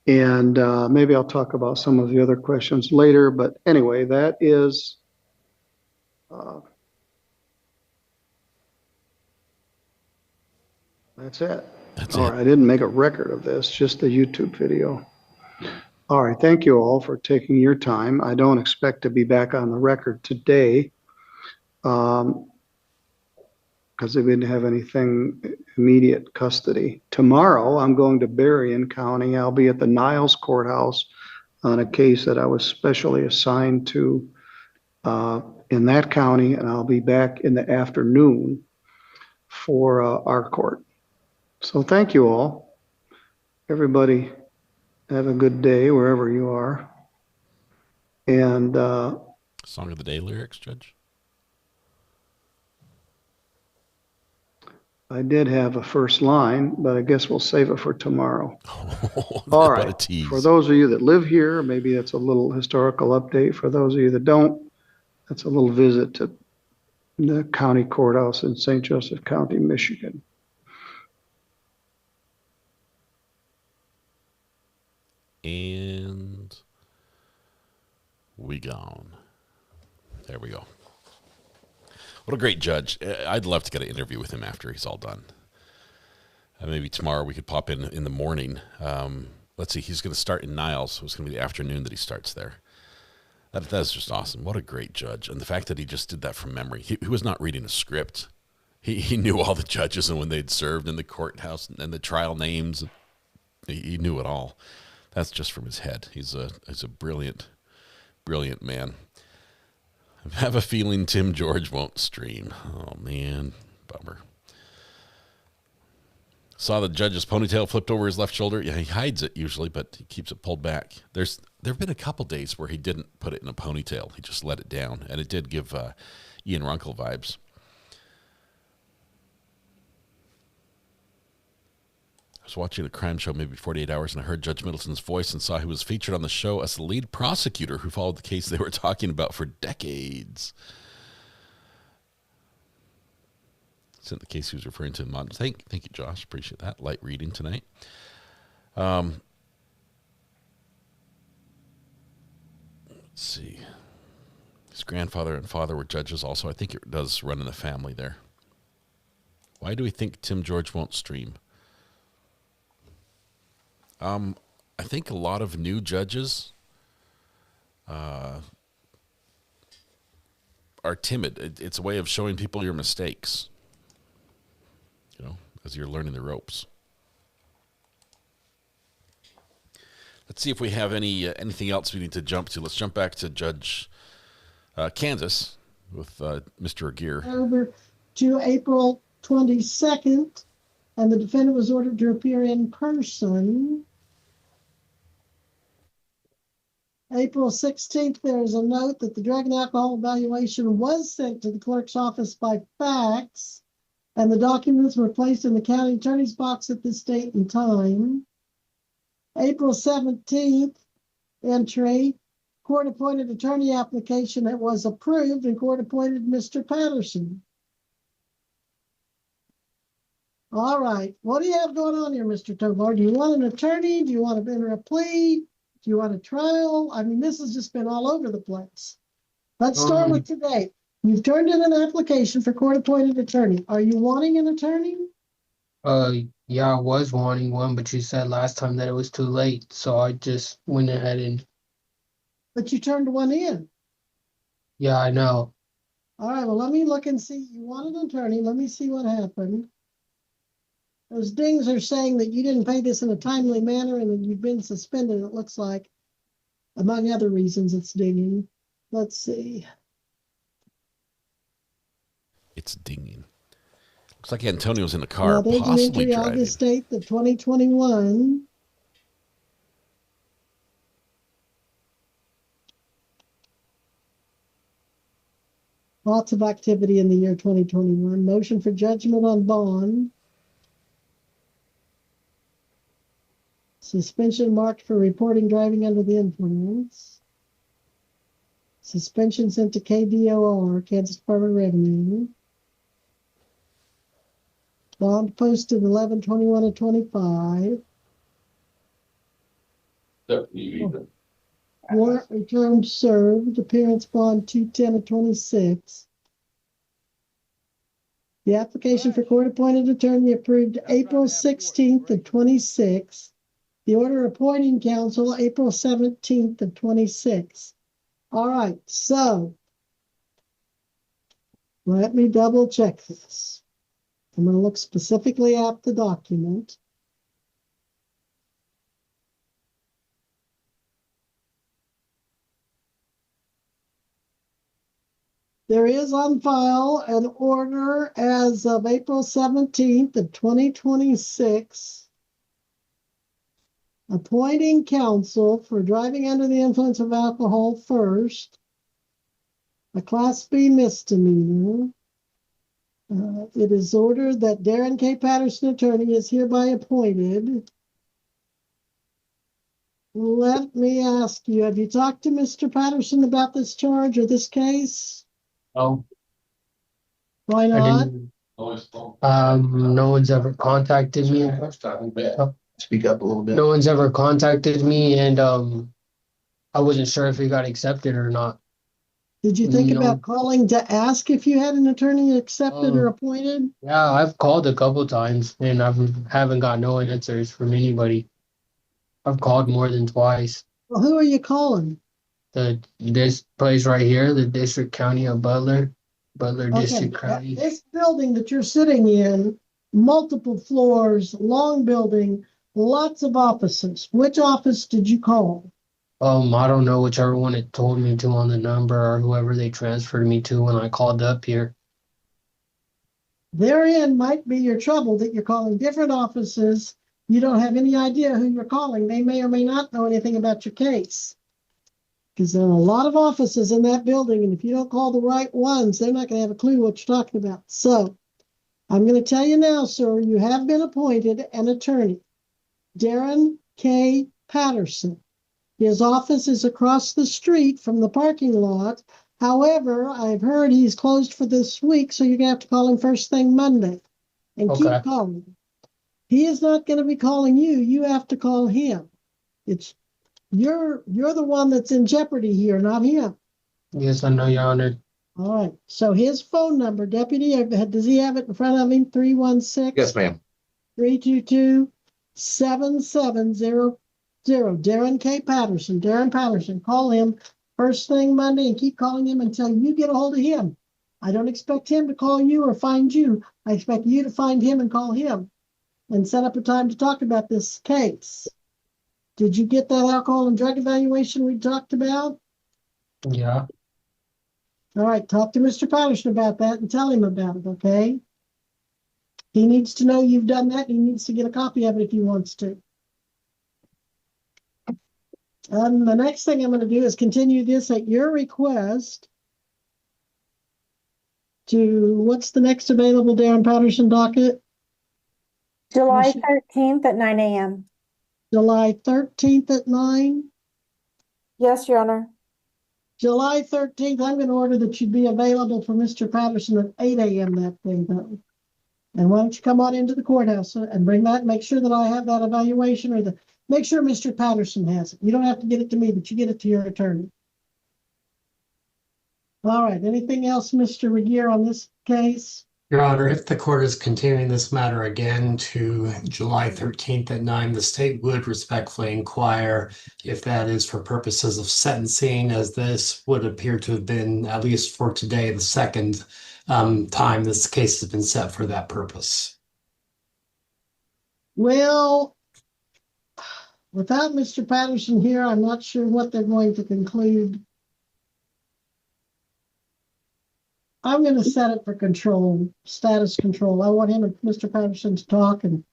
And maybe I'll talk about some of the other questions later. But anyway, that is that's it. All right, I didn't make a record of this, just the YouTube video. All right, thank you all for taking your time. I don't expect to be back on the record today because we didn't have anything immediate custody. Tomorrow, I'm going to Berrien County. I'll be at the Niles Courthouse on a case that I was specially assigned to in that county, and I'll be back in the afternoon for our court. So thank you all. Everybody have a good day wherever you are. And Song of the day lyrics, Judge? I did have a first line, but I guess we'll save it for tomorrow. All right. For those of you that live here, maybe that's a little historical update. For those of you that don't, that's a little visit to the county courthouse in St. Joseph County, Michigan. And we gone. There we go. What a great judge. I'd love to get an interview with him after he's all done. Maybe tomorrow we could pop in the morning. Let's see, he's going to start in Niles, so it's going to be the afternoon that he starts there. That's just awesome. What a great judge. And the fact that he just did that from memory. He was not reading a script. He knew all the judges and when they'd served in the courthouse and the trial names. He knew it all. That's just from his head. He's a brilliant, brilliant man. I have a feeling Tim George won't stream. Oh, man. Bummer. Saw the judge's ponytail flipped over his left shoulder. Yeah, he hides it usually, but he keeps it pulled back. There have been a couple days where he didn't put it in a ponytail. He just let it down, and it did give Ian Runkle vibes. I was watching a crime show maybe 48 hours, and I heard Judge Middleton's voice and saw he was featured on the show as the lead prosecutor who followed the case they were talking about for decades. Sent the case he was referring to in modern. Thank you, Josh. Appreciate that. Light reading tonight. Let's see. His grandfather and father were judges also. I think it does run in the family there. Why do we think Tim George won't stream? I think a lot of new judges are timid. It's a way of showing people your mistakes, you know, as you're learning the ropes. Let's see if we have anything else we need to jump to. Let's jump back to Judge Kansas with Mr. Aguirre. Over to April 22nd, and the defendant was ordered to appear in person. April 16th, there is a note that the drug and alcohol evaluation was sent to the clerk's office by fax, and the documents were placed in the county attorney's box at this date and time. April 17th, entry, court-appointed attorney application that was approved, and court-appointed Mr. Patterson. All right, what do you have going on here, Mr. Tovar? Do you want an attorney? Do you want to enter a plea? Do you want a trial? I mean, this has just been all over the place. Let's start with today. You've turned in an application for court-appointed attorney. Are you wanting an attorney? Yeah, I was wanting one, but you said last time that it was too late, so I just went ahead and. But you turned one in. Yeah, I know. All right, well, let me look and see. You want an attorney. Let me see what happened. Those dings are saying that you didn't pay this in a timely manner and that you've been suspended, it looks like. Among other reasons, it's dinging. Let's see. It's dinging. Looks like Antonio's in the car, Well, there's an possibly entry driving. August 8th of 2021. Lots of activity in the year 2021. Motion for judgment on bond. Suspension marked for reporting driving under the influence. Suspension sent to KDOR, Kansas Department of Revenue. Bond posted 11/21 of 25. Warrant returned served. Appearance bond 2/10 of 26. The application for court-appointed attorney approved April 16th of 26. The order appointing counsel April 17th of 26. All right, so let me double check this. I'm going to look specifically at the document. There is on file an order as of April 17th of 2026 appointing counsel for driving under the influence of alcohol first, a Class B misdemeanor. It is ordered that Darren K. Patterson, attorney, is hereby appointed. Let me ask you, have you talked to Mr. Patterson about this charge or this case? Oh. Why not? No one's ever contacted me. Speak up a little bit. No one's ever contacted me, and I wasn't sure if it got accepted or not. Did you think about calling to ask if you had an attorney accepted or appointed? Yeah, I've called a couple times, and I haven't got no answers from anybody. I've called more than twice. Well, who are you calling? This place right here, the District County of Butler District County. This building that you're sitting in, multiple floors, long building, lots of offices. Which office did you call? I don't know, whichever one it told me to on the number or whoever they transferred me to when I called up here. Therein might be your trouble, that you're calling different offices. You don't have any idea who you're calling. They may or may not know anything about your case. Because there are a lot of offices in that building, and if you don't call the right ones, they're not going to have a clue what you're talking about. So I'm going to tell you now, sir, you have been appointed an attorney, Darren K. Patterson. His office is across the street from the parking lot. However, I've heard he's closed for this week, so you're going to have to call him first thing Monday and keep calling. He is not going to be calling you. You have to call him. It's you're the one that's in jeopardy here, not him. Yes, I know, Your Honor. All right, so his phone number, Deputy, does he have it in front of him? 316? Yes, ma'am. 322-7700. Darren K. Patterson. Darren Patterson. Call him first thing Monday and keep calling him until you get a hold of him. I don't expect him to call you or find you. I expect you to find him and call him and set up a time to talk about this case. Did you get that alcohol and drug evaluation we talked about? Yeah. All right, talk to Mr. Patterson about that and tell him about it, okay? He needs to know you've done that. He needs to get a copy of it if he wants to. The next thing I'm going to do is continue this at your request to, what's the next available Darren Patterson docket? July 13th at 9 a.m. July 13th at 9? Yes, Your Honor. July 13th, I'm going to order that you be available for Mr. Patterson at 8 a.m. that day, though. And why don't you come on into the courthouse and bring that, make sure that I have that evaluation or make sure Mr. Patterson has it. You don't have to get it to me, but you get it to your attorney. All right, anything else, Mr. Regier, on this case? Your Honor, if the court is continuing this matter again to July 13th at 9, the state would respectfully inquire if that is for purposes of sentencing, as this would appear to have been, at least for today, the second time this case has been set for that purpose. Well, without Mr. Patterson here, I'm not sure what they're going to conclude. I'm going to set it for control, status control. I want him and Mr. Patterson to talk and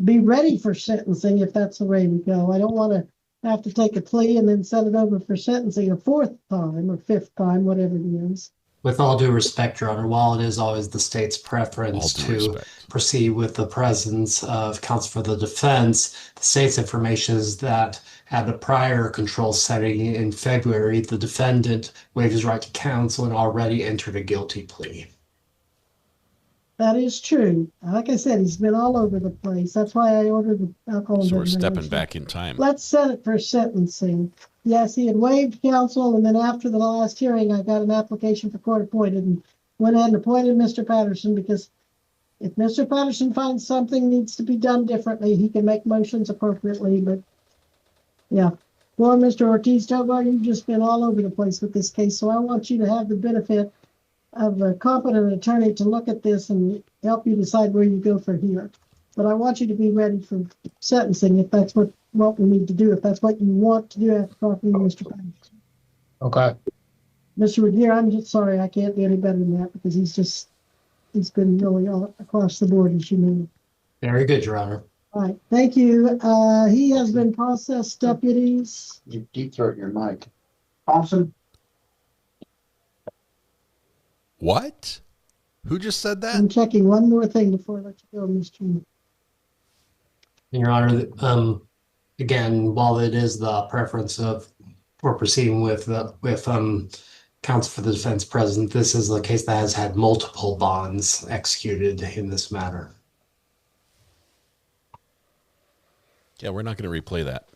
be ready for sentencing if that's the way we go. I don't want to have to take a plea and then set it over for sentencing a fourth time or fifth time, whatever it is. With all due respect, Your Honor, while it is always the state's preference to proceed with the presence of counsel for the defense, the state's information is that at a prior control setting in February, the defendant waived his right to counsel and already entered a guilty plea. That is true. Like I said, he's been all over the place. That's why I ordered the alcohol. So we're stepping back in time. Let's set it for sentencing. Yes, he had waived counsel, and then after the last hearing, I got an application for court appointed and went ahead and appointed Mr. Patterson, because if Mr. Patterson finds something needs to be done differently, he can make motions appropriately. But yeah, well, Mr. Ortiz Tovar, you've just been all over the place with this case, so I want you to have the benefit of a competent attorney to look at this and help you decide where you go from here. But I want you to be ready for sentencing if that's what we need to do, if that's what you want to do after talking to Mr. Patterson. Okay. Mr. Regier, I'm just sorry I can't do any better than that, because he's been really all across the board, as you know. Very good, Your Honor. All right, thank you. He has been processed, deputies. You deep throat your mic. Thompson? What? Who just said that? I'm checking one more thing before I let you go, Mr. Your Honor, again, while it is the preference for proceeding with counsel for the defense present, this is a case that has had multiple bonds executed in this matter. Yeah, we're not going to replay that.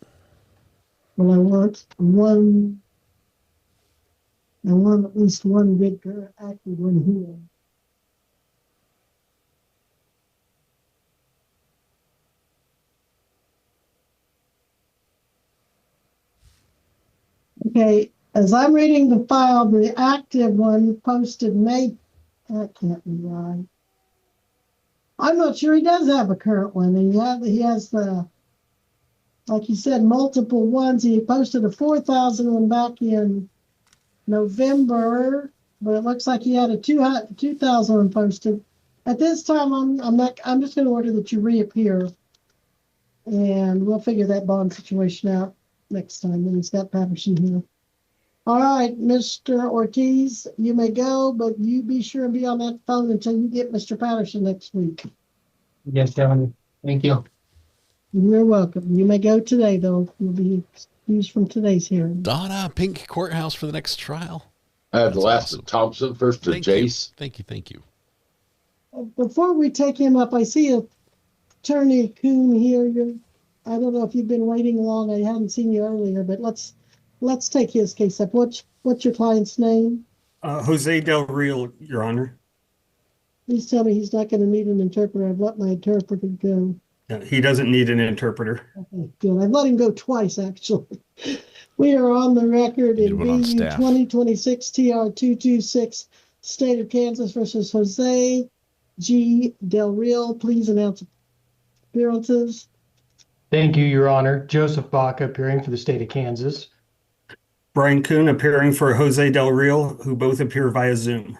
Well, I want at least one big active one here. Okay, as I'm reading the file, the active one posted May, that can't be right. I'm not sure he does have a current one. He has the, like you said, multiple ones. He posted a 4,000 one back in November, but it looks like he had a 2,000 one posted. At this time, I'm just going to order that you reappear, and we'll figure that bond situation out next time when he's got Patterson here. All right, Mr. Ortiz, you may go, but you be sure and be on that phone until you get Mr. Patterson next week. Yes, Your Honor. Thank you. You're welcome. You may go today, though. You'll be excused from today's hearing. Donna, pink courthouse for the next trial. I have the last of Thompson, first to Jace. Thank you. Before we take him up, I see Attorney Kuhn here. I don't know if you've been waiting long. I hadn't seen you earlier, but let's take his case up. What's your client's name? Jose Del Real, Your Honor. Please tell me he's not going to need an interpreter. I've let my interpreter go. He doesn't need an interpreter. Okay, good. I've let him go twice, actually. We are on the record in BU 2026 TR 226, State of Kansas versus Jose G. Del Real. Please announce appearances. Thank you, Your Honor. Joseph Baca appearing for the state of Kansas. Brian Kuhn appearing for Jose Del Real, who both appear via Zoom.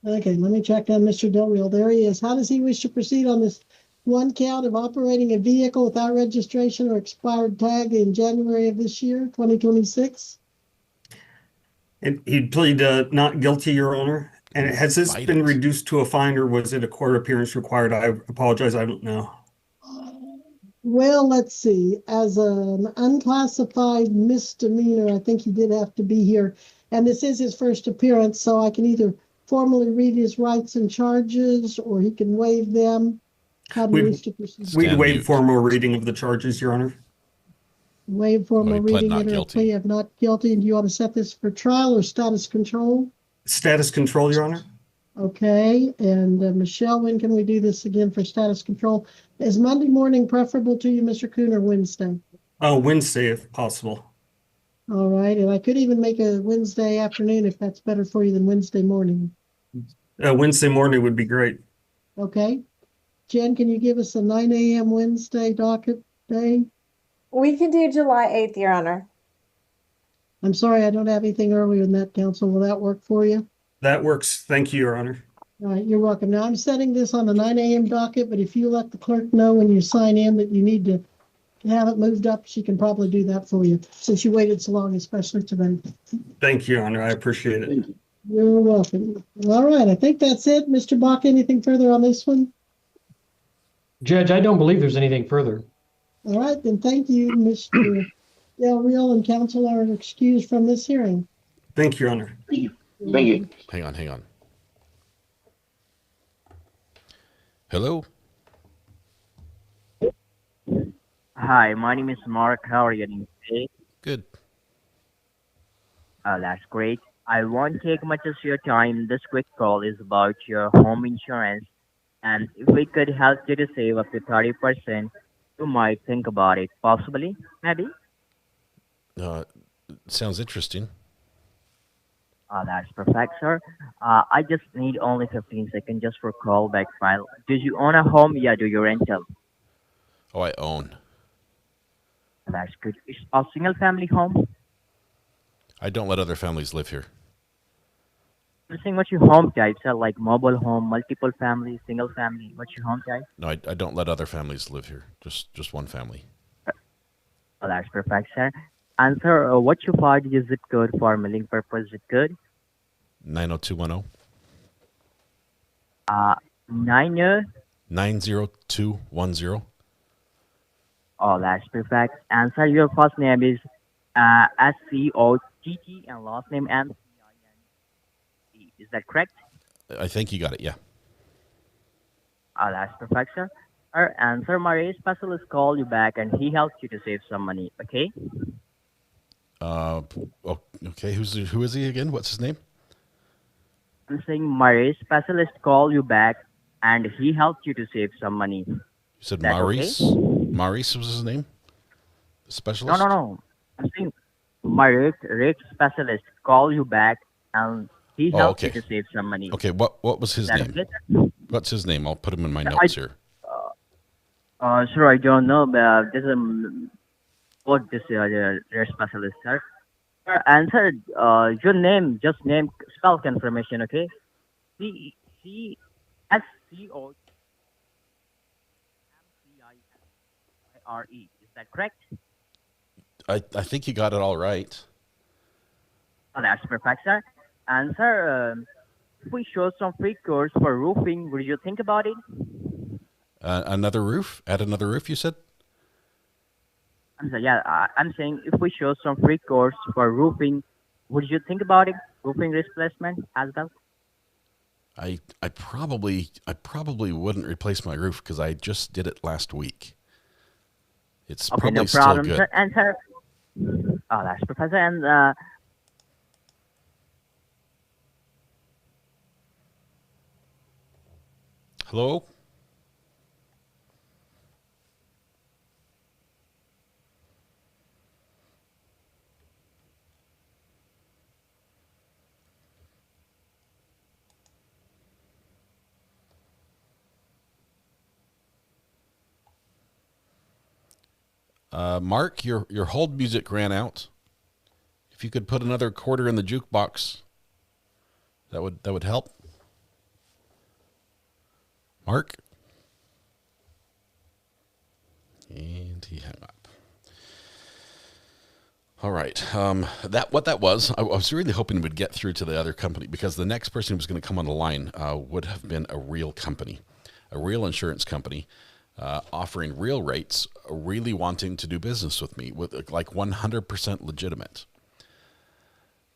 Okay, let me track down Mr. Del Real. There he is. How does he wish to proceed on this one count of operating a vehicle without registration or expired tag in January of this year, 2026? And he'd plead not guilty, Your Honor. And has this been reduced to a fine, or was it a court appearance required? I apologize, I don't know. Well, let's see. As an unclassified misdemeanor, I think he did have to be here. And this is his first appearance, so I can either formally read his rights and charges, or he can waive them. How do you wish to proceed? We'd waive formal reading of the charges, Your Honor. Waive formal reading not it or guilty. plea of not guilty. And do you want to set this for trial or status control? Status control, Your Honor. Okay, and Michelle, when can we do this again for status control? Is Monday morning preferable to you, Mr. Kuhn, or Wednesday? Wednesday, if possible. All right, and I could even make a Wednesday afternoon if that's better for you than Wednesday morning. Wednesday morning would be great. Okay. Jen, can you give us a 9 a.m. Wednesday docket day? We can do July 8th, Your Honor. I'm sorry, I don't have anything earlier than that, counsel. Will that work for you? That works. Thank you, Your Honor. All right, you're welcome. Now, I'm setting this on the 9 a.m. docket, but if you let the clerk know when you sign in that you need to have it moved up, she can probably do that for you, since you waited so long, especially today. Thank you, Your Honor. I appreciate it. You're welcome. All right, I think that's it. Mr. Bach, anything further on this one? Judge, I don't believe there's anything further. All right, then thank you, Mr. Del Real, and counsel are excused from this hearing. Thank you, Your Honor. Thank you. Hang on. Hello? Hi, my name is Mark. How are you doing today? Good. That's great. I won't take much of your time. This quick call is about your home insurance. And if we could help you to save up to 30%, you might think about it. Possibly, maybe? Sounds interesting. That's perfect, sir. I just need only 15 seconds just for call back file. Do you own a home? Yeah, do you rental? Oh, I own. That's good. It's a single family home? I don't let other families live here. I'm saying what's your home type, sir? Like mobile home, multiple family, single family. What's your home type? No, I don't let other families live here. Just one family. Oh, that's perfect, sir. And sir, what's your 5-digit zip code for mailing purpose? Zip code? 90210. 90. 90210. Oh, that's perfect. And sir, your first name is SCOTT and last name MCINE. Is that correct? I think you got it, yeah. Oh, that's perfect, sir. And sir, my race specialist called you back and he helped you to save some money, okay? Okay, who is he again? What's his name? I'm saying my race specialist called you back and he helped you to save some money. You said That Maurice? okay? Maurice was his name? The specialist? No. I'm saying my rate specialist called you back and he helped you to save some money. Okay, what was his That name? okay, sir? What's his name? I'll put him in my notes here. Sir, I don't know, but this is what this rate specialist, sir. And sir, your name, just name, spell confirmation, okay? CSCOMCINE. Is that correct? I think you got it all right. Oh, that's perfect, sir. And sir, if we show some free course for roofing, would you think about it? Another roof? Add another roof, you said? I'm sorry, yeah, I'm saying if we show some free course for roofing, would you think about it? Roofing replacement as well? I probably wouldn't replace my roof because I just did it last week. It's Okay, probably no still problem, good. sir. And sir, oh, that's Professor. And Hello? Mark, your hold music ran out. If you could put another quarter in the jukebox, that would help. Mark? And he hung up. All right. What that was, I was really hoping we'd get through to the other company, because the next person who was going to come on the line would have been a real company, a real insurance company, offering real rates, really wanting to do business with me, with like 100% legitimate.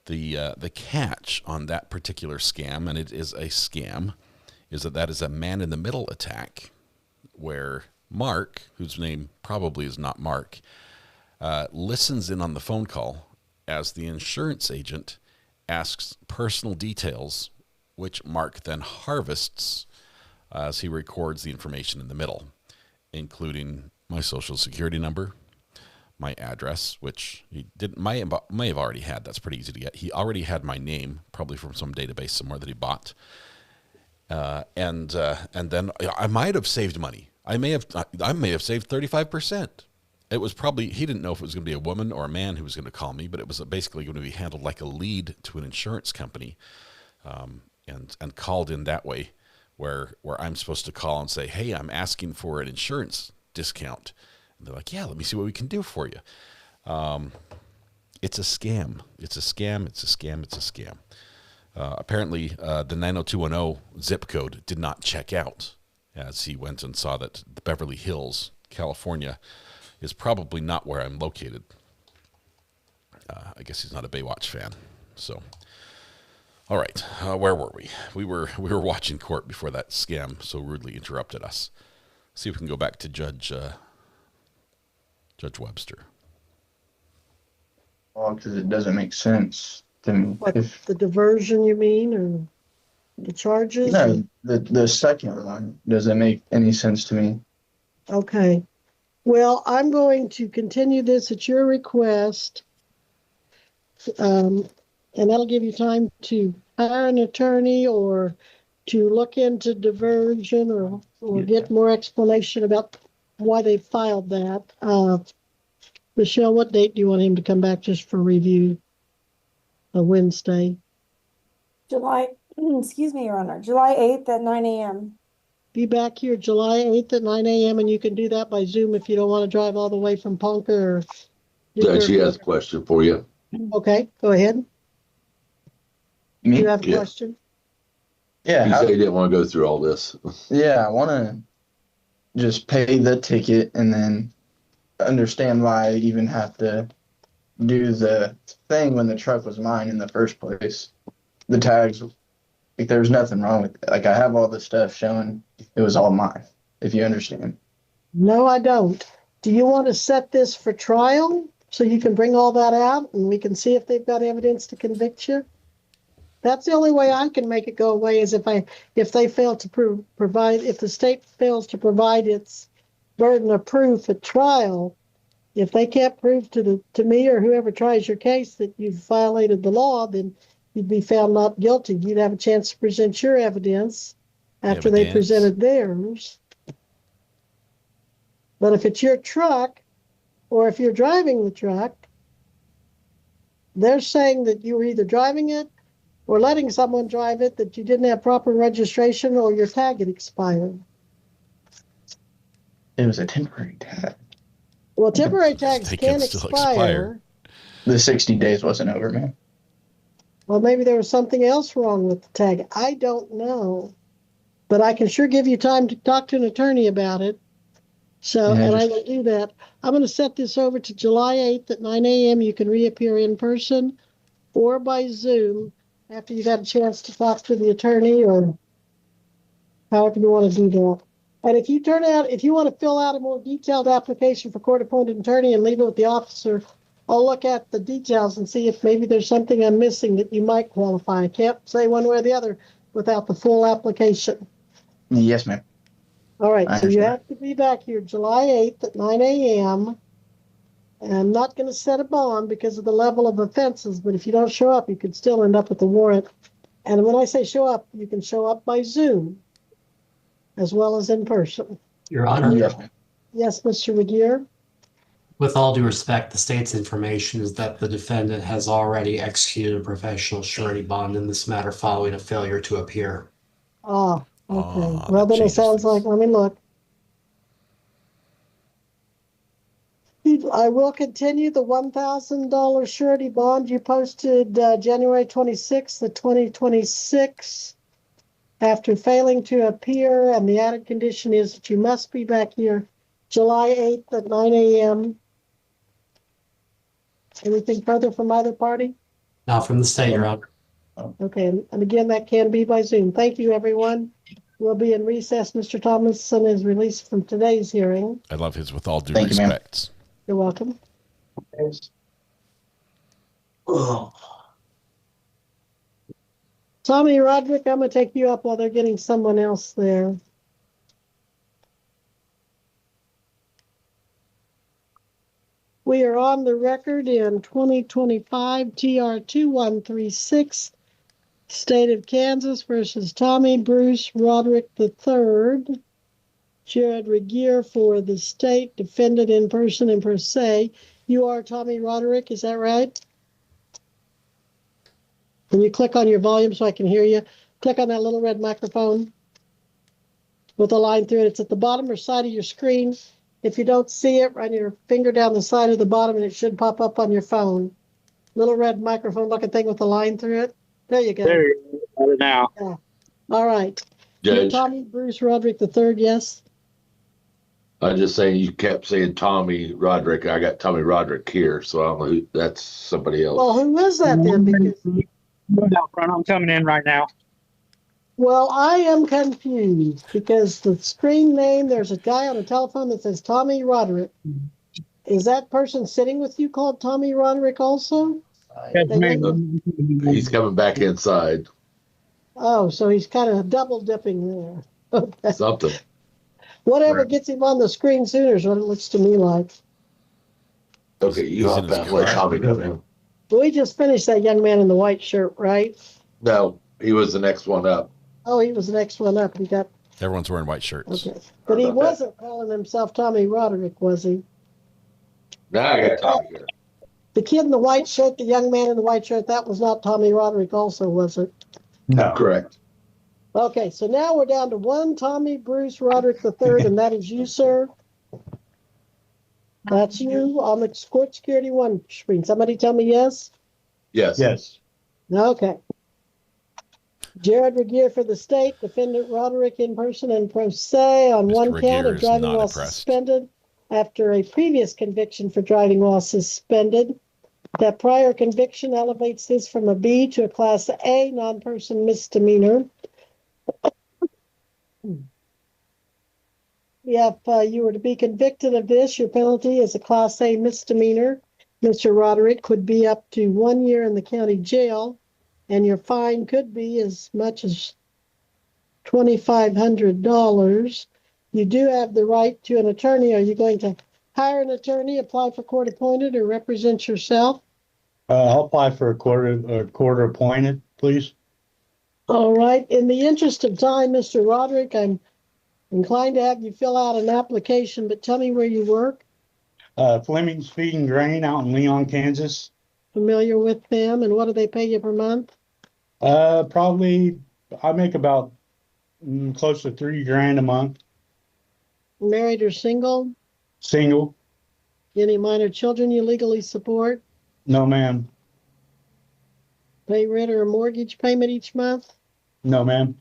The catch on that particular scam, and it is a scam, is that is a man-in-the-middle attack, where Mark, whose name probably is not Mark, listens in on the phone call as the insurance agent asks personal details, which Mark then harvests as he records the information in the middle, including my social security number, my address, which he may have already had. That's pretty easy to get. He already had my name, probably from some database somewhere that he bought. And then I might have saved money. I may have saved 35%. It was probably, he didn't know if it was going to be a woman or a man who was going to call me, but it was basically going to be handled like a lead to an insurance company, and called in that way, where I'm supposed to call and say, hey, I'm asking for an insurance discount. And they're like, yeah, let me see what we can do for you. It's a scam. It's a scam. It's a scam. It's a scam. Apparently, the 90210 zip code did not check out, as he went and saw that the Beverly Hills, California, is probably not where I'm located. I guess he's not a Baywatch fan. So, all right, where were we? We were watching court before that scam so rudely interrupted us. See if we can go back to Judge Webster. Well, because it doesn't make sense to me. What, the diversion you mean, or the charges? No, the second one doesn't make any sense to me. Okay. Well, I'm going to continue this at your request. And that'll give you time to hire an attorney or to look into diversion or get more explanation about why they filed that. Michelle, what date do you want him to come back just for review? A Wednesday? Excuse me, Your Honor, July 8th at 9 a.m. Be back here July 8th at 9 a.m. and you can do that by Zoom if you don't want to drive all the way from Ponca or. Judge, she has a question for you. Okay, go ahead. Me? You have a question? Yeah. He said he didn't want to go through all this. Yeah, I want to just pay the ticket and then understand why I even have to do the thing when the truck was mine in the first place. The tags, like, there was nothing wrong with it. Like, I have all the stuff showing it was all mine, if you understand. No, I don't. Do you want to set this for trial so you can bring all that out and we can see if they've got evidence to convict you? That's the only way I can make it go away, is if they fail to provide, if the state fails to provide its burden of proof at trial. If they can't prove to me or whoever tries your case that you've violated the law, then you'd be found not guilty. You'd have a chance to present your evidence after they presented theirs. But if it's your truck, or if you're driving the truck, they're saying that you were either driving it or letting someone drive it, that you didn't have proper registration or your tag had expired. It was a temporary tag. Well, temporary tags can expire. The 60 days wasn't over, man. Well, maybe there was something else wrong with the tag. I don't know. But I can sure give you time to talk to an attorney about it. So, and I will do that. I'm going to set this over to July 8th at 9 a.m. You can reappear in person or by Zoom after you've had a chance to talk to the attorney, or however you want to do that. And if you want to fill out a more detailed application for court-appointed attorney and leave it with the officer, I'll look at the details and see if maybe there's something I'm missing that you might qualify. I can't say one way or the other without the full application. Yes, ma'am. All right, I so you understand. have to be back here July 8th at 9 a.m. And I'm not going to set a bond because of the level of offenses, but if you don't show up, you could still end up with a warrant. And when I say show up, you can show up by Zoom as well as in person. Your Honor, Yes, ma'am. Yes, Mr. McGear? with all due respect, the state's information is that the defendant has already executed a professional surety bond in this matter following a failure to appear. Oh, okay. Ah, Well, that then it changes sounds like, let me look. I will continue the $1,000 surety bond you posted January 26th of 2026 after failing to appear, and the added condition is that you must be back here July 8th at 9 a.m. Anything further from either party? Now from the state, Your Honor. Okay, and again, that can be by Zoom. Thank you, everyone. We'll be in recess. Mr. Thomason is released from today's hearing. I love his with all due Thank you, ma'am. respects. You're welcome. Tommy Roderick, I'm going to take you up while they're getting someone else there. We are on the record in 2025 TR 2136, State of Kansas versus Tommy Bruce Roderick III. Jared Regier for the state, defendant in person and per se. You are Tommy Roderick, is that right? Can you click on your volume so I can hear you? Click on that little red microphone with a line through it. It's at the bottom or side of your screen. If you don't see it, run your finger down the side of the bottom and it should pop up on your phone. Little red microphone looking thing with a line through it. There you go. There you go. Now. Yeah. All right. You're Judge, Tommy Bruce Roderick III, yes? I'm just saying you kept saying Tommy Roderick. I got Tommy Roderick here, so I don't know who, that's somebody else. Well, who is that then? Because, Out front. I'm coming in right now. well, I am confused because the screen name, there's a guy on the telephone that says Tommy Roderick. Is that person sitting with you called Tommy Roderick also? Yes, ma'am. He's coming back inside. Oh, so he's kind of double dipping there. Okay. Something. Whatever gets him on the screen sooner is what it looks to me like. Okay, you He's hop in his out and let car. Tommy go now. We just finished that young man in the white shirt, right? No, he was the next one up. Oh, he was the next one up. He got, Everyone's wearing white shirts. okay. But he wasn't calling himself Tommy Roderick, was he? Now I got Tommy here. The kid in the white shirt, the young man in the white shirt, that was not Tommy Roderick also, was it? No. Correct. Okay, so now we're down to one Tommy Bruce Roderick III, and that is you, sir. That's you on the court security one screen. Somebody tell me yes? Yes. Yes. Okay. Jared Regier for the state, defendant Roderick in person and pro se on Mr. one count Regier of is driving not while impressed. suspended after a previous conviction for driving while suspended. That prior conviction elevates this from a B to a class A non-person misdemeanor. If you were to be convicted of this, your penalty is a class A misdemeanor. Mr. Roderick could be up to 1 year in the county jail, and your fine could be as much as $2,500. You do have the right to an attorney. Are you going to hire an attorney, apply for court appointed, or represent yourself? I'll apply for a quarter appointed, please. All right. In the interest of time, Mr. Roderick, I'm inclined to have you fill out an application, but tell me where you work. Fleming's Feed and Grain out in Leon, Kansas. Familiar with them, and what do they pay you per month? Probably I make about close to $3,000 a month. Married or single? Single. Any minor children you legally support? No, ma'am. Pay rent or a mortgage payment each month? No, ma'am.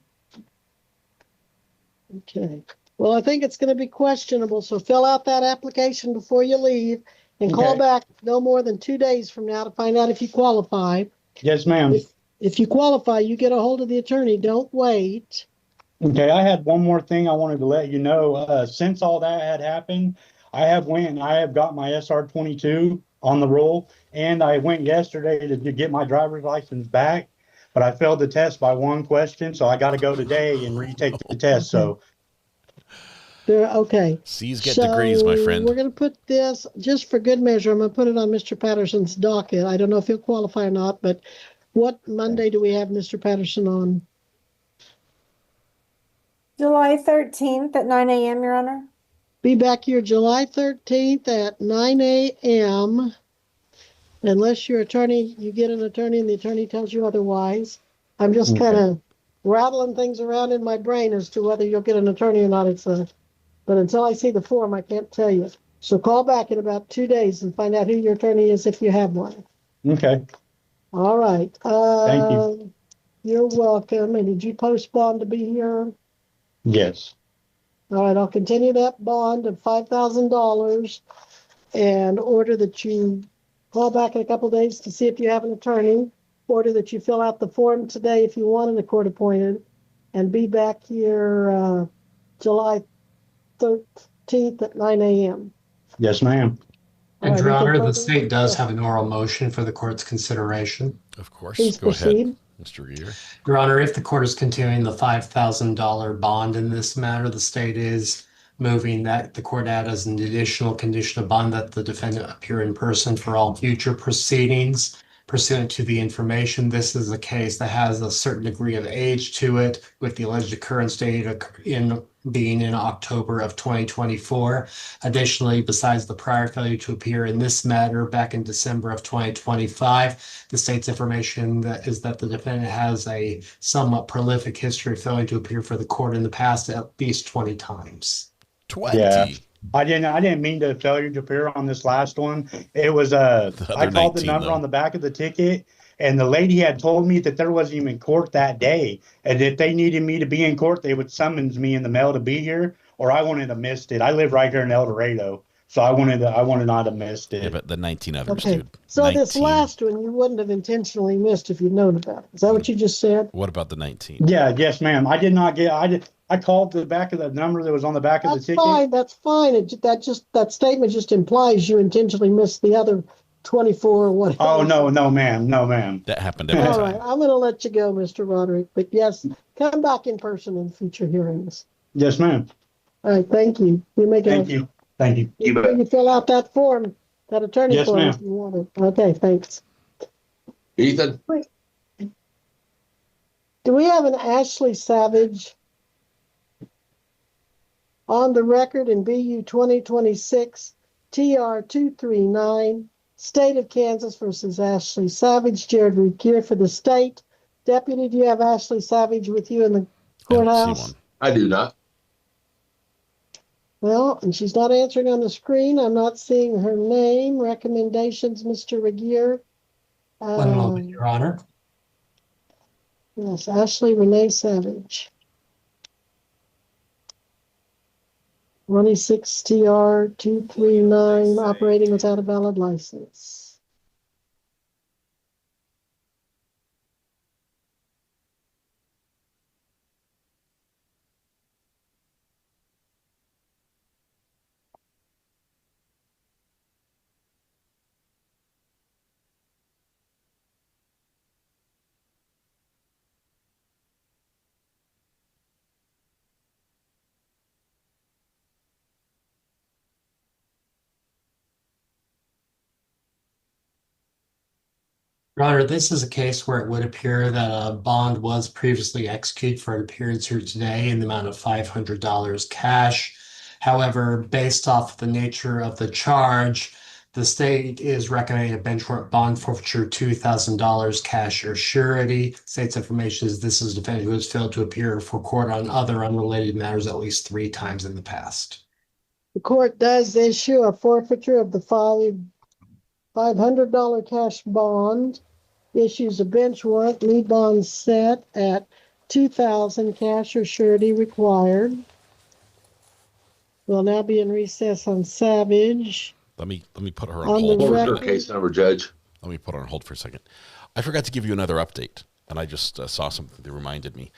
Okay. Well, I think it's going to be questionable, so fill out that application before you leave and call Okay. back no more than 2 days from now to find out if you qualify. Yes, ma'am. If you qualify, you get a hold of the attorney. Don't wait. Okay, I had one more thing I wanted to let you know. Since all that had happened, I have went and I have got my SR22 on the roll, and I went yesterday to get my driver's license back, but I failed the test by one question, so I got to go today and retake the test. So Okay. C's get degrees, my friend. We're going to put this, just for good measure, I'm going to put it on Mr. Patterson's docket. I don't know if he'll qualify or not, but what Monday do we have Mr. Patterson on? July 13th at 9 a.m., Your Honor. Be back here July 13th at 9 a.m. Unless your attorney, you get an attorney and the attorney tells you otherwise. I'm just kind of rattling things around in my brain as to whether you'll get an attorney or not. But until I see the form, I can't tell you. So call back in about 2 days and find out who your attorney is if you have one. Okay. All right. Thank you. You're welcome. And did you post bond to be here? Yes. All right. I'll continue that bond of $5,000 and order that you call back in a couple of days to see if you have an attorney. Order that you fill out the form today if you want a court appointed, and be back here July 13th at 9 a.m. Yes, ma'am. And All Your right, Honor, the further? state does have an oral motion for the court's consideration. Of course. Please Go proceed. ahead, Mr. Reader. Your Honor, if the court is continuing the $5,000 bond in this matter, the state is moving that the court add as an additional condition of bond that the defendant appear in person for all future proceedings. Pursuant to the information, this is a case that has a certain degree of age to it, with the alleged occurrence date being in October of 2024. Additionally, besides the prior failure to appear in this matter back in December of 2025, the state's information is that the defendant has a somewhat prolific history of failing to appear for the court in the past at least 20 times. 20. Yeah. I didn't mean to failure to appear on this last one. It was I called the 19, number though. on the back of the ticket, and the lady had told me that there wasn't even court that day, and if they needed me to be in court, they would summons me in the mail to be here, or I wouldn't have missed it. I live right here in El Dorado, so I wanted not have missed it. Yeah, but the 19 others, Okay. dude. So 19. this last one you wouldn't have intentionally missed if you'd known about it. Is that what you just said? What about the 19? Yeah, yes, ma'am. I did not get. I called the back of the number that was on the back of the That's ticket. fine. That's fine. That statement just implies you intentionally missed the other 24 or whatever. Oh no, ma'am, no, ma'am. That happened every All time. right, I'm going to let you go, Mr. Roderick. But yes, come back in person in future hearings. Yes, ma'am. All right, thank you. You make Thank you. Thank you. You fill out that form, that attorney Yes, form ma'am. if you want it. Okay, thanks. Ethan? Do we have an Ashley Savage on the record in BU 2026 TR 239, State of Kansas versus Ashley Savage? Jared Rekier for the state. Deputy, do you have Ashley Savage with you in the courthouse? I do not. Well, and she's not answering on the screen. I'm not seeing her name. Recommendations, Mr. Regier. One moment, Your Honor. Yes, Ashley Renee Savage. 26 TR 239, operating without a valid license. Your Honor, this is a case where it would appear that a bond was previously executed for an appearance here today in the amount of $500 cash. However, based off the nature of the charge, the state is recommending a benchmark bond forfeiture $2,000 cash or surety. State's information is this is a defendant who has failed to appear for court on other unrelated matters at least 3 times in the past. The court does issue a forfeiture of the $500 cash bond, issues a bench warrant, lead bond set at $2,000, cash or surety required. We'll now be in recess on Savage. Let me put her on On the hold. record. Case number, Judge. Let me put her on hold for a second. I forgot to give you another update, and I just saw something that reminded me.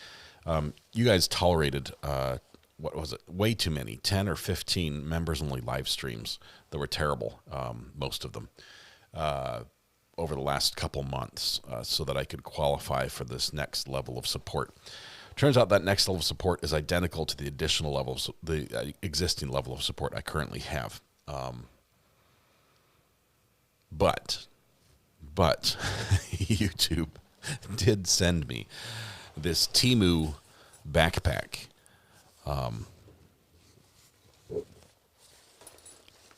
You guys tolerated, what was it? Way too many, 10 or 15 members only live streams that were terrible, most of them, over the last couple months, so that I could qualify for this next level of support. Turns out that next level of support is identical to the additional levels, the existing level of support I currently have. But YouTube did send me this Temu backpack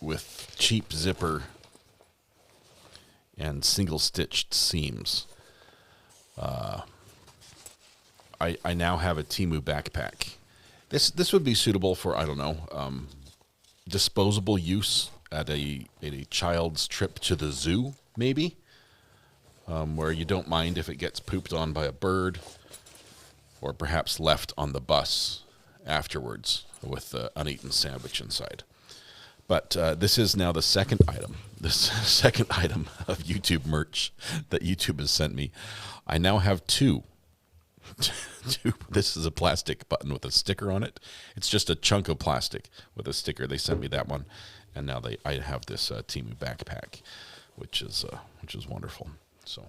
with cheap zipper and single stitched seams. I now have a Temu backpack. This would be suitable for, I don't know, disposable use at a child's trip to the zoo, maybe, where you don't mind if it gets pooped on by a bird, or perhaps left on the bus afterwards with the uneaten sandwich inside. But this is now the second item of YouTube merch that YouTube has sent me. I now have two. This is a plastic button with a sticker on it. It's just a chunk of plastic with a sticker. They sent me that one, and now I have this Temu backpack, which is wonderful. So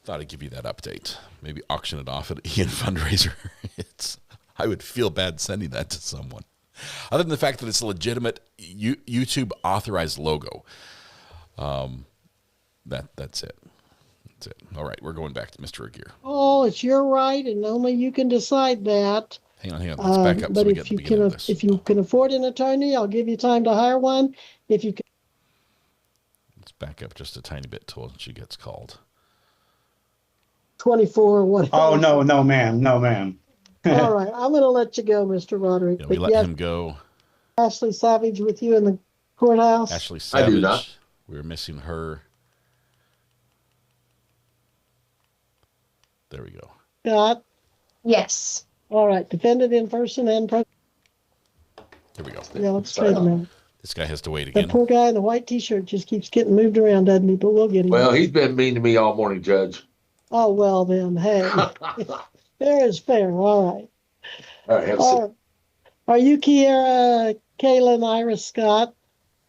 thought I'd give you that update. Maybe auction it off at Ian Fundraiser. I would feel bad sending that to someone. Other than the fact that it's a legitimate YouTube authorized logo. That's it. That's it. All right, we're going back to Mr. Aguirre. Oh, it's your right, and only you can decide that. Hang on. Let's back up. But if you can afford an attorney, I'll give you time to hire one. If you can. Let's back up just a tiny bit till she gets called. 24, whatever. Oh, no, ma'am. No, ma'am. All right, I'm going to let you go, Mr. Roderick. Yeah, we let him go. Ashley Savage with you in the courthouse. Ashley Savage. I do not. We were missing her. There we go. Scott? Yes. All right, defendant in person and pro. Here we go. Yeah, let's trade him out. This guy has to wait That again. poor guy in the white T-shirt just keeps getting moved around, doesn't he? But we'll get him. Well, he's been mean to me all morning, Judge. Oh, well then, hey. Fair is fair, all right. All right, have a seat. Are you Kiera, Kaylin, Iris, Scott?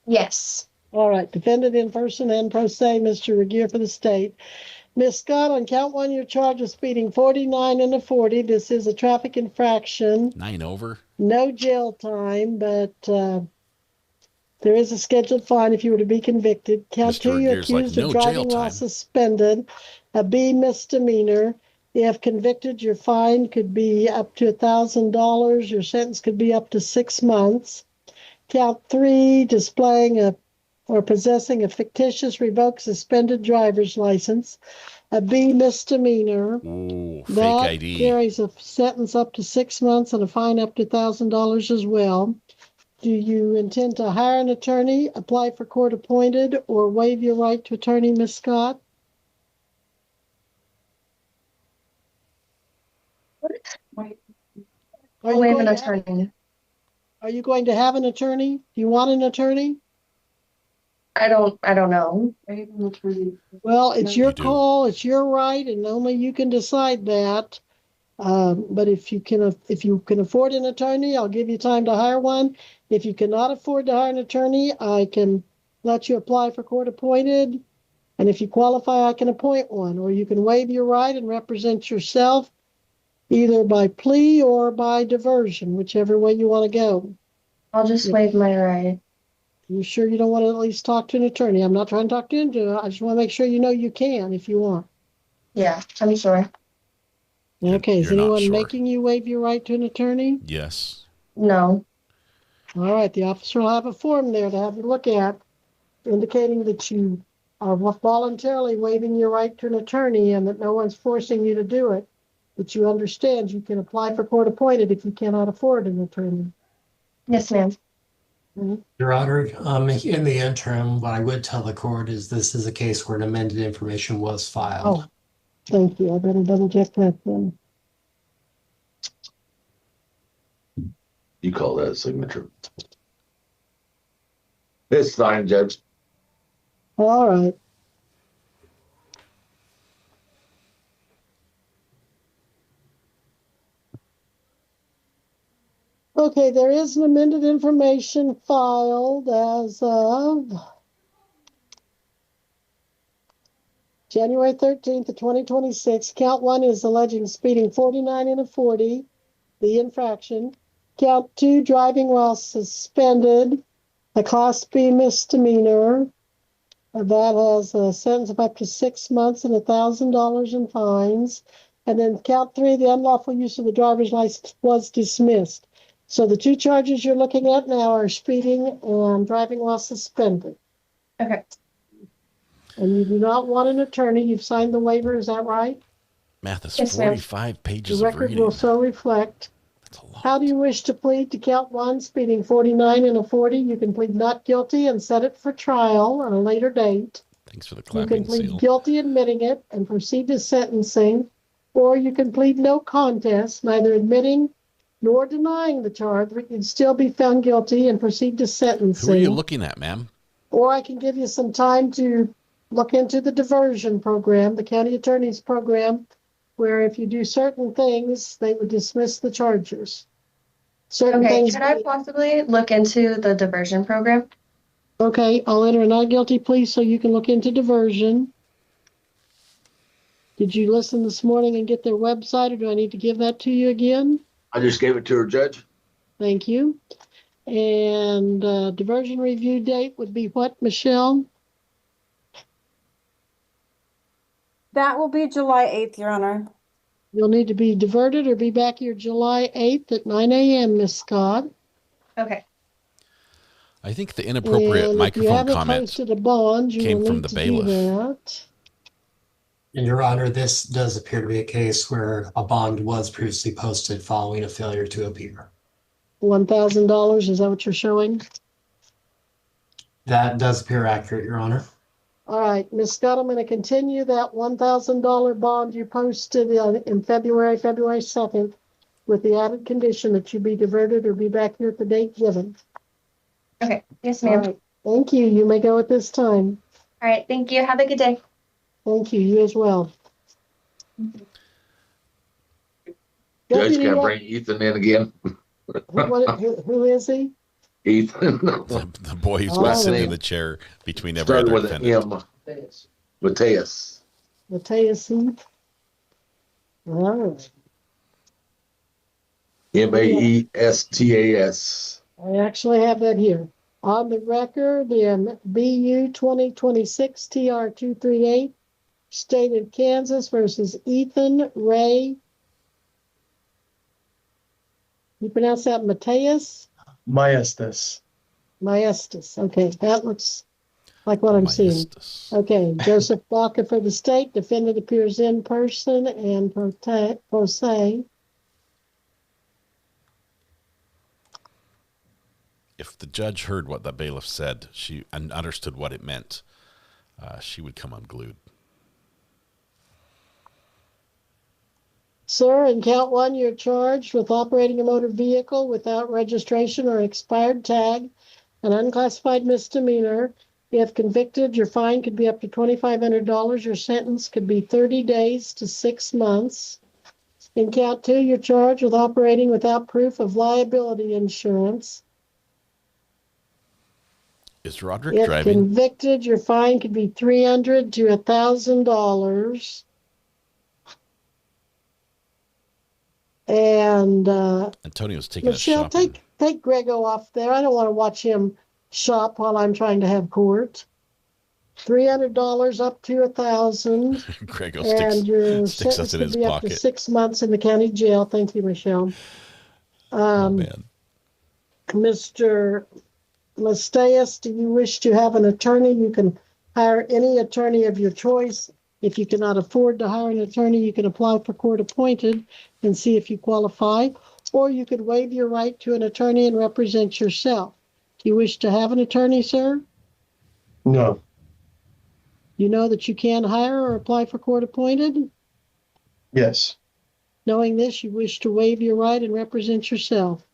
Yes. All right, defendant in person and pro se, Mr. Regier for the state. Ms. Scott, on count one, your charge of speeding 49 and a 40. This is a traffic infraction. 9 over. No jail time, but there is a scheduled fine if you were to be convicted. Count Mr. two, you're Regier's like, accused "No of jail driving while time." suspended. A B misdemeanor. If convicted, your fine could be up to $1,000. Your sentence could be up to 6 months. Count three, displaying or possessing a fictitious revoked suspended driver's license. A B misdemeanor. Ooh, fake That ID. carries a sentence up to 6 months and a fine up to $1,000 as well. Do you intend to hire an attorney, apply for court appointed, or waive your right to attorney, Ms. Scott? I'll waive an attorney. Are you going to have an attorney? Do you want an attorney? I don't know. Well, it's You your do. call, it's your right, and only you can decide that. But if you can afford an attorney, I'll give you time to hire one. If you cannot afford to hire an attorney, I can let you apply for court appointed. And if you qualify, I can appoint one, or you can waive your right and represent yourself either by plea or by diversion, whichever way you want to go. I'll just waive my right. You sure you don't want to at least talk to an attorney? I'm not trying to talk to you into it. I just want to make sure you know you can if you want. Yeah, I'm sure. Okay, is You're not anyone sure. making you waive your right to an attorney? Yes. No. All right, the officer will have a form there to have you look at indicating that you are voluntarily waiving your right to an attorney and that no one's forcing you to do it. But you understand you can apply for court appointed if you cannot afford an attorney. Yes, ma'am. Your Honor, in the interim, what I would tell the court is this is a case where an amended information was filed. Oh, thank you. I better double check that then. You call that a signature. It's fine, Judge. All right. Okay, there is an amended information filed as of January 13th of 2026. Count 1 is alleging speeding 49 in a 40, the infraction. Count 2, driving while suspended, a Class B misdemeanor. That has a sentence of up to 6 months and $1,000 in fines. And then count 3, the unlawful use of the driver's license was dismissed. So the 2 charges you're looking at now are speeding and driving while suspended. Okay. And you do not want an attorney. You've signed the waiver, is that right? Math is Yes, ma'am. 45 pages The of record reading. will so reflect. How do you wish to plead to count 1, speeding 49 in a 40? You can plead not guilty and set it for trial on a later date. Thanks for the You clapping can plead seal. guilty admitting it and proceed to sentencing, or you can plead no contest, neither admitting nor denying the charge, but you'd still be found guilty and proceed to sentencing. Who are you looking at, ma'am? Or I can give you some time to look into the diversion program, the county attorney's program, where if you do certain things, they would dismiss the charges. Certain Okay, things. can I possibly look into the diversion program? Okay, I'll enter a not guilty plea so you can look into diversion. Did you listen this morning and get their website, or do I need to give that to you again? I just gave it to her, Judge. Thank you. And diversion review date would be what, Michelle? That will be July 8th, Your Honor. You'll need to be diverted or be back here July 8th at 9 a.m., Miss Scott. Okay. I think the inappropriate And if you microphone haven't comment posted a bond, you came will from need the to bailiff. do that. And Your Honor, this does appear to be a case where a bond was previously posted following a failure to appear. $1,000, is that what you're showing? That does appear accurate, Your Honor. All right, Ms. Scott, I'm going to continue that $1,000 bond you posted in February 2nd, with the added condition that you be diverted or be back here at the date given. Okay. Yes, All ma'am. right, thank you. You may go at this time. All right. Thank you. Have a good day. Thank you. You as well. Judge, Deputy, can I bring Ethan in again? who is he? Ethan. The boy who's Oh. been sitting in name the chair between every started other with an defendant. M. Mateus. Mateus Heath. All right. Maestas. I actually have that here. On the record in BU 2026 TR 238, State of Kansas versus Ethan Ray. You pronounce that Mateus? Maestas. Maestas. Okay, that looks like what I'm seeing. Okay, Joseph Baca for the state. Defendant appears in person and pro se. If the judge heard what the bailiff said, and understood what it meant, she would come unglued. Sir, in count 1, you're charged with operating a motor vehicle without registration or expired tag, an unclassified misdemeanor. If convicted, your fine could be up to $2,500. Your sentence could be 30 days to 6 months. In count 2, you're charged with operating without proof of liability insurance. Is Roderick If driving? convicted, your fine could be $300 to $1,000. And Antonio's taking Michelle, us shopping. take Grego off there. I don't want to watch him shop while I'm trying to have court. $300 up to $1,000. Grego And your sticks us sentence in could his be up to pocket. 6 months in the county jail. Thank you, Michelle. Man. Mr. Maestas, do you wish to have an attorney? You can hire any attorney of your choice. If you cannot afford to hire an attorney, you can apply for court appointed and see if you qualify, or you could waive your right to an attorney and represent yourself. Do you wish to have an attorney, sir? No. You know that you can hire or apply for court appointed? Yes. Knowing this, you wish to waive your right and represent yourself.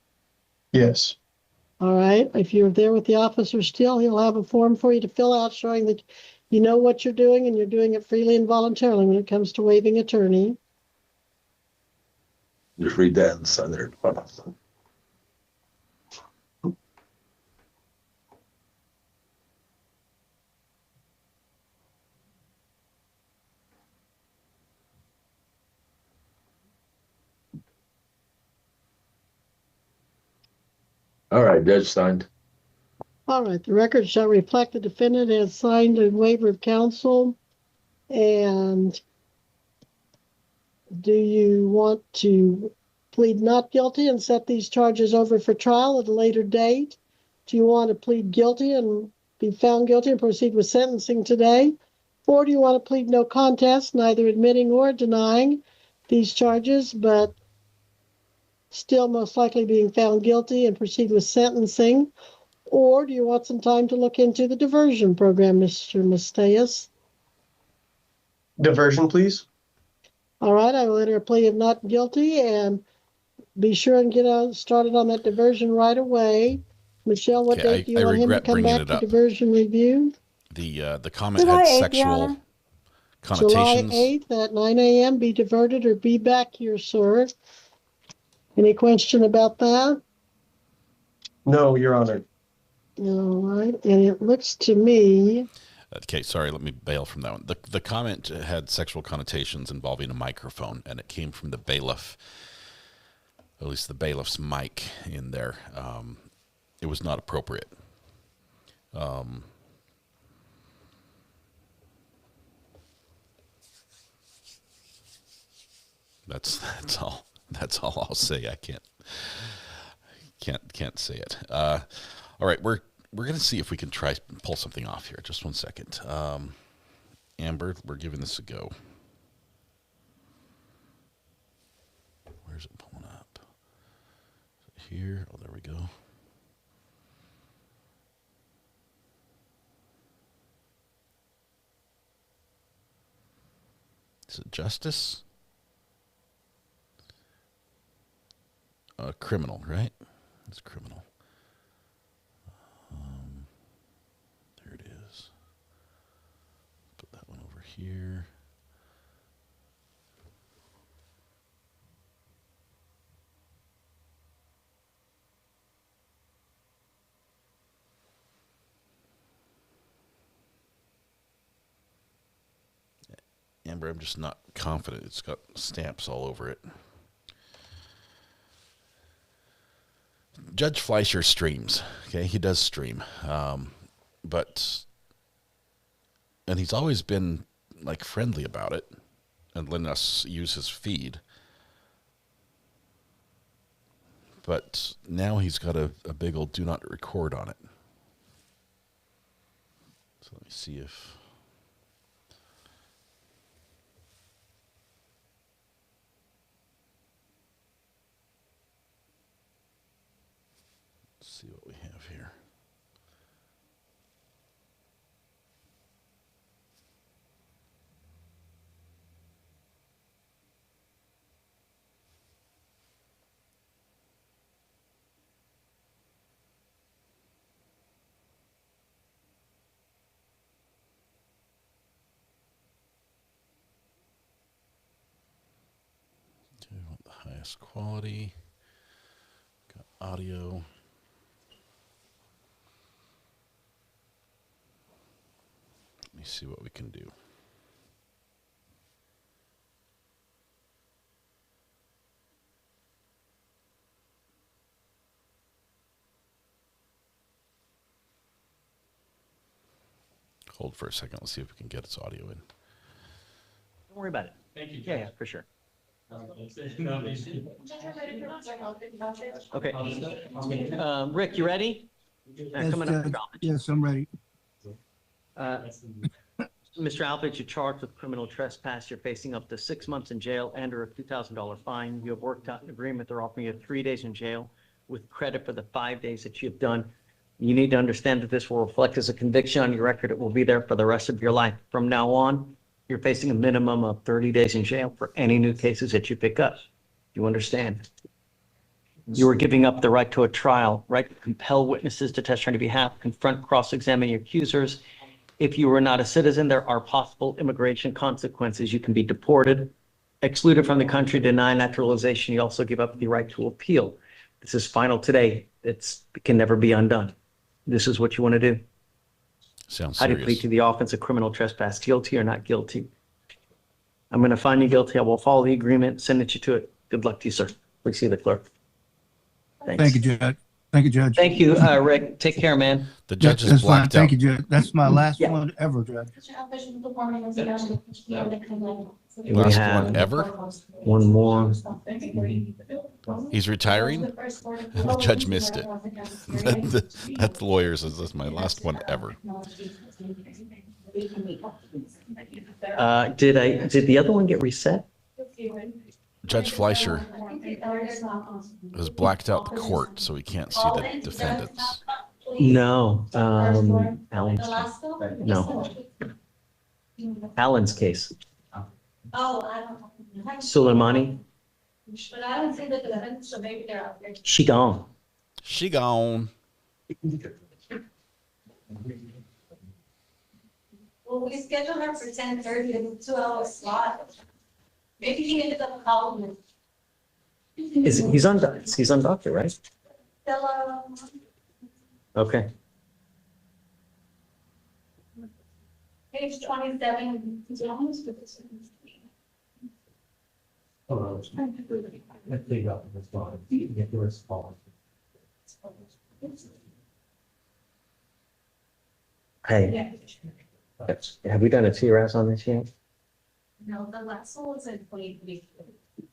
Yes. All right. If you're there with the officer still, he'll have a form for you to fill out showing that you know what you're doing and you're doing it freely and voluntarily when it comes to waiving attorney. Just read that and sign there. All right, Judge signed. All right, the record shall reflect the defendant has signed a waiver of counsel. And do you want to plead not guilty and set these charges over for trial at a later date? Do you want to plead guilty and be found guilty and proceed with sentencing today? Or do you want to plead no contest, neither admitting or denying these charges, but still most likely being found guilty and proceed with sentencing? Or do you want some time to look into the diversion program, Mr. Masteus? Diversion, please. All right, I will enter a plea of not guilty and be sure and get started on that diversion right away. Michelle, what Okay, date do you I want him to regret come bringing back it for up. diversion review? The comment July had 8th, Your sexual Honor. July connotations. 8th at 9 a.m. Be diverted or be back here, sir. Any question about that? No, Your Honor. All right, and it looks to me, Okay, sorry, let me bail from that one. The comment had sexual connotations involving a microphone, and it came from the bailiff, at least the bailiff's mic in there. It was not appropriate. That's all. That's all I'll say. I can't say it. All right, we're gonna see if we can try pull something off here. Just one second. Amber, we're giving this a go. Where's it pulling up? Here. Oh, there we go. Is it justice? Criminal, right? It's criminal. There it is. Put that one over here. Amber, I'm just not confident. It's got stamps all over it. Judge Fleischer streams. Okay, he does stream, and he's always been like friendly about it and letting us use his feed. But now he's got a big old do not record on it. So let me see if. See what we have here. Okay, we want the highest quality. Got audio. Let me see what we can do. Hold for a second. Let's see if we can get its audio in. Don't worry about it. Thank you. Yeah, for sure. Okay. Rick, you ready? Coming up. Yes, I'm ready. Mr. Alpert, you're charged with criminal trespass. You're facing up to 6 months in jail and or a $2,000 fine. You have worked out an agreement. They're offering you 3 days in jail with credit for the 5 days that you've done. You need to understand that this will reflect as a conviction on your record. It will be there for the rest of your life. From now on, you're facing a minimum of 30 days in jail for any new cases that you pick up. You understand? You are giving up the right to a trial, right to compel witnesses to testify on your behalf, confront, cross-examine your accusers. If you are not a citizen, there are possible immigration consequences. You can be deported, excluded from the country, denied naturalization. You also give up the right to appeal. This is final today. It can never be undone. This is what you want to do. Sounds How do you serious. plead to the offense of criminal trespass? Guilty or not guilty? I'm going to find you guilty. I will follow the agreement, send it you to it. Good luck to you, sir. Please see the clerk. Thanks. Thank you, Judge. Thank you, Judge. Thank you, Rick. Take care, man. The judge is That's fine. blacked Thank out. you, Judge. That's my last Yeah. one ever, Judge. We Last have one ever? one more. He's retiring? The judge missed it. That lawyer says this is my last one ever. Did the other one get reset? Judge Fleischer has blacked out the court, so he can't see the defendants. No, Alan's no. Alan's case. Oh, I don't know. Soleimani, But I don't see the defense, so maybe they're out there. she gone. She gone. Well, we scheduled her for 10:30, it's a 2-hour slot. Maybe he ended up calling me. He's on doctor, right? Hello. Okay. Page 27, he's almost with this. Hey, have we done a TRS on this yet? No, the last one was in 2023.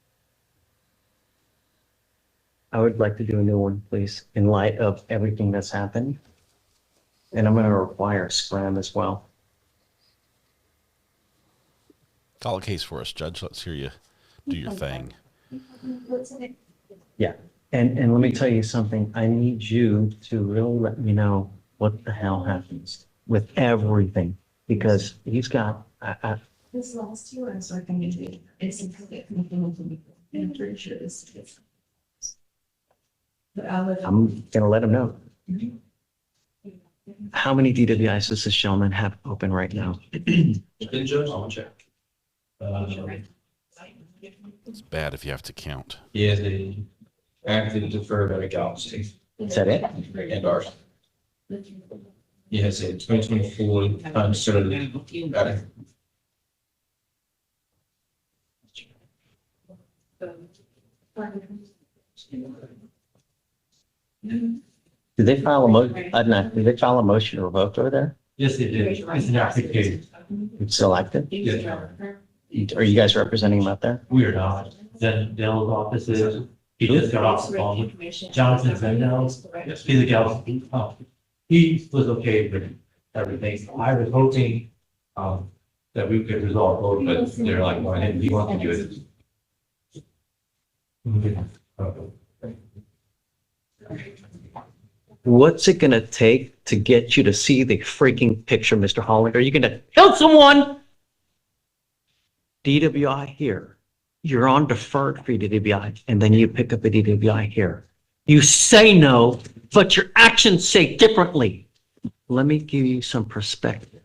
I would like to do a new one, please, in light of everything that's happened. And I'm going to require a scram as well. Call a case for us, Judge. Let's hear you do your thing. Yeah, and let me tell you something. I need you to really let me know what the hell happens with everything, because he's got. This last year, I started thinking it's I'm pretty sure this is. I'm gonna let him know. How many DWIs does this gentleman have open right now? Judge, I'll check. It's bad if you have to count. Yeah, the active deferred at a galaxy. Is that it? And ours. Yes, it's 2024 times 30. Got it. Did they file a motion? Did they file a motion to revoke over there? Yes, it is. It's an application. It's still active? Yes. Are you guys representing him out there? We are not. Then Dell's office is, he just got off the phone. Jonathan Zendel, he's a Galaxy. He was okay with everything. I was hoping, that we could resolve both, but they're like, well, he wants to do it. What's it gonna take to get you to see the freaking picture, Mr. Holland? Are you gonna kill someone? DWI here. You're on deferred for DWI, and then you pick up a DWI here. You say no, but your actions say differently. Let me give you some perspective.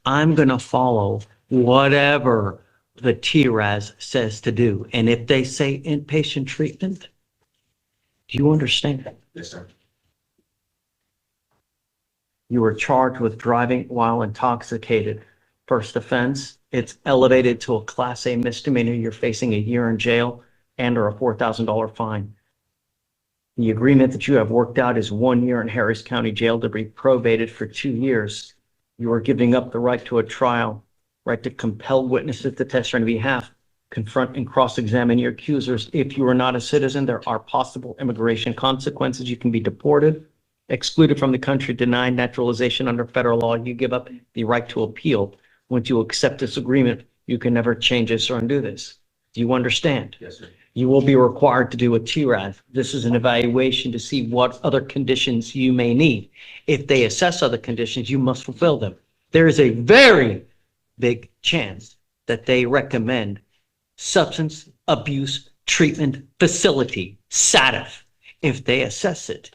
I'm gonna follow whatever the TRAS says to do. And if they say inpatient treatment, do you understand? Yes, sir. You were charged with driving while intoxicated. First offense, it's elevated to a Class A misdemeanor. You're facing a year in jail and or a $4,000 fine. The agreement that you have worked out is 1 year in Harris County Jail to be probated for 2 years. You are giving up the right to a trial, right to compel witnesses to testify on behalf, confront and cross-examine your accusers. If you are not a citizen, there are possible immigration consequences. You can be deported, excluded from the country, denied naturalization under federal law. You give up the right to appeal. Once you accept this agreement, you can never change this or undo this. Do you understand? Yes, sir. You will be required to do a TRAS. This is an evaluation to see what other conditions you may need. If they assess other conditions, you must fulfill them. There is a very big chance that they recommend substance abuse treatment facility, SATF. If they assess it,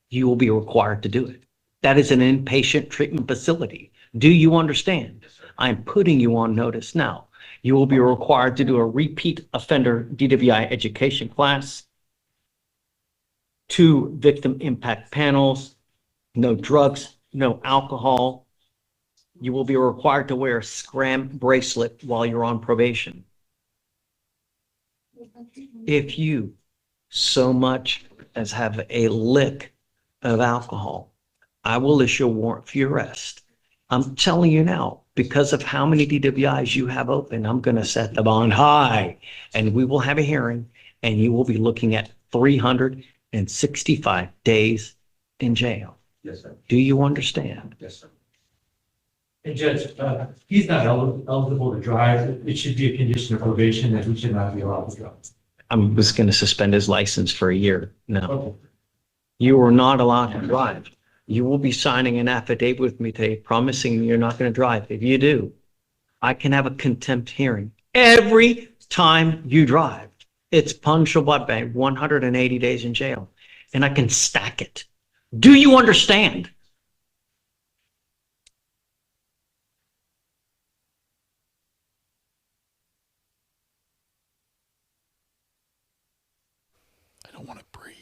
you will be required to do it. That is an inpatient treatment facility. Do you understand? Yes, sir. I'm putting you on notice now. You will be required to do a repeat offender DWI education class, 2 victim impact panels, no drugs, no alcohol. You will be required to wear a scram bracelet while you're on probation. If you so much as have a lick of alcohol, I will issue a warrant for your arrest. I'm telling you now, because of how many DWIs you have open, I'm going to set the bond high, and we will have a hearing, and you will be looking at 365 days in jail. Yes, sir. Do you understand? Yes, sir. And Judge, he's not eligible to drive. It should be a condition of probation that he should not be allowed to drive. I'm just going to suspend his license for a year. No, Okay. you are not allowed to drive. You will be signing an affidavit with me today promising you're not going to drive. If you do, I can have a contempt hearing every time you drive. It's punishable by 180 days in jail, and I can stack it. Do you understand? I don't want to breathe.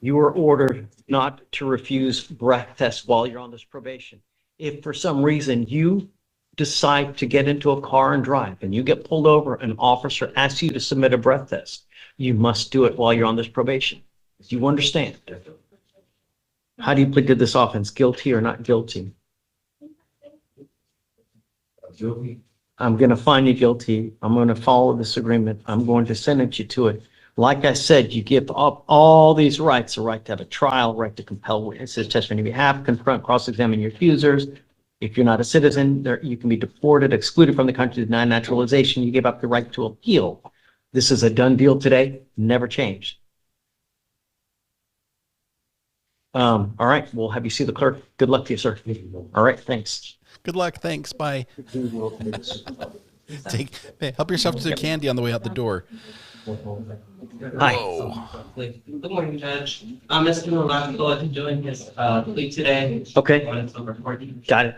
You are ordered not to refuse breath tests while you're on this probation. If for some reason you decide to get into a car and drive and you get pulled over, an officer asks you to submit a breath test, you must do it while you're on this probation. Do you understand? How do you plead to this offense? Guilty or not guilty? Guilty. I'm going to find you guilty. I'm going to follow this agreement. I'm going to sentence you to it. Like I said, you give up all these rights, the right to have a trial, right to compel witnesses, testify on your behalf, confront, cross-examine your accusers. If you're not a citizen, you can be deported, excluded from the country, denied naturalization. You give up the right to appeal. This is a done deal today, never changed. All right, we'll have you see the clerk. Good luck to you, sir. All right, thanks. Good luck. Thanks. Bye. Help yourself to the candy on the way out the door. Hi. Whoa. Good morning, Judge. Mr. Nolasco is doing his plea today. Okay. Got it.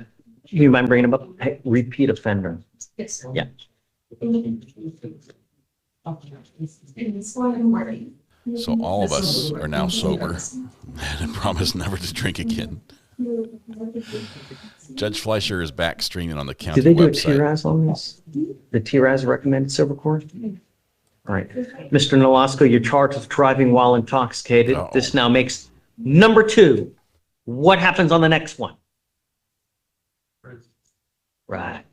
You mind bringing him up? Hey, repeat offender. Yes. Yeah. So all of us are now sober and promise never to drink again. Judge Fleischer is back streaming on the county Did they do website. a TRAS on this? The TRAS recommended sober court? All right. Mr. Nolasco, you're charged with driving while intoxicated. Uh-oh. This now makes number 2. What happens on the next one? Right.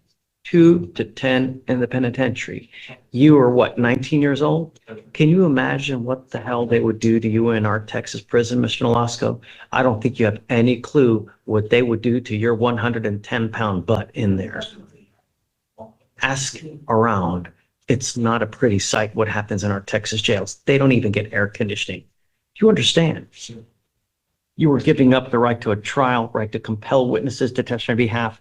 2 to 10 in the penitentiary. You are what, 19 years old? Can you imagine what the hell they would do to you in our Texas prison, Mr. Nolasco? I don't think you have any clue what they would do to your 110-pound butt in there. Ask around. It's not a pretty sight what happens in our Texas jails. They don't even get air conditioning. Do you understand? You were giving up the right to a trial, right to compel witnesses to testify on behalf,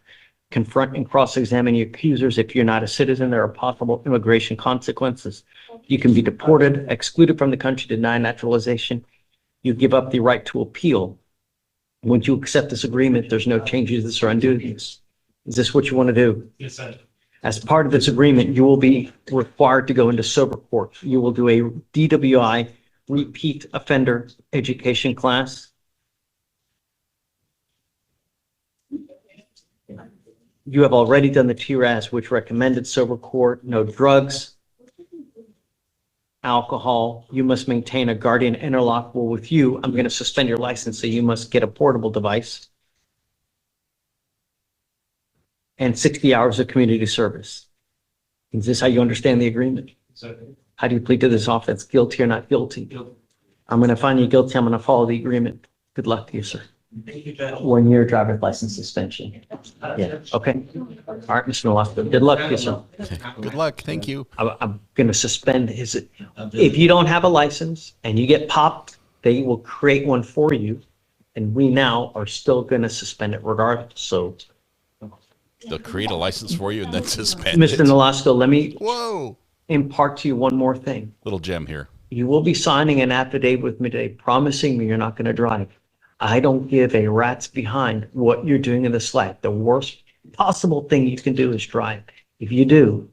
confront and cross-examine your accusers. If you're not a citizen, there are possible immigration consequences. You can be deported, excluded from the country, denied naturalization. You give up the right to appeal. Once you accept this agreement, there's no changes to this or undo this. Is this what you want to do? Yes, sir. As part of this agreement, you will be required to go into sober court. You will do a DWI, repeat offender education class. You have already done the TRAS, which recommended sober court, no drugs, alcohol. You must maintain a guardian interlockable with you. I'm going to suspend your license, so you must get a portable device. And 60 hours of community service. Is this how you understand the agreement? How do you plead to this offense? Guilty or not guilty? I'm going to find you guilty. I'm going to follow the agreement. Good luck to you, sir. Thank you, Judge. 1 year driver's license suspension. Yeah. Okay. All right, Mr. Nolasco. Good luck to you, sir. Good luck. Thank you. I'm going to suspend his. If you don't have a license and you get popped, they will create one for you. And we now are still going to suspend it regardless. So. They'll create a license for you and then suspend Mr. it. Nolasco, let me Whoa. impart to you one more thing. Little gem here. You will be signing an affidavit with me today promising me you're not going to drive. I don't give a rat's behind what you're doing in this life. The worst possible thing you can do is drive. If you do,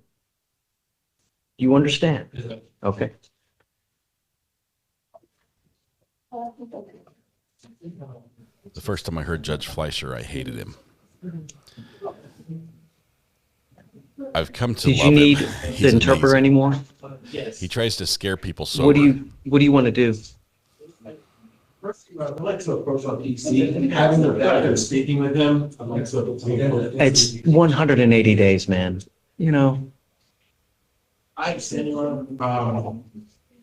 you understand? Okay. The first time I heard Judge Fleischer, I hated him. I've come to Did love you need him. the He's interpreter amazing. anymore? He tries to scare people sober. What do you want to do? I'd like to approach on PC, having the pleasure of speaking with him. I'd like to. It's 180 days, man. You know. I understand you,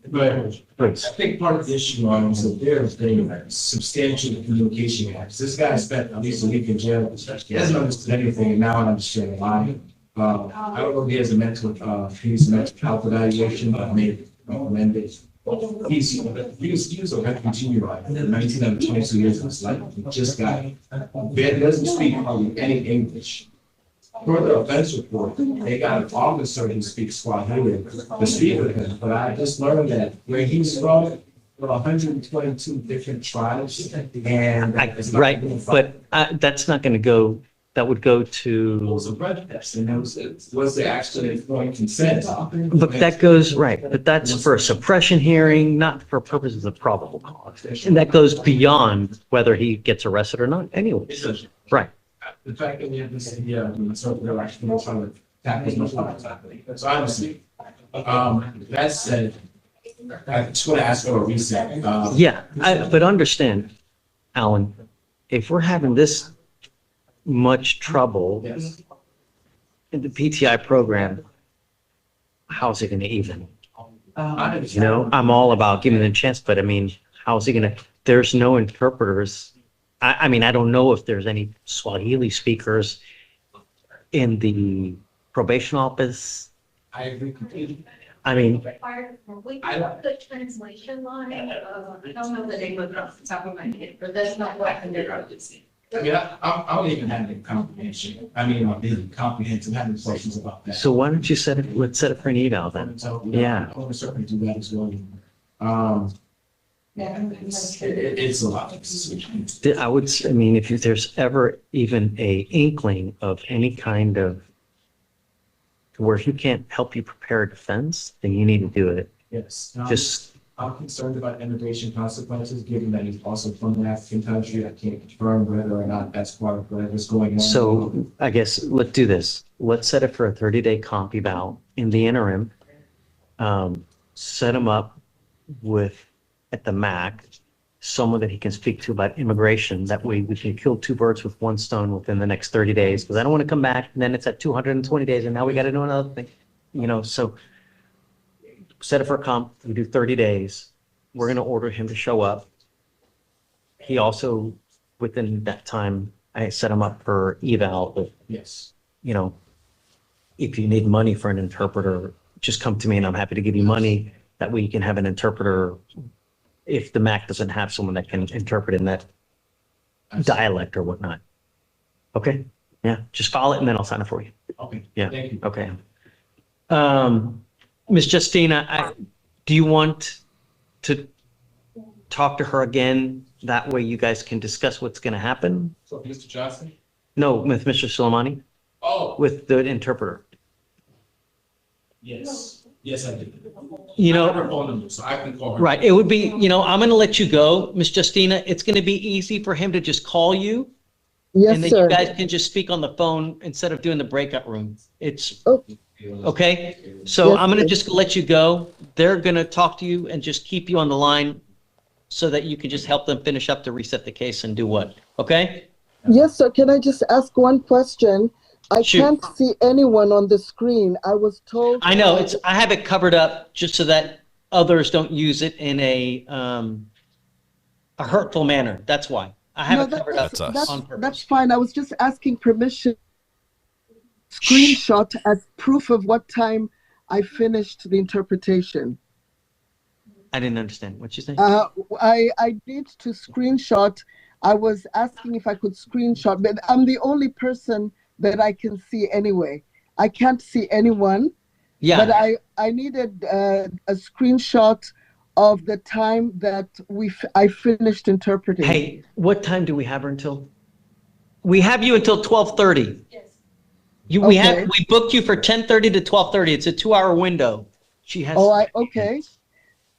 but I think part of the issue is that there's been substantial communication gaps. This guy spent at least a week in jail. He hasn't understood anything, and now I understand why. I don't know if he has a mental, health evaluation, but maybe recommended. He was a refugee, right? 19 out of 22 years of his life. He just got it. Ben doesn't speak hardly any English. For the offense report, they got an officer who speaks Swahili to speak with him. But I just learned that where he's from, there are 122 different tribes, and Right, but that's not going to go. That would go to. was a prejudice, and was there actually informed consent? But that goes right. But that's for a suppression hearing, not for purposes of probable cause, and that goes beyond whether he gets arrested or not. Anyways, right. The fact that we have this, so they're actually trying to tackle as much as happening. So obviously, that said, I just want to ask for a reset. But understand, Alan, if we're having this much trouble in the PTI program, how's it going to even? You know, I'm all about giving them a chance, but I mean, how's he going to? There's no interpreters. I mean, I don't know if there's any Swahili speakers in the probation office. I agree completely. I mean, I don't the translation line. I don't know the name of it off the top of my head, but that's not what I can do. I mean, I don't even have any comprehension. I mean, I'm being comprehensive, having questions about that. so why don't you let's set it for an eval then? Yeah. I want to certainly do that as well. It's a lot. I mean, if there's ever even a inkling of any kind of where he can't help you prepare a defense, then you need to do it. Yes. I'm concerned about immigration consequences, given that he's also from an African country. I can't confirm whether or not that's part of whatever's going on. So I guess let's do this. Let's set it for a 30-day comp eval. In the interim, set him up with, at the MAC, someone that he can speak to about immigration. That way we can kill two birds with one stone within the next 30 days. Because I don't want to come back and then it's at 220 days and now we got to do another thing. You know, so set it for a comp. We do 30 days. We're going to order him to show up. He also, within that time, I set him up for eval. Yes. You know, if you need money for an interpreter, just come to me and I'm happy to give you money. That way you can have an interpreter if the MAC doesn't have someone that can interpret in that dialect or whatnot. Okay? Yeah, just file it and then I'll sign it for you. Okay. Yeah. Thank you. Okay. Ms. Justina, do you want to talk to her again? That way you guys can discuss what's going to happen? So, Mr. Johnson? No, with Mr. Soleimani? Oh. With the interpreter. Yes. Yes, I did. You know, I have her phone number, so I can call her. right. It would be, you know, I'm going to let you go, Ms. Justina. It's going to be easy for him to just call you. Yes, and then sir. you guys can just speak on the phone instead of doing the breakout room. It's okay. So Yes, I'm going sir. to just let you go. They're going to talk to you and just keep you on the line so that you can just help them finish up to reset the case and do what? Okay? Yes, sir. Can I just ask one question? I Shoot. can't see anyone on the screen. I was told. I know I have it covered up just so that others don't use it in a hurtful manner. That's why I have it covered up on purpose. That's fine. I was just asking permission. Screenshot as proof of what time I finished the interpretation. I didn't understand what you said. I need to screenshot. I was asking if I could screenshot, but I'm the only person that I can see anyway. I can't see anyone. Yeah. But I needed a screenshot of the time that I finished interpreting. Hey, what time do we have her until? We have you until 12:30. Yes. We booked you for 10:30 to 12:30. It's a 2-hour window. She has. Okay.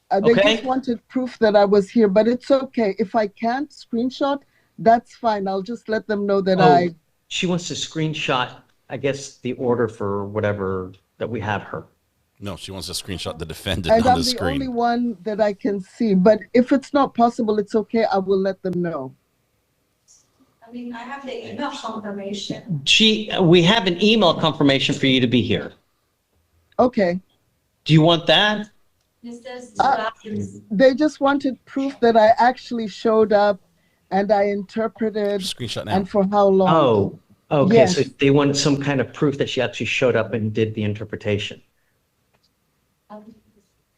They just wanted proof that I was here, but it's okay. If I can't screenshot, that's fine. I'll just let them know that She wants to screenshot I guess, the order for whatever that we have her. No, she wants to screenshot the defendant And on I'm the the only screen. one that I can see. But if it's not possible, it's okay. I will let them know. I mean, I have the email confirmation. We have an email confirmation for you to be here. Okay. Do you want that? They just wanted proof that I actually showed up and I interpreted. Screenshot now. And for how long? Oh, okay. Yes. So they want some kind of proof that she actually showed up and did the interpretation.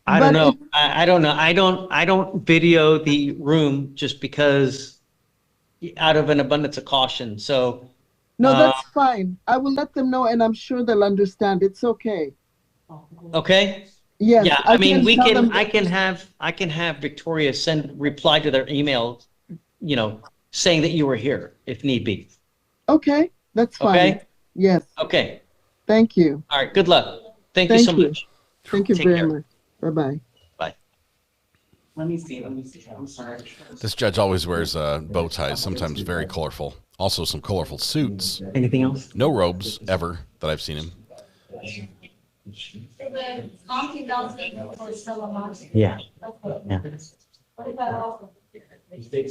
I don't know. I don't know. I don't video the room just because out of an abundance of caution. So. No, that's fine. I will let them know and I'm sure they'll understand. It's okay. Okay. Yes. Yeah. I mean, I can have Victoria reply to their email, saying that you were here if need be. Okay. That's fine. Okay. Yes. Okay. Thank you. All right. Good luck. Thank you so much. Thank you Take very care. much. Bye-bye. Bye. Let me see. I'm sorry. This judge always wears bow ties, sometimes very colorful. Also some colorful suits. Anything else? No robes, ever, that I've seen him. The county doesn't for Salamanca. Yeah. Okay. Yeah. What about the 10-day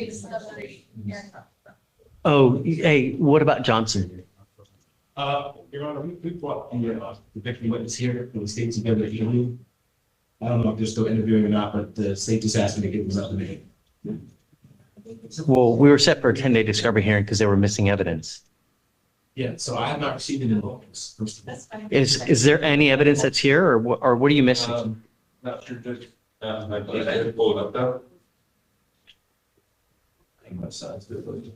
discovery hearing? Oh, hey, what about Johnson? Your Honor, we brought the victim witness here and we stayed together evening. I don't know if they're still interviewing or not, but the state just asked me to give them up to me. Well, we were set for a 10-day discovery hearing because they were missing evidence. Yeah, so I have not received any notice. Is there any evidence that's here or what are you missing? Not sure, Judge. I pulled it up now. I think my son's good.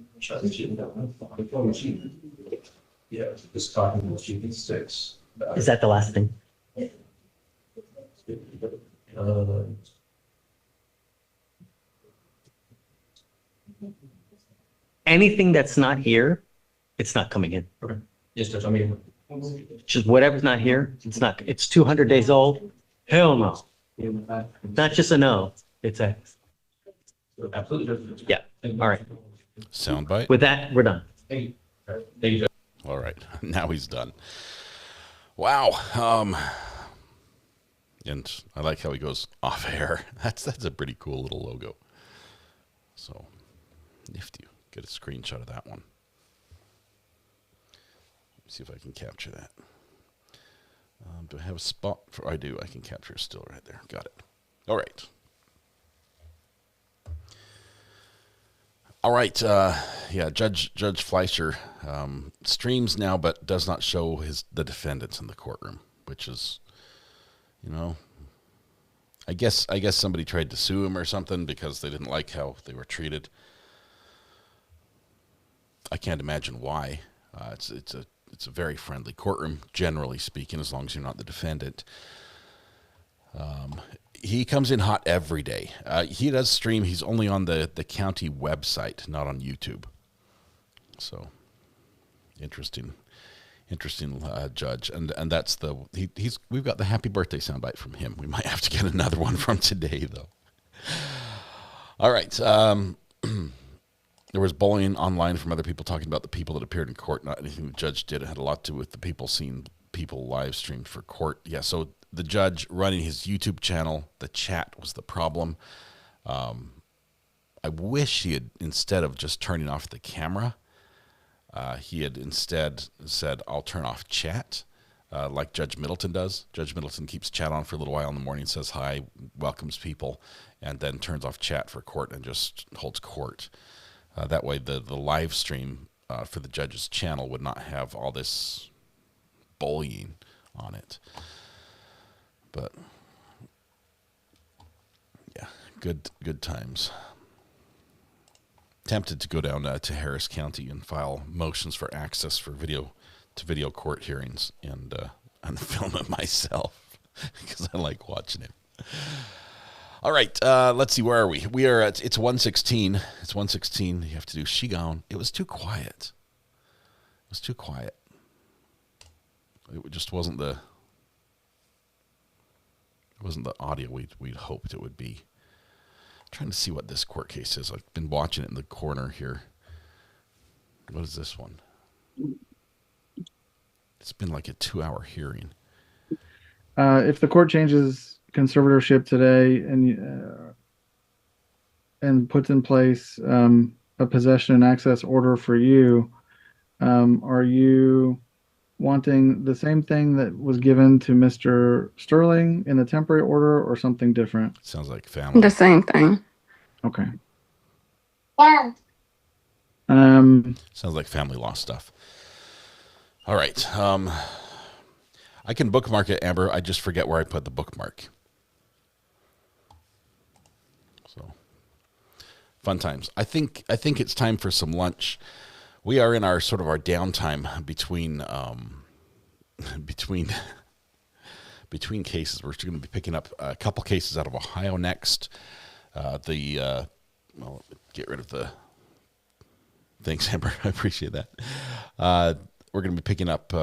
Yeah, just talking with Chief Six. Is that the last thing? Anything that's not here, it's not coming in. Okay. Yes, Judge. I mean, Just whatever's not here, it's 200 days old. Hell no. Not just a no, it's a, absolutely. yeah. All right. Soundbite. With that, we're done. Thank you, Judge. All right. Now he's done. Wow. And I like how he goes off air. That's a pretty cool little logo. So nifty. Get a screenshot of that one. See if I can capture that. Do I have a spot for? I do. I can capture it still right there. Got it. All right. All right. Yeah. Judge Fleischer streams now, but does not show the defendants in the courtroom, which is, I guess somebody tried to sue him or something because they didn't like how they were treated. I can't imagine why. It's a very friendly courtroom, generally speaking, as long as you're not the defendant. He comes in hot every day. He does stream. He's only on the county website, not on YouTube. So interesting judge. And that's we've got the happy birthday soundbite from him. We might have to get another one from today though. All right. There was bullying online from other people talking about the people that appeared in court, not anything the judge did. It had a lot to do with the people seeing people live streamed for court. Yeah, so the judge running his YouTube channel, the chat was the problem. I wish he had, instead of just turning off the camera, he had instead said, I'll turn off chat, like Judge Middleton does. Judge Middleton keeps chat on for a little while in the morning, says hi, welcomes people, and then turns off chat for court and just holds court. That way the live stream for the judge's channel would not have all this bullying on it. But yeah, good times. Tempted to go down to Harris County and file motions for access for video court hearings and film it myself because I like watching it. All right, let's see, where are we? We are at, it's 1:16. It's 1:16. You have to do she gone. It was too quiet. It was too quiet. It just wasn't the audio we'd hoped it would be. trying to see what this court case is. I've been watching it in the corner here. What is this one? It's been like a 2-hour hearing. If the court changes conservatorship today and puts in place a possession and access order for you, are you wanting the same thing that was given to Mr. Sterling in the temporary order or something different? Sounds like family. The same thing. Okay. Yeah. Sounds like family law stuff. All right. I can bookmark it, Amber. I just forget where I put the bookmark. So, fun times. I think it's time for some lunch. We are in our sort of our downtime between between cases. We're going to be picking up a couple cases out of Ohio next. Well, get rid of the. Thanks, Amber. I appreciate that. We're going to be picking up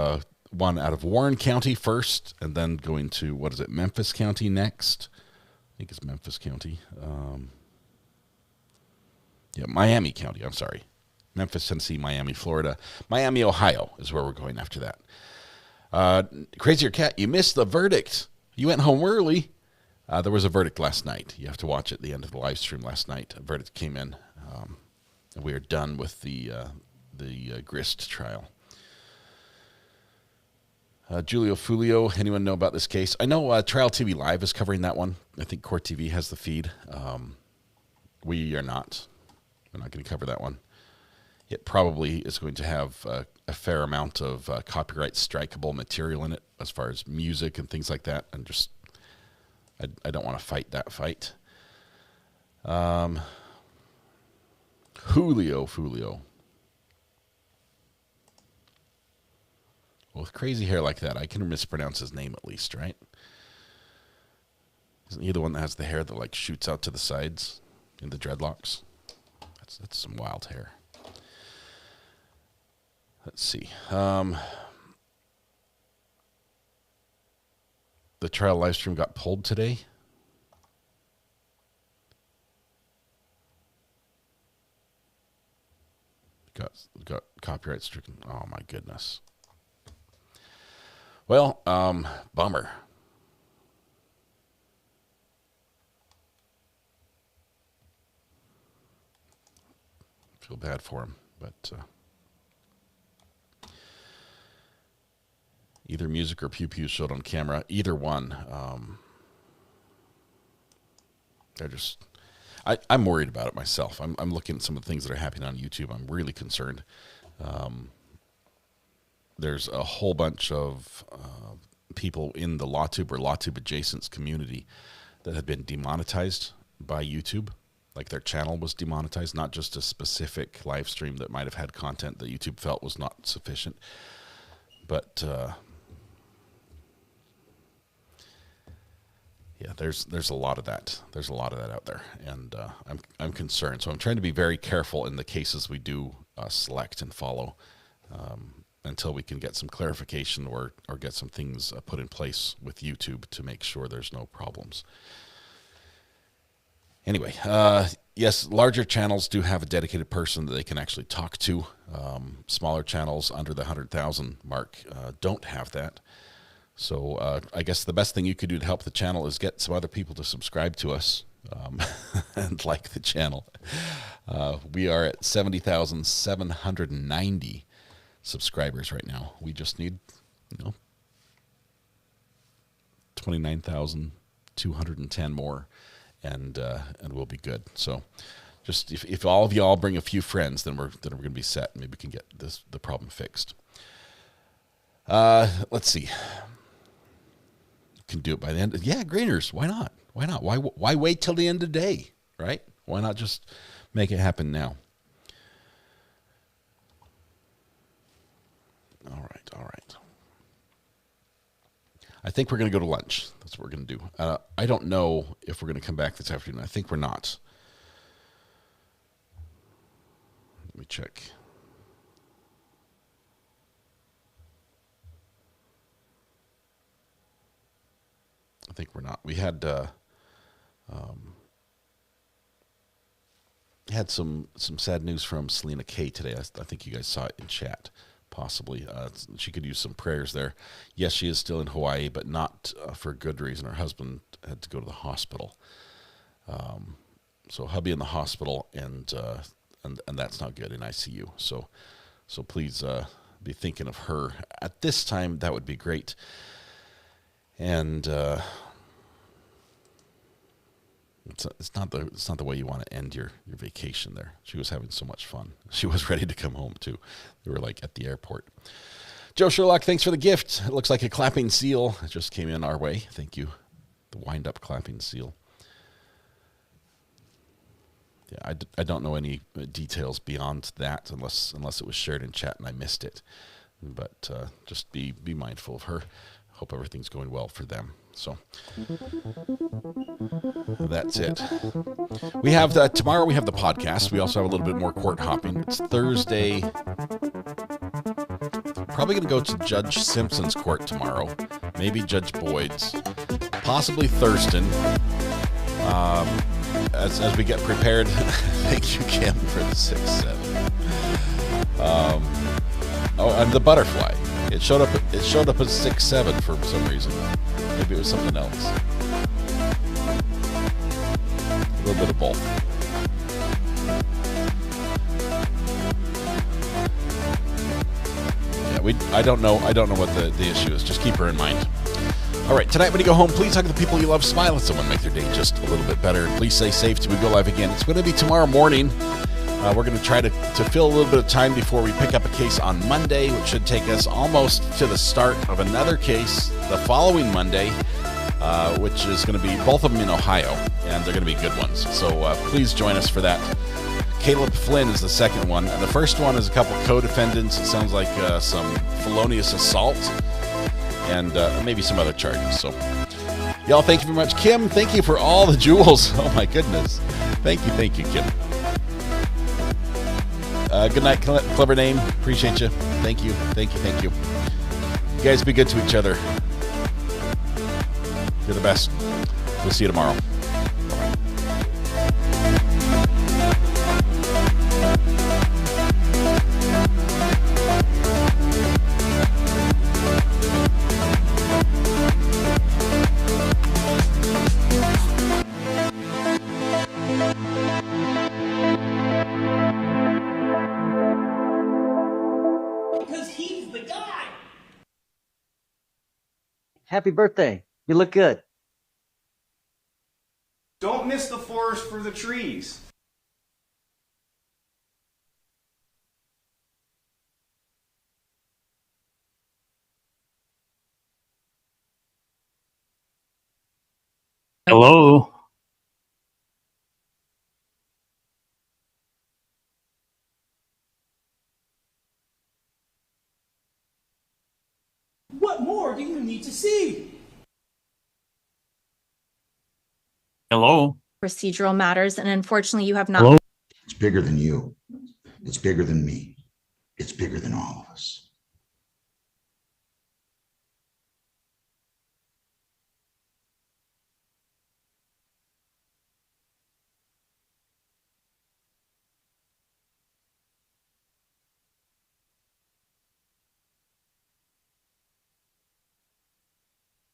one out of Warren County first, and then going to, what is it, Memphis County next? I think it's Memphis County. Yeah, Miami County. I'm sorry. Memphis, Tennessee, Miami, Florida. Miami, Ohio is where we're going after that. Crazier Cat, you missed the verdict. You went home early. There was a verdict last night. You have to watch at the end of the live stream last night. A verdict came in. And we are done with the grist trial. Julio Fulio, anyone know about this case? I know Trial TV Live is covering that one. I think Court TV has the feed. We are not. We're not going to cover that one. It probably is going to have a fair amount of copyright strikeable material in it as far as music and things like that. And just, I don't want to fight that fight. Julio Fulio. Well, with crazy hair like that, I can mispronounce his name at least, right? Isn't he the one that has the hair that like shoots out to the sides in the dreadlocks? That's some wild hair. Let's see. The trial live stream got pulled today. Got copyright stricken. Oh my goodness. Well, bummer. Feel bad for him, but either music or pew pew showed on camera. Either one. They're just. I'm worried about it myself. I'm looking at some of the things that are happening on YouTube. I'm really concerned. There's a whole bunch of people in the LawTube or LawTube adjacent community that have been demonetized by YouTube. Like their channel was demonetized, not just a specific live stream that might have had content that YouTube felt was not sufficient. But yeah, there's a lot of that. There's a lot of that out there, and I'm concerned. So I'm trying to be very careful in the cases we do select and follow until we can get some clarification or get some things put in place with YouTube to make sure there's no problems. Anyway, yes, larger channels do have a dedicated person that they can actually talk to. Smaller channels under the 100,000 mark don't have that. So I guess the best thing you could do to help the channel is get some other people to subscribe to us and like the channel. We are at 70,790 subscribers right now. We just need, 29,210 more, and we'll be good. So just if all of y'all bring a few friends, then we're going to be set. Maybe we can get the problem fixed. Let's see. Can do it by the end. Yeah, Greeners. Why not? Why not? Why wait till the end of the day, right? Why not just make it happen now? All right. I think we're going to go to lunch. That's what we're going to do. I don't know if we're going to come back this afternoon. I think we're not. Let me check. I think we're not. We had had some sad news from Selena K today. I think you guys saw it in chat, possibly. She could use some prayers there. Yes, she is still in Hawaii, but not for good reason. Her husband had to go to the hospital. So hubby in the hospital, and that's not good, in ICU. So please be thinking of her at this time. That would be great. And it's not the way you want to end your vacation there. She was having so much fun. She was ready to come home too. They were like at the airport. Joe Sherlock, thanks for the gift. It looks like a clapping seal. It just came in our way. Thank you. The wind up clapping seal. Yeah, I don't know any details beyond that unless it was shared in chat and I missed it. But just be mindful of her. Hope everything's going well for them. So that's it. We have tomorrow we have the podcast. We also have a little bit more court hopping. It's Thursday. Probably going to go to Judge Simpson's court tomorrow. Maybe Judge Boyd's. Possibly Thurston. As we get prepared. Thank you, Kim, for the 6-7. And the butterfly. It showed up as 6-7 for some reason. Maybe it was something else. A little bit of both. Yeah, I don't know what the issue is. Just keep her in mind. All right, tonight when you go home, please hug the people you love, smile at someone, make their day just a little bit better. Please stay safe till we go live again. It's going to be tomorrow morning. We're going to try to fill a little bit of time before we pick up a case on Monday, which should take us almost to the start of another case the following Monday, which is going to be both of them in Ohio, and they're going to be good ones. So please join us for that. Caleb Flynn is the second one. And the first one is a couple co-defendants. It sounds like some felonious assault and maybe some other charges. So y'all, thank you very much. Kim, thank you for all the jewels. Oh, my goodness. Thank you, Kim. Good night, clever name. Appreciate you. Thank you. You guys be good to each other. You're the best. We'll see you tomorrow. Happy birthday. You look good. Don't miss the forest for the trees. Hello. What more do you need to see? Hello. Procedural matters, and unfortunately you have not. Hello. It's bigger than you. It's bigger than me. It's bigger than all of us.